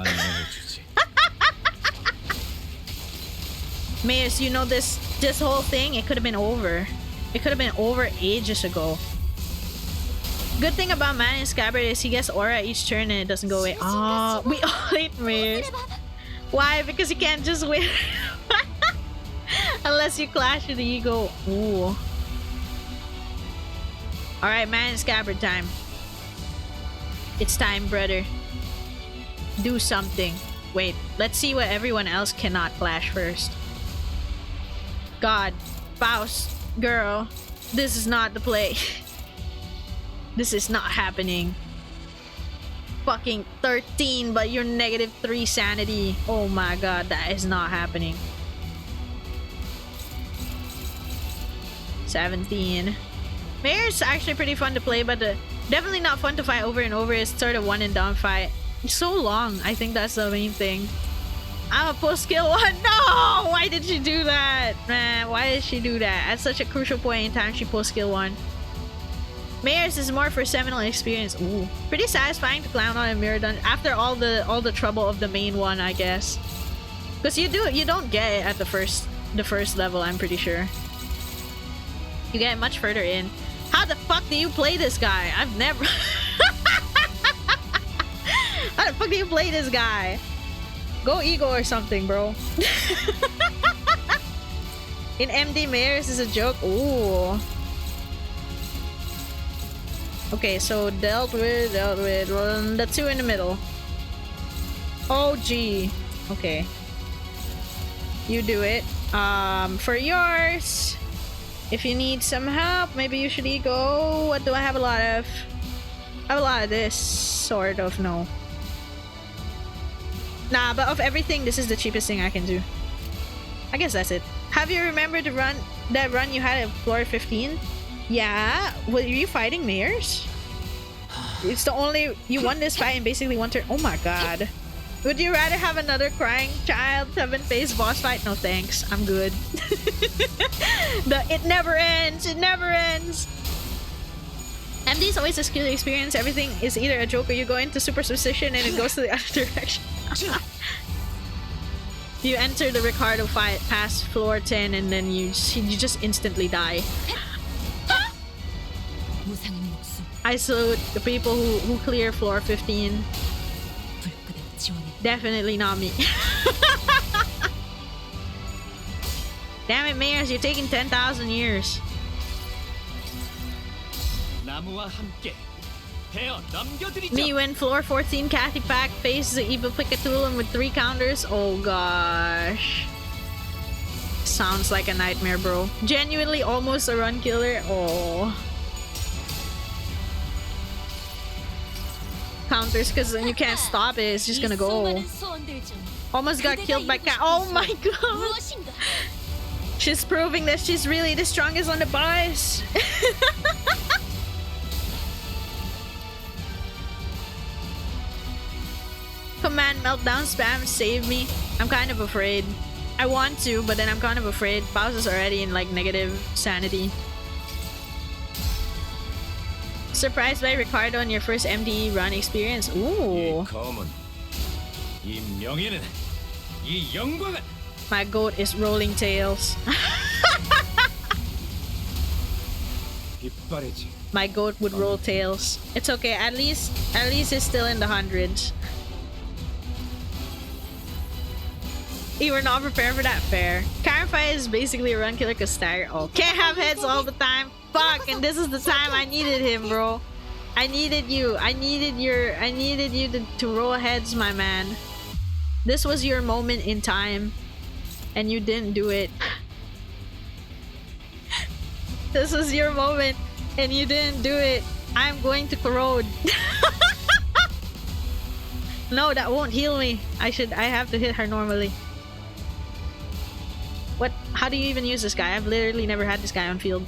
Mayors, you know this whole thing, it could have been over. It could have been over ages ago. Good thing about Man in Scabbard is he gets aura each turn and it doesn't go away. Oh, we all hate Mayors. Why? Because you can't just win. Unless you clash with the ego. Ooh. Alright, Man in Scabbard time. It's time, brother. Do something. Wait, let's see what everyone else cannot clash first. God, Faust, girl, this is not the play. This is not happening. Fucking 13, but you're -3 sanity. Oh my god, that is not happening. 17. Mayor's actually pretty fun to play, but definitely not fun to fight over and over. It's sort of one and done fight. It's so long. I think that's the main thing. I'm a post skill 1. No! Why did she do that? Man, why did she do that? At such a crucial point in time, she post skill 1. Mayor's is more for seminal experience. Ooh. Pretty satisfying to clown on a mirror dungeon after all the trouble of the main one, I guess. Because you don't get it at the first level, I'm pretty sure. You get much further in. How the fuck do you play this guy? I've never... How the fuck do you play this guy? Go ego or something, bro. In MD Mayors is a joke. Ooh. Okay, so dealt with. The 2 in the middle. Oh, gee. Okay. You do it. For yours, if you need some help, maybe you should ego. What do I have a lot of? I have a lot of this, sort of, no. Nah, but of everything, this is the cheapest thing I can do. I guess that's it. Have you remembered that run you had at floor 15? Yeah? Were you fighting Mayors? It's the only... You won this fight in basically 1 turn. Oh my god. Would you rather have another crying child 7-phase boss fight? No thanks. I'm good. It never ends. It never ends. MD is always a skill experience. Everything is either a joke or you go into super superstition and it goes to the other direction. You enter the Ricardo fight past floor 10 and then you just instantly die. I salute the people who clear floor 15. Definitely not me. Damn it, Mayors, you're taking 10,000 years. Me when floor 14 Cathy Pack faces the evil Picatoon with 3 counters. Oh gosh. Sounds like a nightmare, bro. Genuinely almost a run killer. Oh. Counters because you can't stop it. It's just gonna go. Almost got killed by Cat. Oh my god. She's proving that she's really the strongest on the boss. Command meltdown spam save me. I'm kind of afraid. I want to, but then I'm kind of afraid. Faust is already in like negative sanity. Surprised by Ricardo on your first MDE run experience. Ooh. My goat is rolling tails. My goat would roll tails. It's okay. At least it's still in the hundreds. You were not prepared for that. Fair. Clarify is basically a run killer because stagger. Oh, can't have heads all the time. Fuck, and this is the time I needed him, bro. I needed you. I needed you to roll heads, my man. This was your moment in time. And you didn't do it. This was your moment and you didn't do it. I'm going to corrode. No, that won't heal me. I have to hit her normally. What? How do you even use this guy? I've literally never had this guy on field.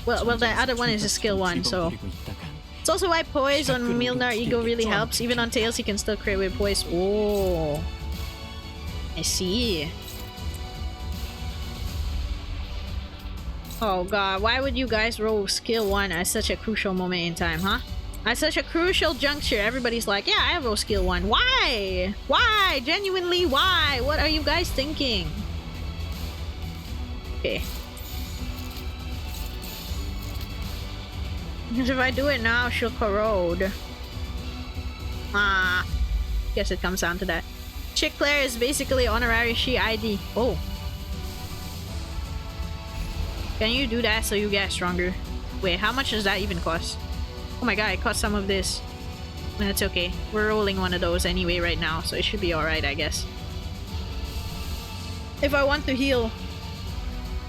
Well, the other one is a skill 1, so It's also why poise on Milnar Ego really helps. Even on Tails, he can still crit with poise. Oh, I see. Oh god, why would you guys roll skill 1 at such a crucial moment in time, huh? At such a crucial juncture, everybody's like, yeah, I roll skill 1. Why? Why? Genuinely, why? What are you guys thinking? Okay. Because if I do it now, she'll corrode. Ah. Guess it comes down to that. Chick Claire is basically honorary she ID. Oh. Can you do that so you get stronger? Wait, how much does that even cost? Oh my god, it cost some of this. That's okay. We're rolling one of those anyway right now, so it should be alright, I guess. If I want to heal...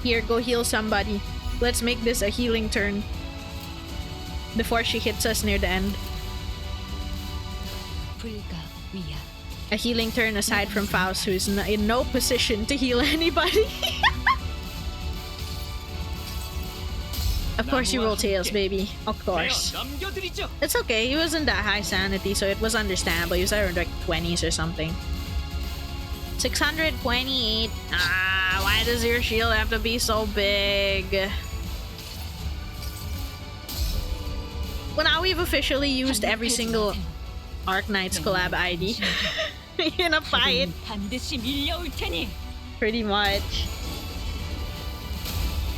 Here, go heal somebody. Let's make this a healing turn. Before she hits us near the end. A healing turn aside from Faust, who is in no position to heal anybody. Of course you roll Tails, baby. Of course. It's okay, he wasn't that high sanity, so it was understandable. He was around like 20s or something. 628. Ah, why does your shield have to be so big? Well, now we've officially used every single Arknights collab ID in a fight. Pretty much.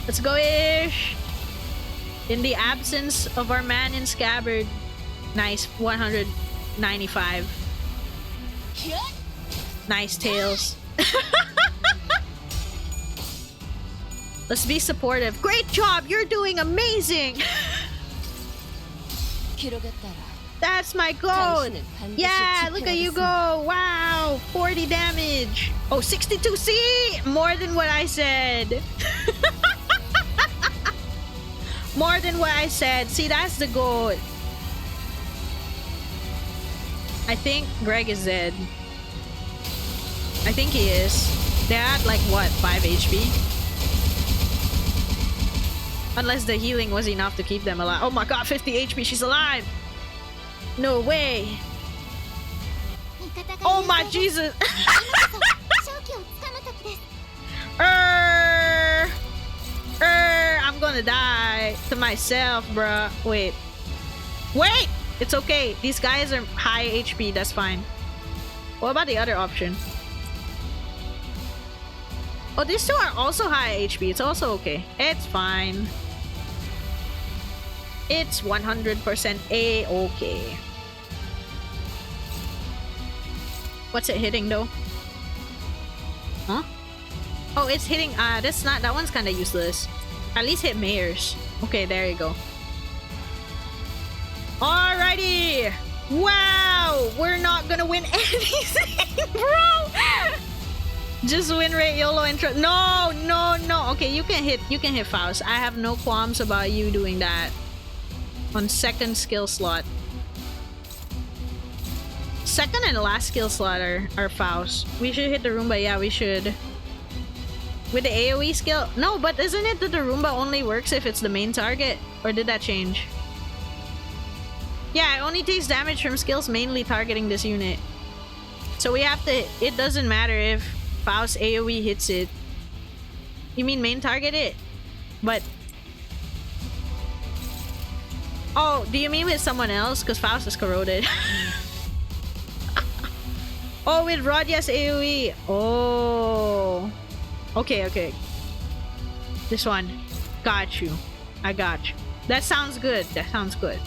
Let's go, Ish! In the absence of our man in scabbard. Nice, 195. Nice Tails. Let's be supportive. Great job! You're doing amazing! That's my goal! Yeah, look at you go! Wow! 40 damage! Oh, 62! See? More than what I said! More than what I said. See, that's the goal. I think Greg is dead. I think he is. They're at like, what, 5 HP? Unless the healing was enough to keep them alive. Oh my god, 50 HP, she's alive! No way! Oh my Jesus! I'm gonna die to myself, bruh. Wait. Wait! It's okay. These guys are high HP, that's fine. What about the other option? Oh, these two are also high HP. It's also okay. It's fine. It's 100% A-okay. What's it hitting though? Huh? Oh, it's hitting... that's not... That one's kind of useless. At least hit Mayors. Okay, there you go. Alrighty! Wow! We're not gonna win anything, bro! Just win rate, YOLO, intro. No, no, no. Okay, you can hit Faust. I have no qualms about you doing that. On second skill slot. Second and last skill slot are Faust. We should hit the Roomba. Yeah, we should. With the AoE skill? No, but isn't it that the Roomba only works if it's the main target? Or did that change? Yeah, it only takes damage from skills mainly targeting this unit. So we have to... It doesn't matter if Faust AoE hits it. You mean main target it? But... Oh, do you mean with someone else? Because Faust is corroded. Oh, with Rodya's AoE. Oh... Okay, okay. This one. Got you. I got you. That sounds good. That sounds good.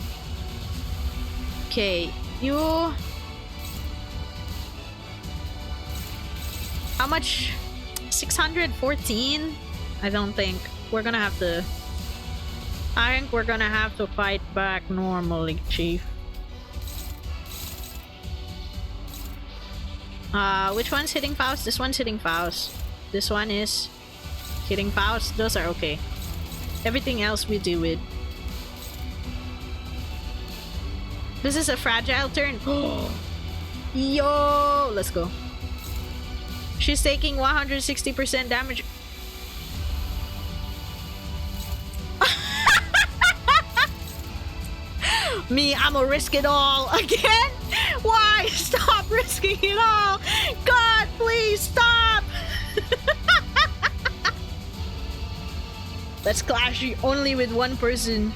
Okay. You... How much? 614? I don't think. We're gonna have to... I think we're gonna have to fight back normally, Chief. Which one's hitting Faust? This one's hitting Faust. This one is hitting Faust. Those are okay. Everything else we deal with. This is a fragile turn. Yo! Let's go. She's taking 160% damage. Me, I'ma risk it all again. Why? Stop risking it all. God, please stop. Let's clash only with one person.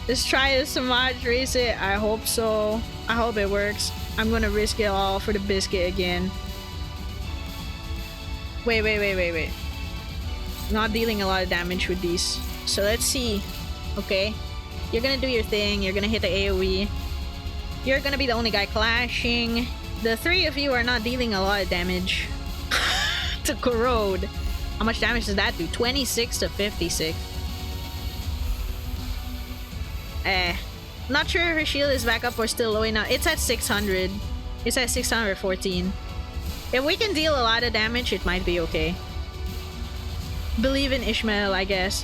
Let's try to Samaj race it. I hope so. I hope it works. I'm gonna risk it all for the biscuit again. Wait. Not dealing a lot of damage with these. So let's see. Okay. You're gonna do your thing. You're gonna hit the AoE. You're gonna be the only guy clashing. The three of you are not dealing a lot of damage to Corrode. How much damage does that do? 26 to 56. Not sure if her shield is back up or still low enough. It's at 600. It's at 614. If we can deal a lot of damage, it might be okay. Believe in Ishmael, I guess.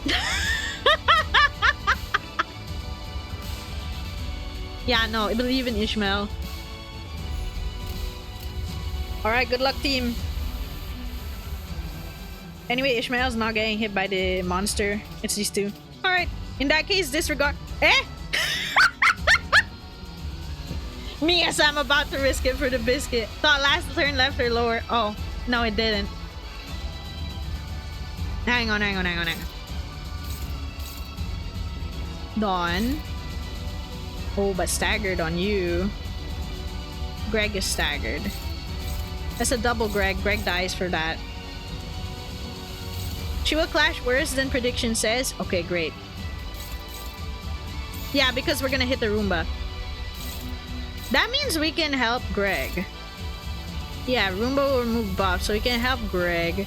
Yeah, no, believe in Ishmael. Alright, good luck, team. Anyway, Ishmael's not getting hit by the monster. It's these two. Alright, in that case, disregard. Me, as I'm about to risk it for the biscuit. Thought last turn left or lower. Oh, no, it didn't. Hang on. Dawn. Oh, but staggered on you. Greg is staggered. That's a double Greg. Greg dies for that. She will clash worse than prediction says. Okay, great. Yeah, because we're gonna hit the Roomba. That means we can help Greg. Yeah, Roomba will remove buff, so we can help Greg.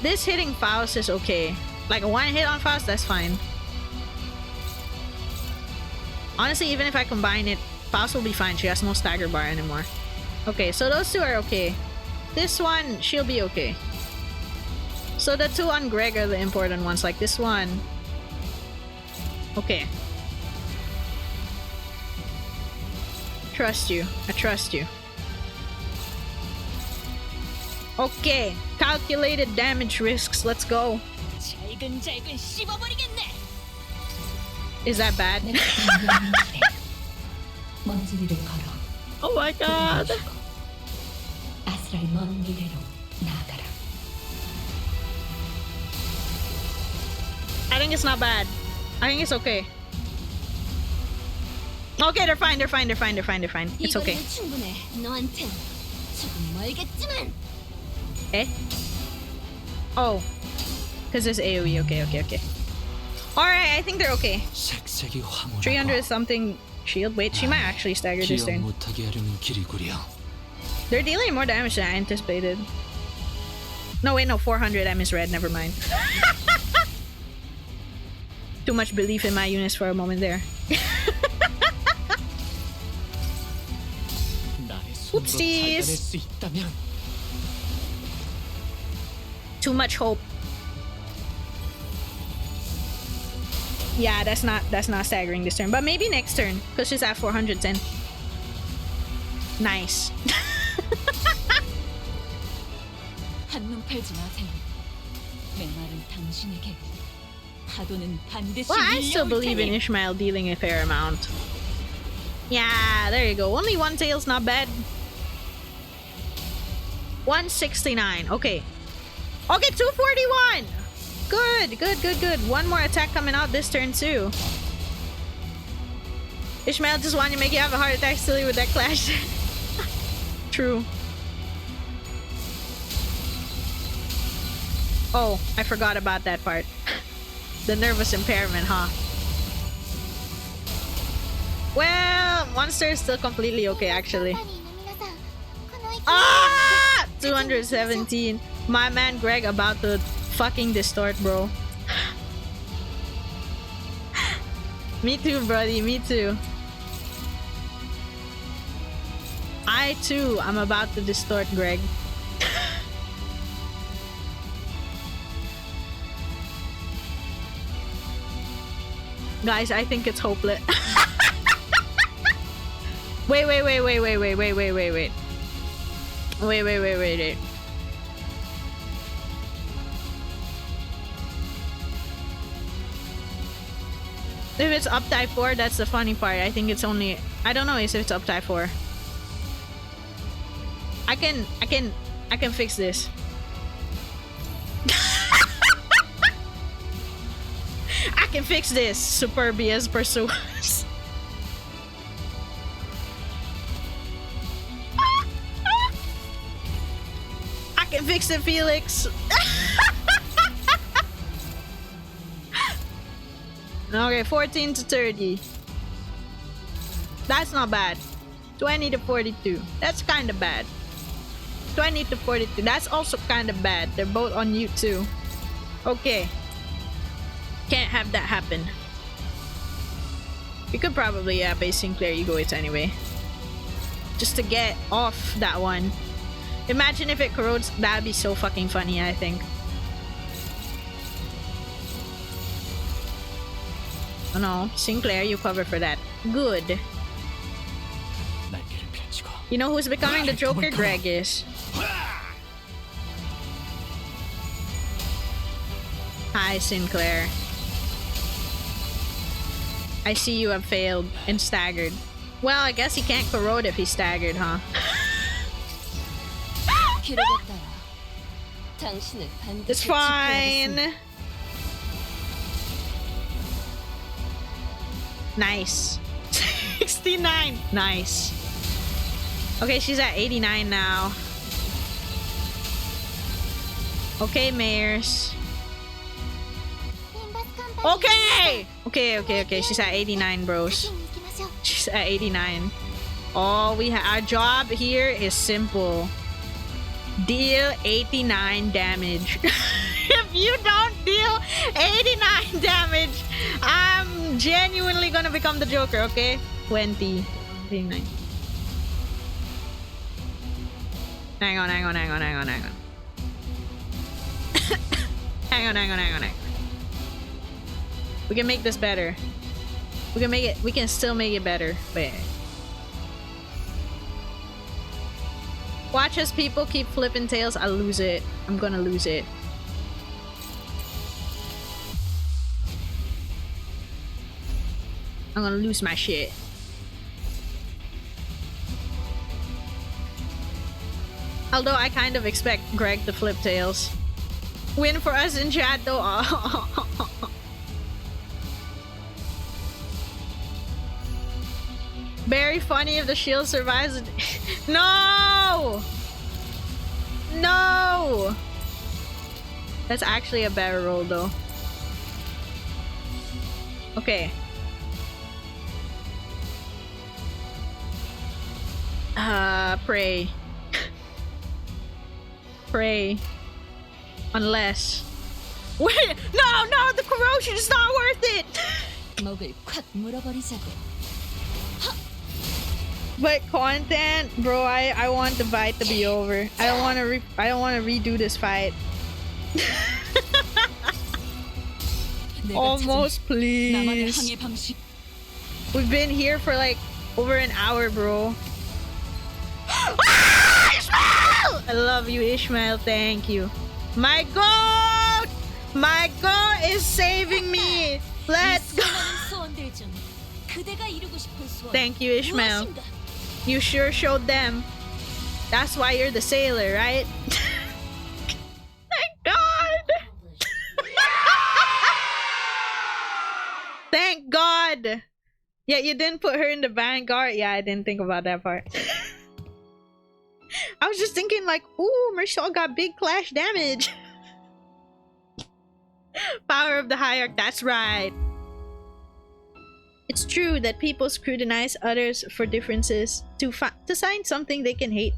This hitting Faust is okay. Like a one hit on Faust, that's fine. Honestly, even if I combine it, Faust will be fine. She has no stagger bar anymore. Okay, so those two are okay. This one, she'll be okay. So the two on Greg are the important ones, like this one. Okay. Trust you. I trust you. Okay. Calculated damage risks. Let's go. Is that bad? Oh my god. I think it's not bad. I think it's okay. Okay, they're fine. It's okay. Eh? Oh. Because it's AoE. Okay. Alright, I think they're okay. 300 something shield. Wait, she might actually stagger this turn. They're dealing more damage than I anticipated. No, wait, no, 400. I misread. Never mind. Too much belief in my units for a moment there. Oopsies! Too much hope. Yeah, that's not staggering this turn, but maybe next turn because she's at 410. Nice. Well, I still believe in Ishmael dealing a fair amount. Yeah, there you go. Only one tail's not bad. 169. Okay. Okay, 241. Good. One more attack coming out this turn too. Ishmael just wanted to make you have a heart attack silly with that clash. True. Oh, I forgot about that part. The nervous impairment, huh? Well, monster is still completely okay, actually. Ah! 217. My man Greg about to fucking distort, bro. Me too, buddy. Me too. I too am about to distort Greg. Guys, I think it's hopeless. Wait. If it's up type 4, that's the funny part. I think it's only... I don't know if it's up type 4. I can fix this. I can fix this. Superbia's pursuers. I can fix it, Felix. Okay, 14 to 30. That's not bad. 20 to 42. That's kind of bad. 20 to 42. That's also kind of bad. They're both on you too. Okay. Can't have that happen. We could probably base Sinclair Egoids anyway. Just to get off that one. Imagine if it corrodes. That'd be so fucking funny, I think. Oh no, Sinclair, you cover for that. Good. You know who's becoming the Joker? Greg is. Hi, Sinclair. I see you have failed and staggered. Well, I guess he can't corrode if he's staggered, huh? It's fine. Nice. 69. Nice. Okay, she's at 89 now. Okay, Mayors. Okay! Okay. She's at 89, bros. She's at 89. All our job here is simple. Deal 89 damage. If you don't deal 89 damage, I'm genuinely gonna become the Joker, okay? 20. 89. Hang on. Hang on. We can make this better. We can still make it better. Wait. Watch as people keep flipping tails. I'll lose it. I'm gonna lose it. I'm gonna lose my shit. Although I kind of expect Greg to flip tails. Win for us in chat though. Very funny if the shield survives. No! No! That's actually a better roll though. Okay. Pray. Pray. Unless... Wait! No! The corrosion is not worth it! But content, bro, I want the fight to be over. I don't want to redo this fight. Almost, please. We've been here for like over an hour, bro. Ah, Ishmael! I love you, Ishmael. Thank you. My God! My God is saving me. Let's go. Thank you, Ishmael. You sure showed them. That's why you're the sailor, right? Thank God! Thank God! Yeah, you didn't put her in the vanguard. Yeah, I didn't think about that part. I was just thinking like, ooh, Michelle got big clash damage. Power of the Hierarch, that's right. It's true that people scrutinize others for differences to find something they can hate.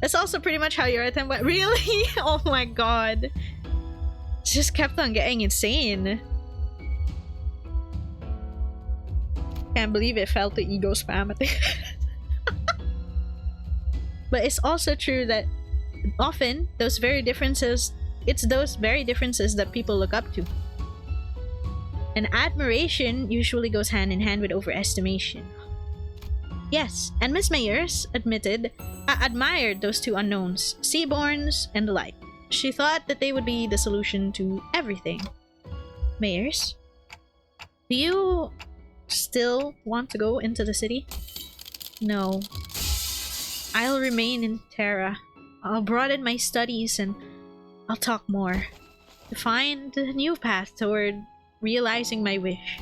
That's also pretty much how your attempt went. Really? Oh my God. It just kept on getting insane. Can't believe it fell to ego spam. But it's also true that often those very differences, it's those very differences that people look up to. And admiration usually goes hand in hand with overestimation. Yes, and Miss Mayers admitted, admired those two unknowns, Seaborns and the like. She thought that they would be the solution to everything. Mayers, do you still want to go into the city? No. I'll remain in Terra. I'll broaden my studies and I'll talk more. To find a new path toward realizing my wish.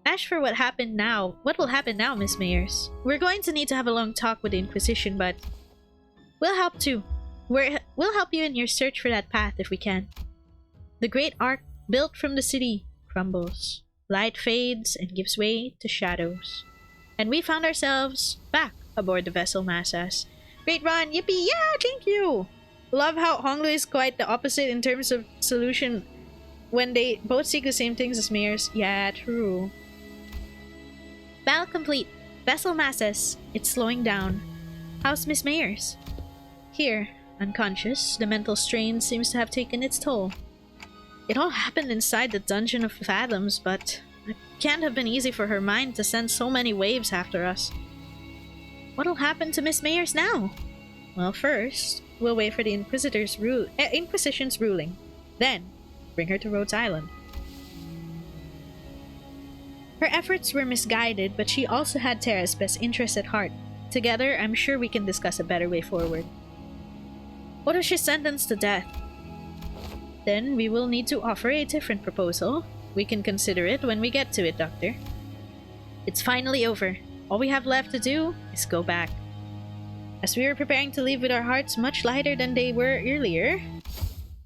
As for what will happen now, Miss Mayers? We're going to need to have a long talk with the Inquisition, but we'll help too. We'll help you in your search for that path if we can. The great arc built from the city crumbles. Light fades and gives way to shadows. And we found ourselves back aboard the vessel Massas. Great run! Yippee! Yeah! Thank you! Love how Honglu is quite the opposite in terms of solution when they both seek the same things as Mayers. Yeah, true. Battle complete. Vessel Massas. It's slowing down. How's Miss Mayers? Here, unconscious, the mental strain seems to have taken its toll. It all happened inside the Dungeon of Fathoms, but it can't have been easy for her mind to send so many waves after us. What'll happen to Miss Mayers now? Well, first, we'll wait for the Inquisition's ruling. Then, bring her to Rhodes Island. Her efforts were misguided, but she also had Terra's best interests at heart. Together, I'm sure we can discuss a better way forward. What if she's sentenced to death? Then we will need to offer a different proposal. We can consider it when we get to it, Doctor. It's finally over. All we have left to do is go back. As we were preparing to leave with our hearts much lighter than they were earlier...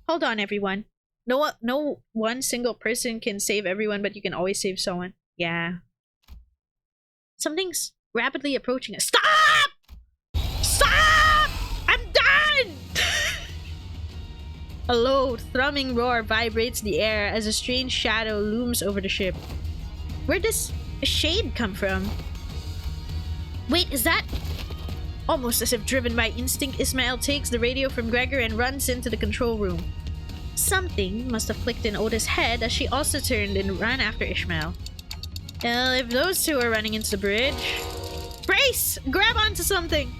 Hold on, everyone. No one single person can save everyone, but you can always save someone. Yeah. Something's rapidly approaching us. Stop! Stop! I'm done! A low, thrumming roar vibrates the air as a strange shadow looms over the ship. Where does a shade come from? Wait, is that... Almost as if driven by instinct, Ismael takes the radio from Gregor and runs into the control room. Something must have clicked in Oda's head as she also turned and ran after Ishmael. Well, if those two are running into the bridge... Brace! Grab onto something!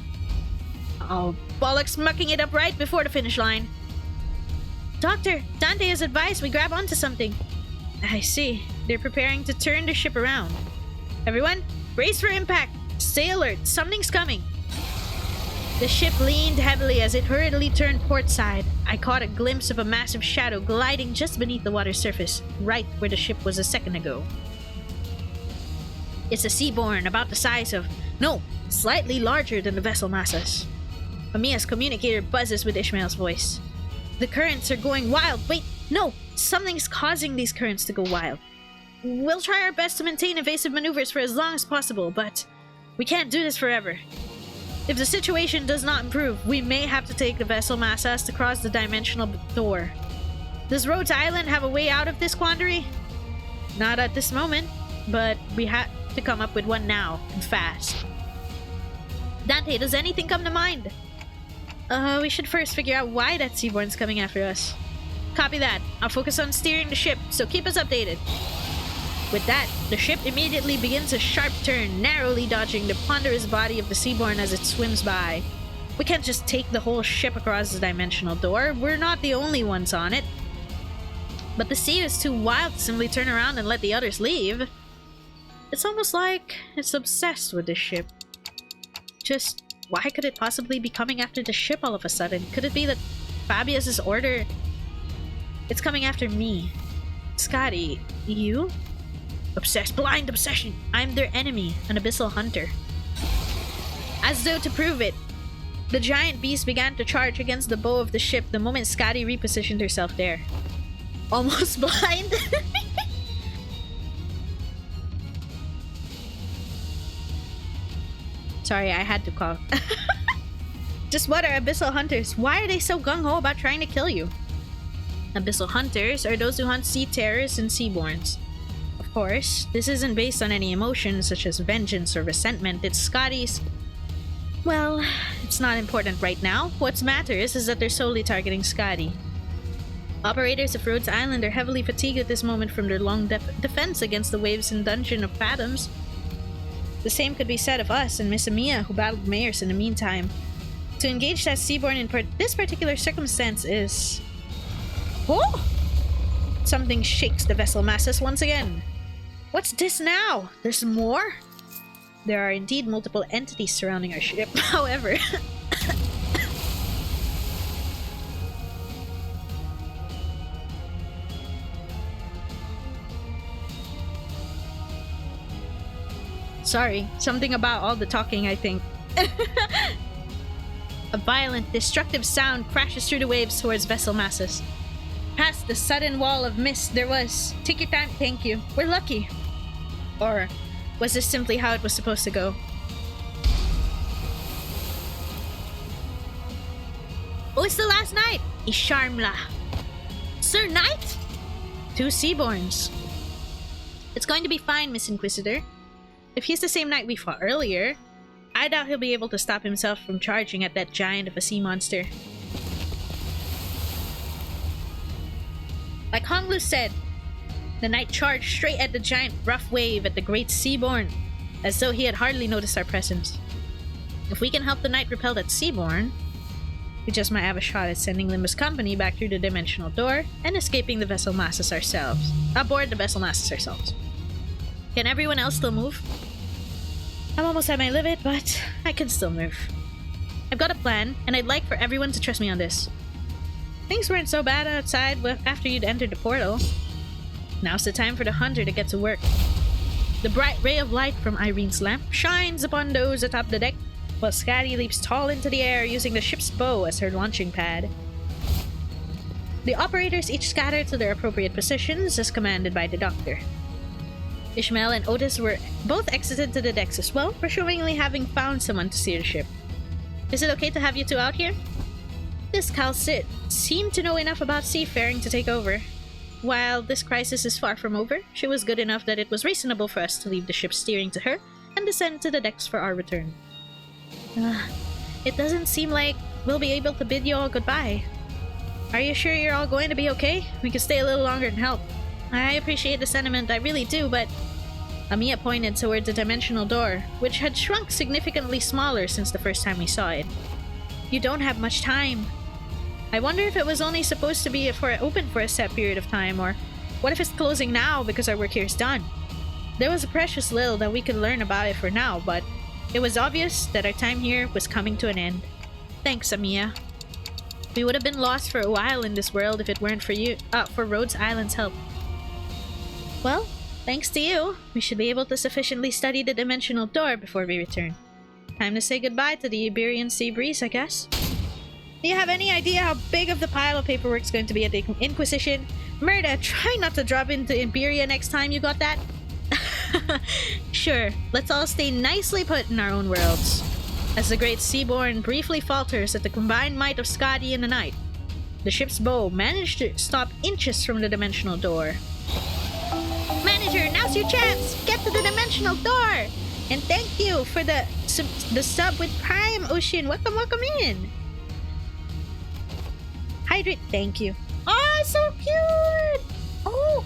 Oh, bollocks, mucking it up right before the finish line. Doctor, Dante has advised we grab onto something. I see. They're preparing to turn the ship around. Everyone, brace for impact! Stay alert, something's coming! The ship leaned heavily as it hurriedly turned port side. I caught a glimpse of a massive shadow gliding just beneath the water surface, right where the ship was a second ago. It's a seaborn about the size of... No, slightly larger than the vessel Massas. Mamiya's communicator buzzes with Ishmael's voice. The currents are going wild. Wait, no! Something's causing these currents to go wild. We'll try our best to maintain evasive maneuvers for as long as possible, but we can't do this forever. If the situation does not improve, we may have to take the vessel Massas to cross the dimensional door. Does Rhodes Island have a way out of this quandary? Not at this moment, but we have to come up with one now, and fast. Dante, does anything come to mind? We should first figure out why that seaborn's coming after us. Copy that. I'll focus on steering the ship, so keep us updated. With that, the ship immediately begins a sharp turn, narrowly dodging the ponderous body of the seaborn as it swims by. We can't just take the whole ship across the dimensional door. We're not the only ones on it. But the sea is too wild to simply turn around and let the others leave. It's almost like it's obsessed with this ship. Just, why could it possibly be coming after the ship all of a sudden? Could it be that Fabius's order... It's coming after me. Scotty, you? Obsessed, blind obsession! I'm their enemy, an abyssal hunter. As though to prove it, the giant beast began to charge against the bow of the ship the moment Scotty repositioned herself there. Almost blind? Sorry, I had to cough. Just what are abyssal hunters? Why are they so gung-ho about trying to kill you? Abyssal hunters are those who hunt sea terrors and seaborns. Of course, this isn't based on any emotions such as vengeance or resentment. It's Scotty's... Well, it's not important right now. What matters is that they're solely targeting Scotty. Operators of Rhodes Island are heavily fatigued at this moment from their long defense against the waves and Dungeon of Fathoms. The same could be said of us and Miss Amiya, who battled Mayers in the meantime. To engage that seaborn in this particular circumstance is... Oh! Something shakes the vessel Massas once again. What's this now? There's more? There are indeed multiple entities surrounding our ship, however. Sorry, something about all the talking, I think. A violent, destructive sound crashes through the waves towards vessel masses. Past the sudden wall of mist there was. Take your time, thank you. We're lucky. Or was this simply how it was supposed to go? Oh, it's the last knight! Isharmla. Sir Knight? 2 Seaborns. It's going to be fine, Miss Inquisitor. If he's the same knight we fought earlier, I doubt he'll be able to stop himself from charging at that giant of a sea monster. Like Honglu said, the knight charged straight at the giant rough wave at the great Seaborn, as though he had hardly noticed our presence. If we can help the knight repel that Seaborn, we just might have a shot at sending Limbus Company back through the dimensional door and escaping the vessel masses ourselves. Aboard the vessel masses ourselves. Can everyone else still move? I'm almost at my limit, but I can still move. I've got a plan, and I'd like for everyone to trust me on this. Things weren't so bad outside after you'd entered the portal. Now's the time for the hunter to get to work. The bright ray of light from Irene's lamp shines upon those atop the deck, while Scotty leaps tall into the air using the ship's bow as her launching pad. The operators each scatter to their appropriate positions as commanded by the doctor. Ishmael and Otis were both exited to the decks as well, presumably having found someone to steer the ship. Is it okay to have you two out here? This Cal Sit seemed to know enough about seafaring to take over. While this crisis is far from over, she was good enough that it was reasonable for us to leave the ship steering to her and descend to the decks for our return. It doesn't seem like we'll be able to bid you all goodbye. Are you sure you're all going to be okay? We could stay a little longer and help. I appreciate the sentiment, I really do, but... Amiya pointed toward the dimensional door, which had shrunk significantly smaller since the first time we saw it. You don't have much time. I wonder if it was only supposed to be open for a set period of time, or what if it's closing now because our work here is done? There was a precious little that we could learn about it for now, but it was obvious that our time here was coming to an end. Thanks, Amiya. We would have been lost for a while in this world if it weren't for Rhodes Island's help. Well, thanks to you, we should be able to sufficiently study the dimensional door before we return. Time to say goodbye to the Iberian sea breeze, I guess. Do you have any idea how big of the pile of paperwork's going to be at the Inquisition? Murda, try not to drop into Imperia next time, you got that? Sure, let's all stay nicely put in our own worlds. As the great Seaborn briefly falters at the combined might of Skadi and the Knight, the ship's bow managed to stop inches from the dimensional door. Manager, now's your chance! Get to the dimensional door! And thank you for the sub with Prime Ocean. Welcome, welcome in! Hydrate, thank you. Oh, so cute! Oh!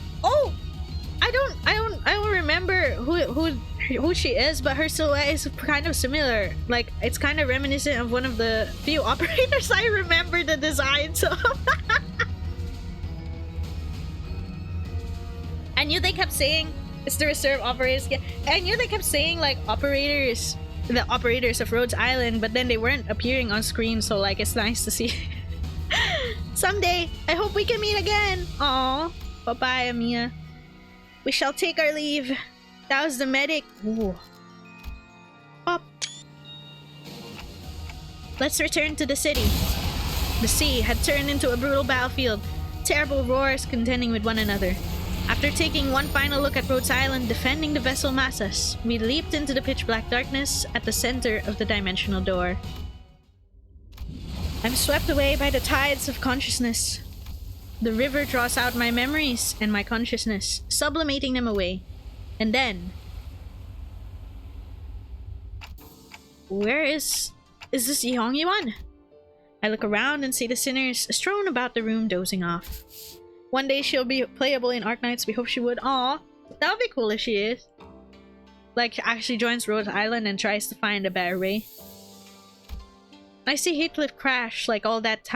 I don't remember who she is, but her silhouette is kind of similar. Like, it's kind of reminiscent of one of the few operators I remember the design, so... I knew they kept saying it's the reserve operators. I knew they kept saying like the operators of Rhodes Island, but then they weren't appearing on screen, so like it's nice to see. Someday, I hope we can meet again. Aw, bye-bye, Amiya. We shall take our leave. That was the medic. Ooh. Pop. Let's return to the city. The sea had turned into a brutal battlefield, terrible roars contending with one another. After taking one final look at Rhodes Island defending the vessel masses, we leaped into the pitch-black darkness at the center of the dimensional door. I'm swept away by the tides of consciousness. The river draws out my memories and my consciousness, sublimating them away. And then... Where is this Yongyuan? I look around and see the sinners strewn about the room dozing off. One day she'll be playable in Arknights. We hope she would. Aw, that would be cool if she is. Like, actually joins Rhodes Island and tries to find a better way. I see Heathcliff crash like all that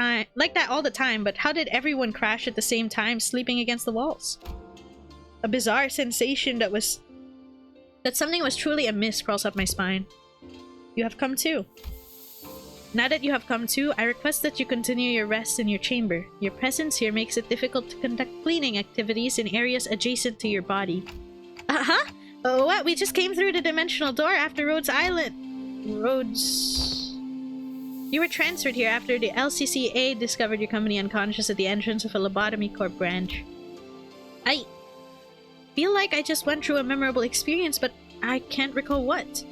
all the time, but how did everyone crash at the same time, sleeping against the walls? A bizarre sensation that something was truly amiss crawls up my spine. You have come too. Now that you have come to, I request that you continue your rest in your chamber. Your presence here makes it difficult to conduct cleaning activities in areas adjacent to your body. Uh-huh? Oh, what? We just came through the dimensional door after Rhodes Island. Rhodes... You were transferred here after the LCCA discovered your company unconscious at the entrance of a Lobotomy Corp branch. I feel like I just went through a memorable experience, but I can't recall what.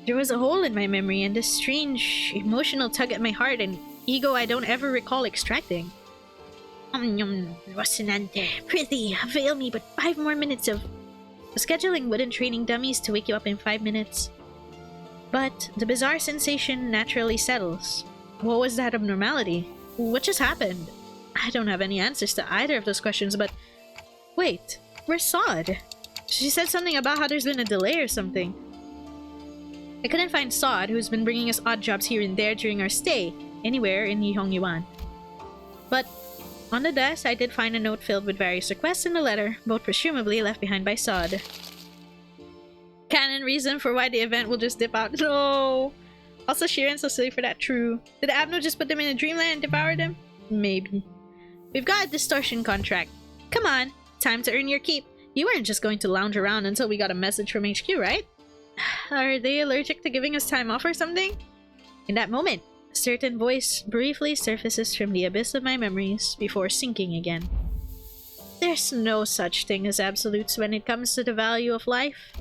There was a hole in my memory and this strange emotional tug at my heart and ego I don't ever recall extracting. Rocinante, prithee, avail me but 5 more minutes of scheduling wooden training dummies to wake you up in 5 minutes. But the bizarre sensation naturally settles. What was that abnormality? What just happened? I don't have any answers to either of those questions, but... Wait, where's Sod? She said something about how there's been a delay or something. I couldn't find Sod, who's been bringing us odd jobs here and there during our stay, anywhere in Yihongyuan. But on the desk, I did find a note filled with various requests and a letter, both presumably left behind by Sod. Canon reason for why the event will just dip out. No! Also, Shiren's so silly for that, true. Did Abno just put them in a dreamland and devour them? Maybe. We've got a distortion contract. Come on, time to earn your keep. You weren't just going to lounge around until we got a message from HQ, right? Are they allergic to giving us time off or something? In that moment, a certain voice briefly surfaces from the abyss of my memories before sinking again. There's no such thing as absolutes when it comes to the value of life.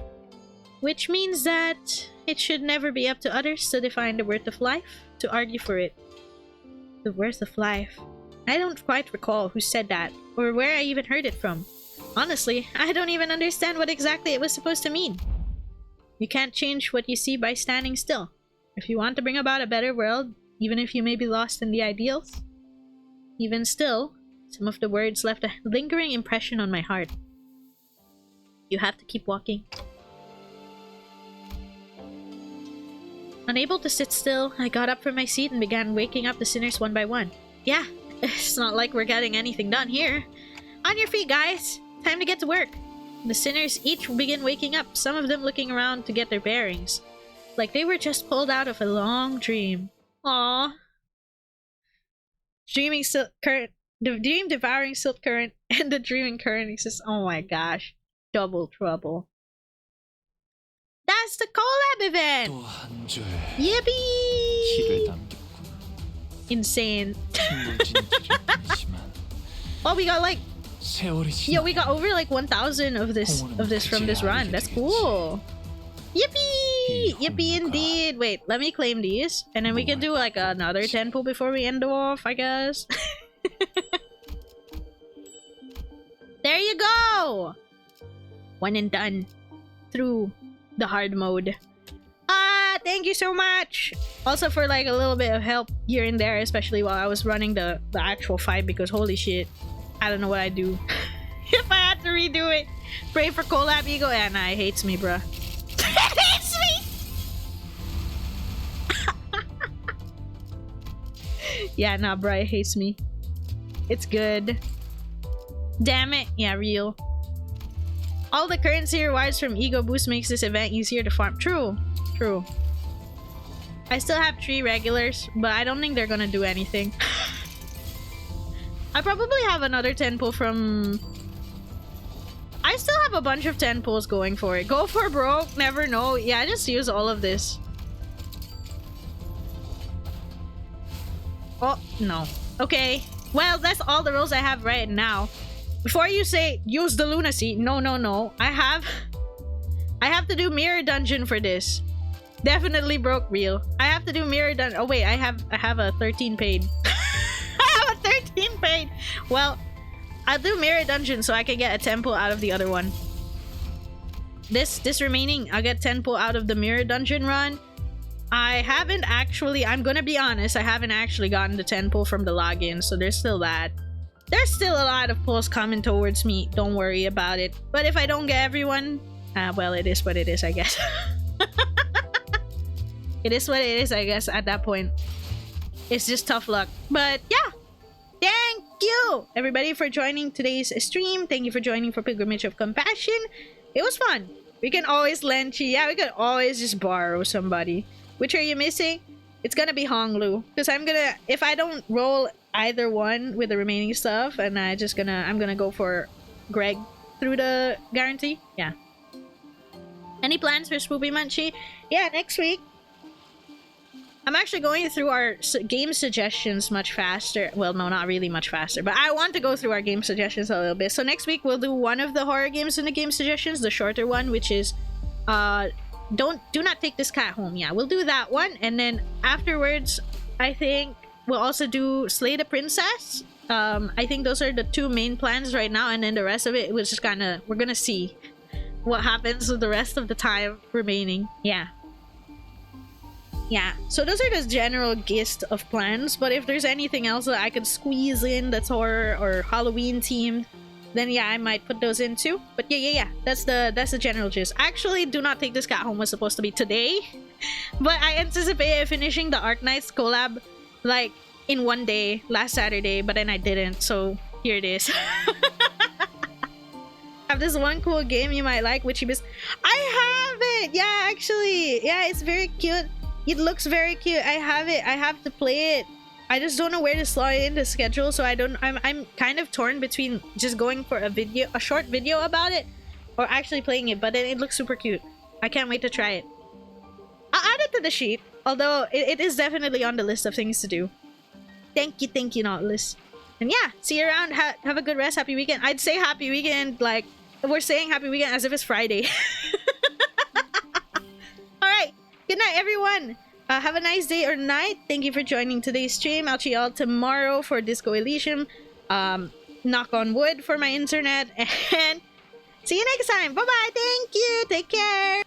Which means that it should never be up to others to define the worth of life, to argue for it. The worth of life. I don't quite recall who said that, or where I even heard it from. Honestly, I don't even understand what exactly it was supposed to mean. You can't change what you see by standing still. If you want to bring about a better world, even if you may be lost in the ideals, even still, some of the words left a lingering impression on my heart. You have to keep walking. Unable to sit still, I got up from my seat and began waking up the sinners one by one. Yeah, it's not like we're getting anything done here. On your feet, guys! Time to get to work. The sinners each begin waking up, some of them looking around to get their bearings. Like they were just pulled out of a long dream. Aww. The dream devouring silk current and the dreaming current exists. Oh my gosh. Double trouble. That's the collab event! Yippee! Insane. Oh, we got like... Yo, we got over like 1,000 of this from this run. That's cool. Yippee! Yippee indeed. Wait, let me claim these. And then we can do like another 10 pull before we end off, I guess. There you go! One and done. Through the hard mode. Thank you so much! Also for like a little bit of help here and there, especially while I was running the actual fight, because holy shit. I don't know what I'd do if I had to redo it. Pray for collab ego. Yeah, nah, it hates me, bruh. It hates me! Yeah, nah, bruh, it hates me. It's good. Damn it. Yeah, real. All the currency rewards from Ego Boost makes this event easier to farm. True. True. I still have 3 regulars, but I don't think they're gonna do anything. I probably have another 10 pull from... I still have a bunch of 10 pulls going for it. Go for broke, never know. Yeah, I just use all of this. Oh, no. Okay. Well, that's all the rolls I have right now. Before you say, use the lunacy. No, no, no. I have to do mirror dungeon for this. Definitely broke real. I have to do mirror dungeon. Oh, wait. I have a 13 paid. 13 paid. Well, I'll do mirror dungeon so I can get a 10 pull out of the other one. This remaining, I'll get 10 pull out of the mirror dungeon run. I haven't actually, I'm gonna be honest, I haven't actually gotten the 10 pull from the login, so there's still that. There's still a lot of pulls coming towards me. Don't worry about it. But if I don't get everyone, well, it is what it is, I guess. It is what it is, I guess, at that point. It's just tough luck. But yeah. Thank you everybody for joining today's stream. Thank you for joining for Pilgrimage of Compassion. It was fun. We can always lend chi. Yeah, we can always just borrow somebody. Which are you missing? It's gonna be Honglu. Because I'm gonna, if I don't roll either one with the remaining stuff, and I'm gonna go for Greg through the guarantee. Yeah. Any plans for Spoopy Munchie? Yeah, next week. I'm actually going through our game suggestions much faster. Well, no, not really much faster, but I want to go through our game suggestions a little bit. So next week we'll do one of the horror games in the game suggestions, the shorter one, which is do not take this cat home. Yeah, we'll do that one, and then afterwards I think we'll also do Slay the Princess. I think those are the two main plans right now, and then the rest of it was just kinda, we're gonna see what happens with the rest of the time remaining. Yeah, so those are the general gist of plans, but if there's anything else that I could squeeze in that's horror or Halloween themed, then yeah, I might put those in too. But yeah, that's the general gist. Actually, Do Not Take This Cat Home was supposed to be today, but I anticipated finishing the Arknights collab like in one day last Saturday, but then I didn't, so here it is. Have this one cool game you might like, which is I have it. Yeah, actually, yeah, it's very cute. It looks very cute. I have it. I have to play it. I just don't know where to slot it in the schedule, so I'm kind of torn between just going for a short video about it, or actually playing it. But then it looks super cute. I can't wait to try it. I'll add it to the sheet, although it is definitely on the list of things to do. Thank you, Nautilus. And yeah, see you around. Have a good rest. Happy weekend. I'd say happy weekend like we're saying happy weekend as if it's Friday. All right. Good night, everyone. Have a nice day or night. Thank you for joining today's stream. I'll see y'all tomorrow for Disco Elysium. Knock on wood for my internet. And see you next time. Bye-bye. Thank you. Take care.